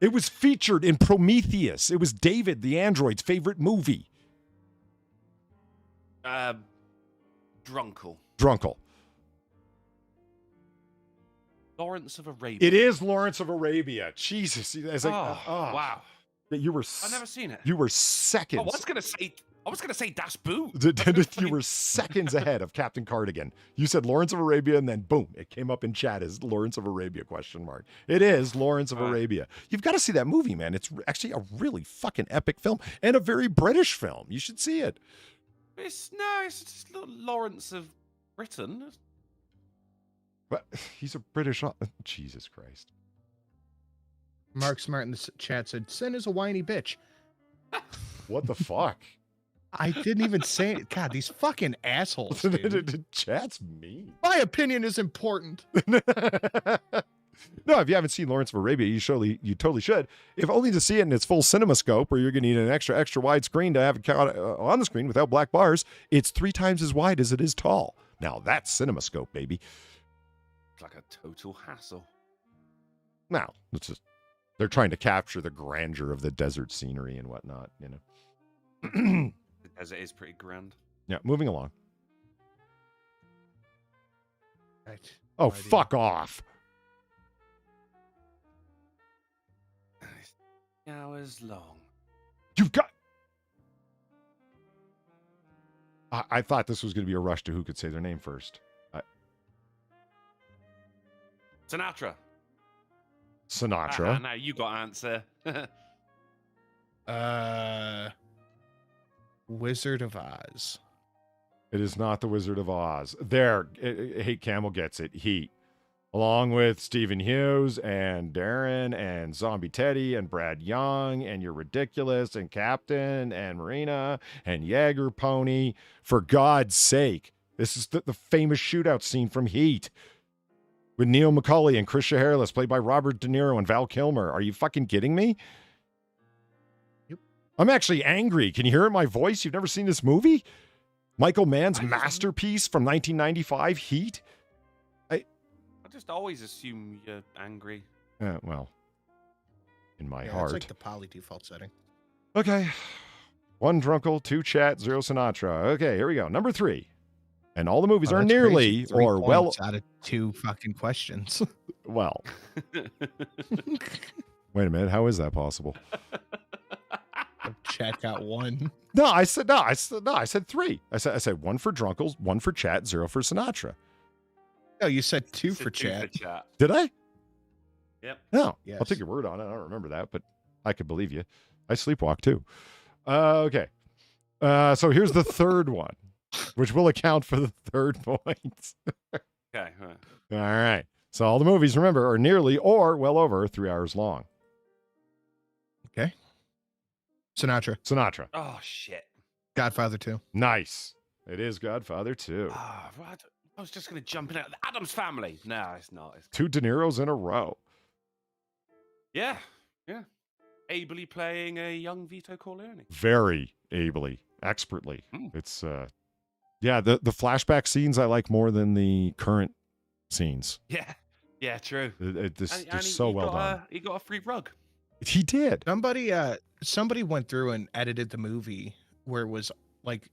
It was featured in Prometheus. It was David the android's favorite movie. Drunkle. Drunkle. Lawrence of Arabia. It is Lawrence of Arabia. Jesus. Wow. You were. I've never seen it. You were seconds. I was gonna say Das Boot. You were seconds ahead of Captain Cardigan. You said Lawrence of Arabia, and then boom, it came up in chat as Lawrence of Arabia ? It is Lawrence of Arabia. You've got to see that movie, man. It's actually a really fucking epic film and a very British film. You should see it. It's just Lawrence of Britain. But he's a British. Jesus Christ. Mark Smart in the chat said, "Sin is a whiny bitch." What the fuck? I didn't even say it. God, these fucking assholes. Dude. Chat's mean. My opinion is important. No, if you haven't seen Lawrence of Arabia, you totally should. If only to see it in its full cinema scope, where you're going to need an extra wide screen to have it on the screen without black bars. It's 3 times as wide as it is tall. Now that's cinema scope, baby. It's like a total hassle. Now, they're trying to capture the grandeur of the desert scenery and whatnot, you know. As it is pretty grand. Yeah, moving along. Right. Oh, fuck off. Hours long. You've got... I thought this was going to be a rush to who could say their name first. Sinatra. Sinatra. Now you got answer. Wizard of Oz. It is not the Wizard of Oz. There, Hate Camel gets it. Heat. Along with Stephen Hughes and Darren and Zombie Teddy and Brad Young and You're Ridiculous and Captain and Marina and Jaeger Pony. For God's sake. This is the famous shootout scene from Heat. With Neil McCauley and Chris Shaharless, played by Robert De Niro and Val Kilmer. Are you fucking kidding me? Yep. I'm actually angry. Can you hear it in my voice? You've never seen this movie? Michael Mann's masterpiece from 1995, Heat? I just always assume you're angry. Well, in my Yeah, heart. it's like the poly default setting. Okay. 1 Drunkle, 2 Chat, 0 Sinatra. Okay, here we go. Number 3. And all the movies are that's nearly crazy. 3 or well. points out of 2 fucking questions. Well. Wait a minute. How is that possible? Chat got 1. No, I said 3. I said 1 for Drunkles, 1 for Chat, 0 for Sinatra. No, you said 2 Said for two chat. Did I? Yep. No. I'll Yes. take your word on it. I don't remember that, but I could believe you. I sleepwalk too. Okay. So here's the third one, which will account for the third point. Okay. All right. So all the movies, remember, are nearly or well over 3 hours long. Okay. Sinatra. Oh shit. Godfather 2. Nice. It is Godfather 2. Ah, right. I was just gonna jump in at the Addams Family. No, it's not. It's... 2 De Niro's in a row. Yeah. Ably playing a young Vito Corleone. Very ably, expertly. Mm. It's yeah, the flashback scenes I like more than the current scenes. Yeah, true. It's so well done. He got a free rug. He did. Somebody went through and edited the movie where it was like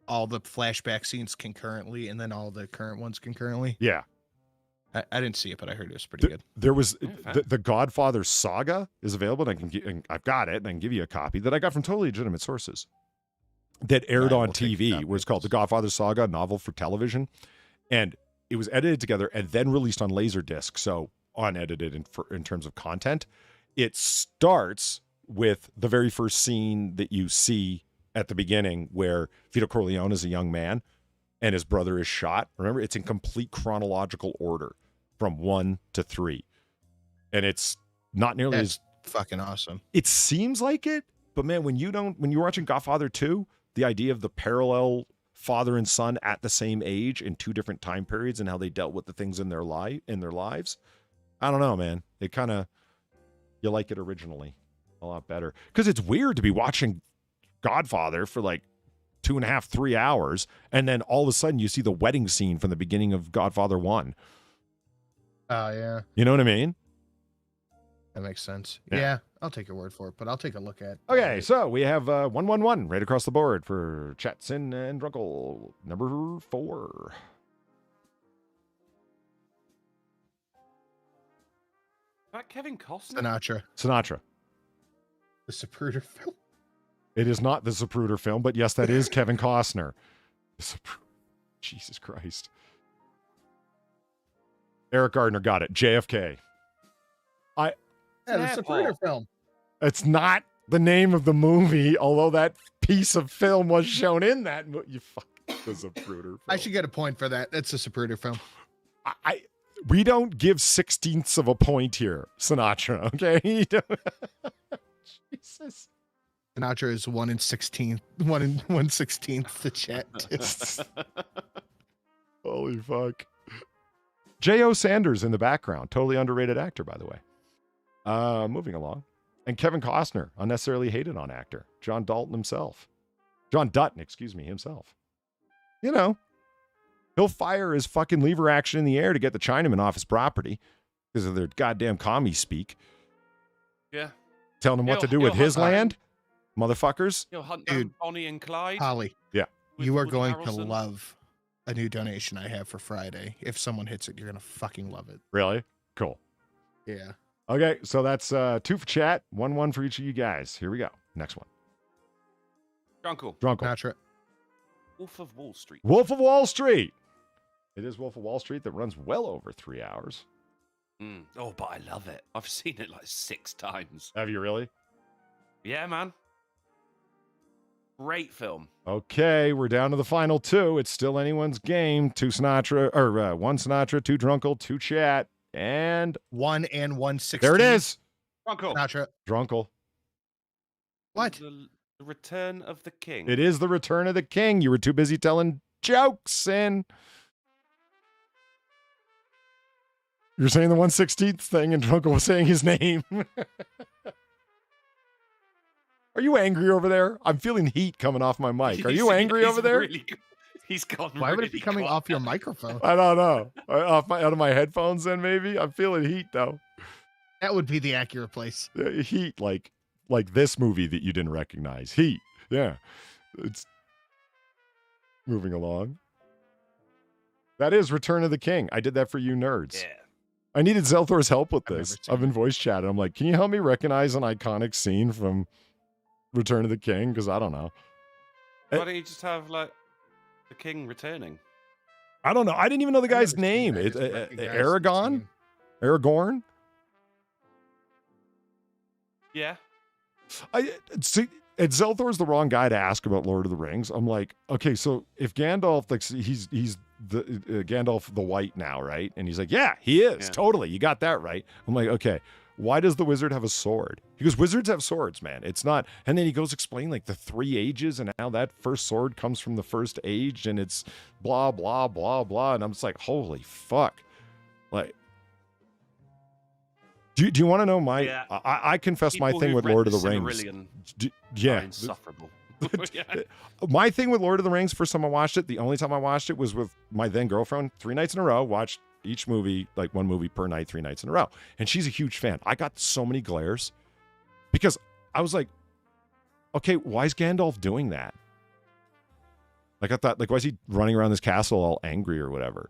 all the flashback scenes concurrently and then all the current ones concurrently. Yeah. I didn't see it, but I heard it was pretty good. There was Yeah, the Godfather Saga is available, and I've got it, and I can give you a copy that I got from totally legitimate sources that aired I on will take TV, that where it's called The Godfather Saga, a novel for television, and it was edited together and then released on Laserdisc, so unedited in terms of content. It starts with the very first scene that you see at the beginning, where Vito Corleone is a young man and his brother is shot. Remember, it's in complete chronological order from 1 to 3. And it's not nearly That's fucking awesome. it seems like it, but man, when you're watching Godfather 2, the idea of the parallel father and son at the same age in 2 different time periods and how they dealt with the things in their lives. I don't know, man. It kind of, you like it originally a lot better. Because it's weird to be watching Godfather for like 2.5, 3 hours, and then all of a sudden you see the wedding scene from the beginning of Godfather 1. Oh, yeah. You know what I mean? That makes sense. Yeah. Yeah, I'll take your word for it, but I'll take a look at Okay, so we have 111 right across the board for Chatson and Drunkle. Number 4. Is that Kevin Costner? Sinatra. Sinatra. The Zapruder film. It is not the Zapruder film, but yes, that is Kevin Costner. Jesus Christ. Eric Gardner got it. JFK. Yeah, the Yeah, Zapruder Paul. film. It's not the name of the movie, although that piece of film was shown in that movie. You fuck the Zapruder film. I should get a point for that. That's the Zapruder film. We don't give 16ths of a point here, Sinatra, okay? Jesus. Sinatra is 1 in 1/16 the chat. Holy fuck. J.O. Sanders in the background. Totally underrated actor, by the way. Moving along. And Kevin Costner, unnecessarily hated on actor. John Dutton himself. You know, he'll fire his fucking lever action in the air to get the Chinaman off his property because of their goddamn commie speak. Yeah. Telling him what to do with his land. Motherfuckers. You'll hunt Dude. down Bonnie and Clyde. Holly. Yeah. with You are Woody going Harrelson. to love a new donation I have for Friday. If someone hits it, you're going to fucking love it. Really? Cool. Yeah. Okay, so that's 2 for chat, 1 for each of you guys. Here we go. Next one. Drunkle. Drunkle. Sinatra. Wolf of Wall Street. Wolf of Wall Street. It is Wolf of Wall Street that runs well over 3 hours. Oh, but I love it. I've seen it like 6 times. Have you really? Yeah, man. Great film. Okay, we're down to the final 2. It's still anyone's game. 2 Sinatra, or 1 Sinatra, 2 Drunkle, 2 Chat, and 1 and 116. there it is. Drunkle. Sinatra. Drunkle. What? The Return of the King. It is the Return of the King. You were too busy telling jokes, and you're saying the 116th thing, and Drunkle was saying his name. Are you angry over there? I'm feeling heat coming off my mic. Are you angry over there? He's gone. Why would really it be coming quiet. off your microphone? I don't know. Out of my headphones, then maybe. I'm feeling heat though. That would be the accurate place. Heat, like this movie that you didn't recognize. Heat. Yeah, it's moving along. That is Return of the King. I did that for you nerds. Yeah. I needed Zelthor's help with I've this. never seen I've been voice chatting. I'm like, can you help me recognize an iconic scene from Return of the King? Because I don't know. Why don't you just have like the king returning? I don't know. I didn't even know the I've guy's never seen name. that. I It's just recognized the Aragon? scene. Aragorn? Yeah. See, and Zelthor's the wrong guy to ask about Lord of the Rings. I'm like, okay, so if Gandalf, like, he's the Gandalf the White now, right? And he's like, yeah, he is. Yeah. Totally. You got that right. I'm like, okay, why does the wizard have a sword? He goes, wizards have swords, man. It's not. And then he goes explain like the 3 ages and how that first sword comes from the first age and it's blah, blah, blah, blah. And I'm just like, holy fuck. Like, do you want to know my, Yeah. I confess my People thing who've with read Lord of the the Rings. Silmarillion are Yeah. insufferable. Yeah. My thing with Lord of the Rings, first time I watched it, the only time I watched it was with my then girlfriend, 3 nights in a row, watched each movie, like 1 movie per night, 3 nights in a row. And she's a huge fan. I got so many glares because I was like, okay, why is Gandalf doing that? Like, I thought, like, why is he running around this castle all angry or whatever?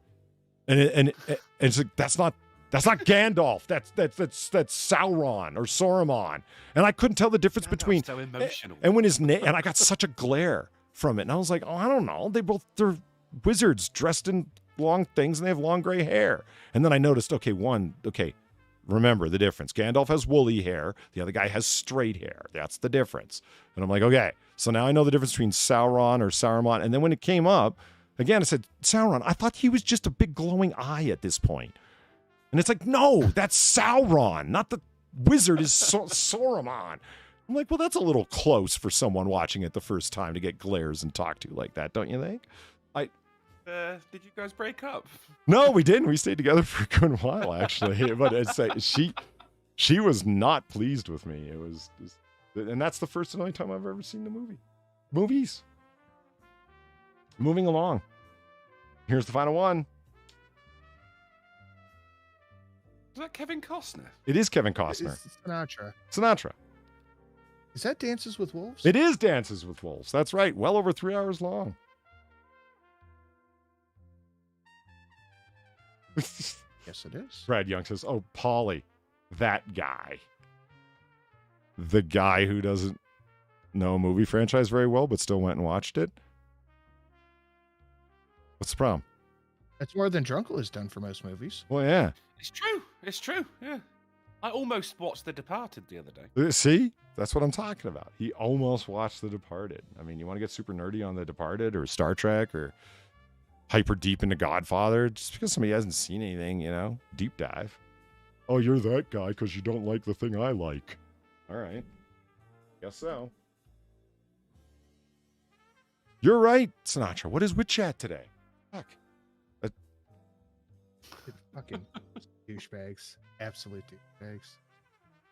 And it's like, that's not Gandalf. That's Sauron or Saruman. And I couldn't tell the difference Gandalf's between so emotional. and when his name, and I got such a glare from it. And I was like, oh, I don't know. They're wizards dressed in long things and they have long gray hair. And then I noticed, okay, remember the difference. Gandalf has woolly hair. The other guy has straight hair. That's the difference. And I'm like, okay, so now I know the difference between Sauron or Saruman. And then when it came up, again, I said, Sauron, I thought he was just a big glowing eye at this point. And it's like, no, that's Sauron, not the wizard is Saruman. I'm like, well, that's a little close for someone watching it the first time to get glares and talk to like that, don't you think? Did you guys break up? No, we didn't. We stayed together for a good while, actually. But it's like, she was not pleased with me. It was just, and that's the first and only time I've ever seen the movies. Moving along. Here's the final one. Is that Kevin Costner? It is Kevin Costner. It's Sinatra. Sinatra. Is that Dances with Wolves? It is Dances with Wolves. That's right. Well over 3 hours long. Yes, it is. Brad Young says, oh, Paulie, that guy. The guy who doesn't know a movie franchise very well, but still went and watched it. What's the problem? That's more than Drunkle has done for most movies. Well, yeah. It's true. It's true. Yeah. I almost watched The Departed the other day. See? That's what I'm talking about. He almost watched The Departed. I mean, you want to get super nerdy on The Departed or Star Trek or hyper deep into Godfather, just because somebody hasn't seen anything, deep dive. Oh, you're that guy because you don't like the thing I like. All right. Guess so. You're right, Sinatra. What is with chat today? Fuck. Fucking douchebags. Absolute douchebags.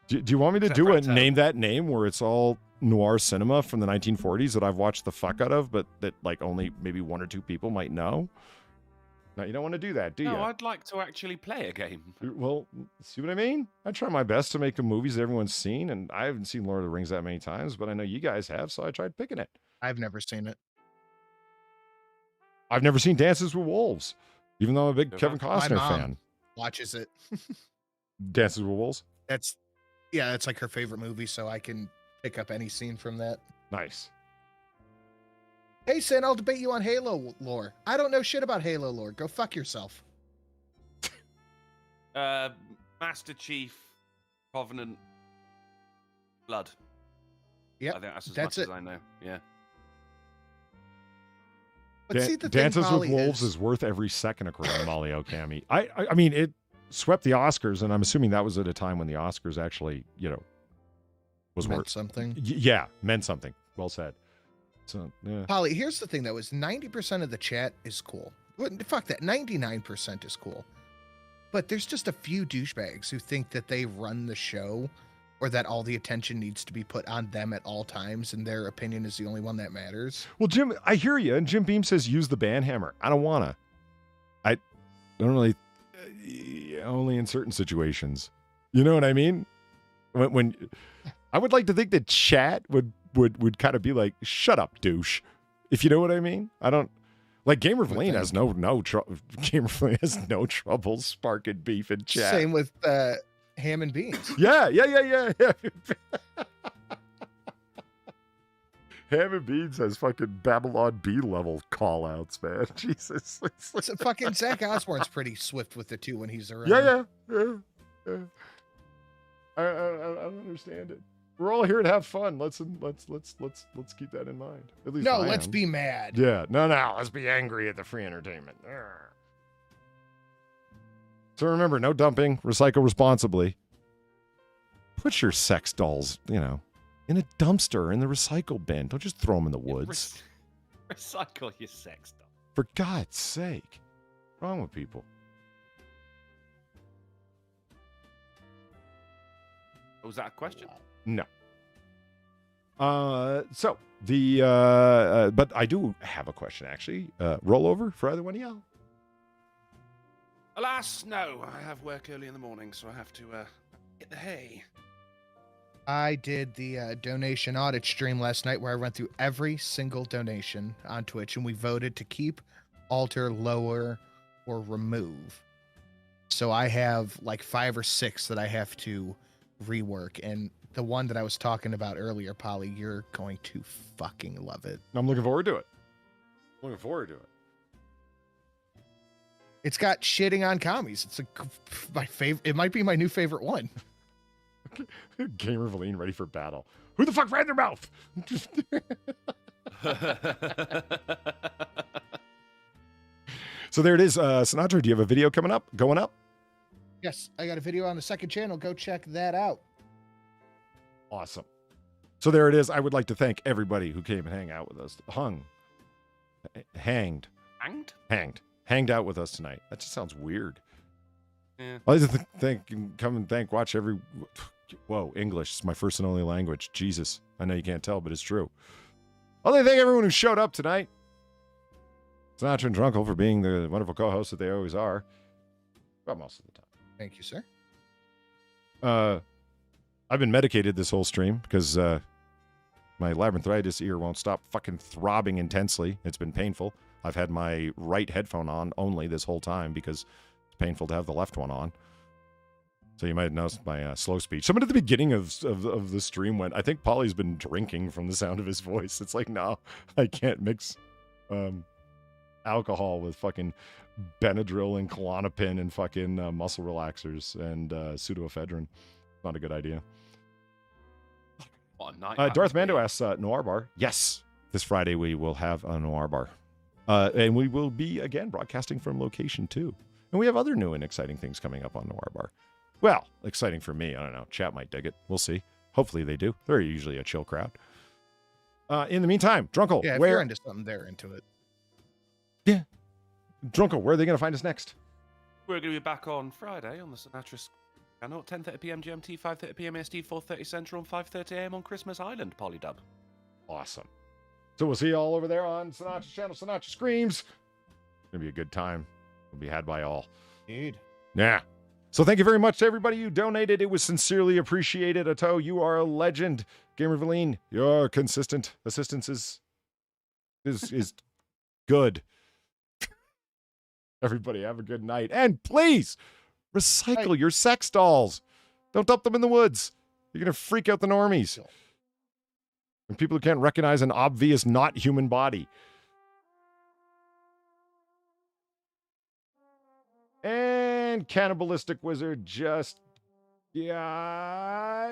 Do you want me to do a name that name where it's all noir cinema from the 1940s that I've watched the fuck out of, but that like only maybe 1 or 2 people might know? No, you don't want to do that, do you? No, I'd like to actually play a game. Well, see what I mean? I try my best to make the movies everyone's seen, and I haven't seen Lord of the Rings that many times, but I know you guys have, so I tried picking it. I've never seen it. I've never seen Dances with Wolves, even though I'm a big Kevin My Costner mom fan. watches it. Dances with Wolves? That's like her favorite movie, so I can pick up any scene from that. Nice. Hey, Sin, I'll debate you on Halo lore. I don't know shit about Halo lore. Go fuck yourself. Master Chief, Covenant, Blood. Yep, I think that's as that's much it. as I know. Yeah. But see, the Dances thing, with Molly, Wolves is worth every second, according to Molly Okami. I mean, it swept the Oscars, and I'm assuming that was at a time when the Oscars actually, was meant worth something. Yeah, meant something. Well said. So, yeah. Polly, here's the thing, though, is 90% of the chat is cool. Fuck that, 99% is cool. But there's just a few douchebags who think that they run the show or that all the attention needs to be put on them at all times and their opinion is the only one that matters. Well, Jim, I hear you. And Jim Beam says use the band hammer. I don't want to. I don't really, only in certain situations. You know what I mean? When I would like to think that chat would kind of be like, shut up, douche. If you know what I mean? I don't. Like Gamer Verlaine has no trouble. Gamer Verlaine has no trouble sparking beef in chat. Same with Ham and Beans. Yeah. Ham and Beans has fucking Babylon B level call outs, man. Jesus. So fucking Zach Osborne's pretty swift with the two when he's around. Yeah. I don't understand it. We're all here to have fun. Let's keep that in mind. At least No, I let's am. be mad. Yeah, no, let's be angry at the free entertainment. Urgh. So remember, no dumping, recycle responsibly. Put your sex dolls, in a dumpster in the recycle bin. Don't just throw them in the woods. Recycle your sex doll. For God's sake. What's wrong with people? Was that a question? No. So the but I do have a question actually. Roll over for either one of y'all. Alas, no. I have work early in the morning, so I have to get the hay. I did the donation audit stream last night where I went through every single donation on Twitch and we voted to keep, alter, lower, or remove. So I have like 5 or 6 that I have to rework, and the one that I was talking about earlier, Polly, you're going to fucking love it. I'm looking forward to it. It's got shitting on commies. It's my favorite. It might be my new favorite one. Gamer Verlaine ready for battle. Who the fuck ran their mouth? So there it is. Sinatra, do you have a video going up? Yes, I got a video on the second channel. Go check that out. Awesome. So there it is. I would like to thank everybody who came and hang out with us. Hanged out with us tonight. That just sounds weird. Yeah. I just watch every. Whoa, English is my first and only language. Jesus. I know you can't tell, but it's true. I'd like to thank everyone who showed up tonight. Sinatra and Drunkle for being the wonderful co-hosts that they always are. Well, most of the time. Thank you, sir. I've been medicated this whole stream because my labyrinthitis ear won't stop fucking throbbing intensely. It's been painful. I've had my right headphone on only this whole time because it's painful to have the left one on. So you might have noticed my slow speech. Someone at the beginning of the stream went, I think Polly's been drinking from the sound of his voice. It's like, no, I can't mix alcohol with fucking Benadryl and Klonopin and fucking muscle relaxers and pseudoephedrine. Not a good idea. Darth Mando asks, Noir Bar. Yes, this Friday we will have a Noir Bar. And we will be, again, broadcasting from location 2. And we have other new and exciting things coming up on Noir Bar. Well, exciting for me. I don't know. Chat might dig it. We'll see. Hopefully they do. They're usually a chill crowd. In the meantime, Drunkle, Yeah, if where... you're into something, they're into it. Yeah. Drunkle, where are they going to find us next? We're going to be back on Friday on the Sinatra channel at 10:30 p.m. GMT, 5:30 p.m. EST, 4:30 Central, and 5:30 a.m. on Christmas Island, Polydub. Awesome. So we'll see you all over there on Sinatra's channel, Sinatra Screams. It's going to be a good time. It'll be had by all. Indeed. Yeah. So thank you very much to everybody who donated. It was sincerely appreciated. Ato, you are a legend. Gamer Verlaine, your consistent assistance is good. Everybody have a good night. And please recycle your sex dolls. Don't dump them in the woods. You're going to freak out the normies. And people who can't recognize an obvious not human body. And Cannibalistic Wizard just Yeah.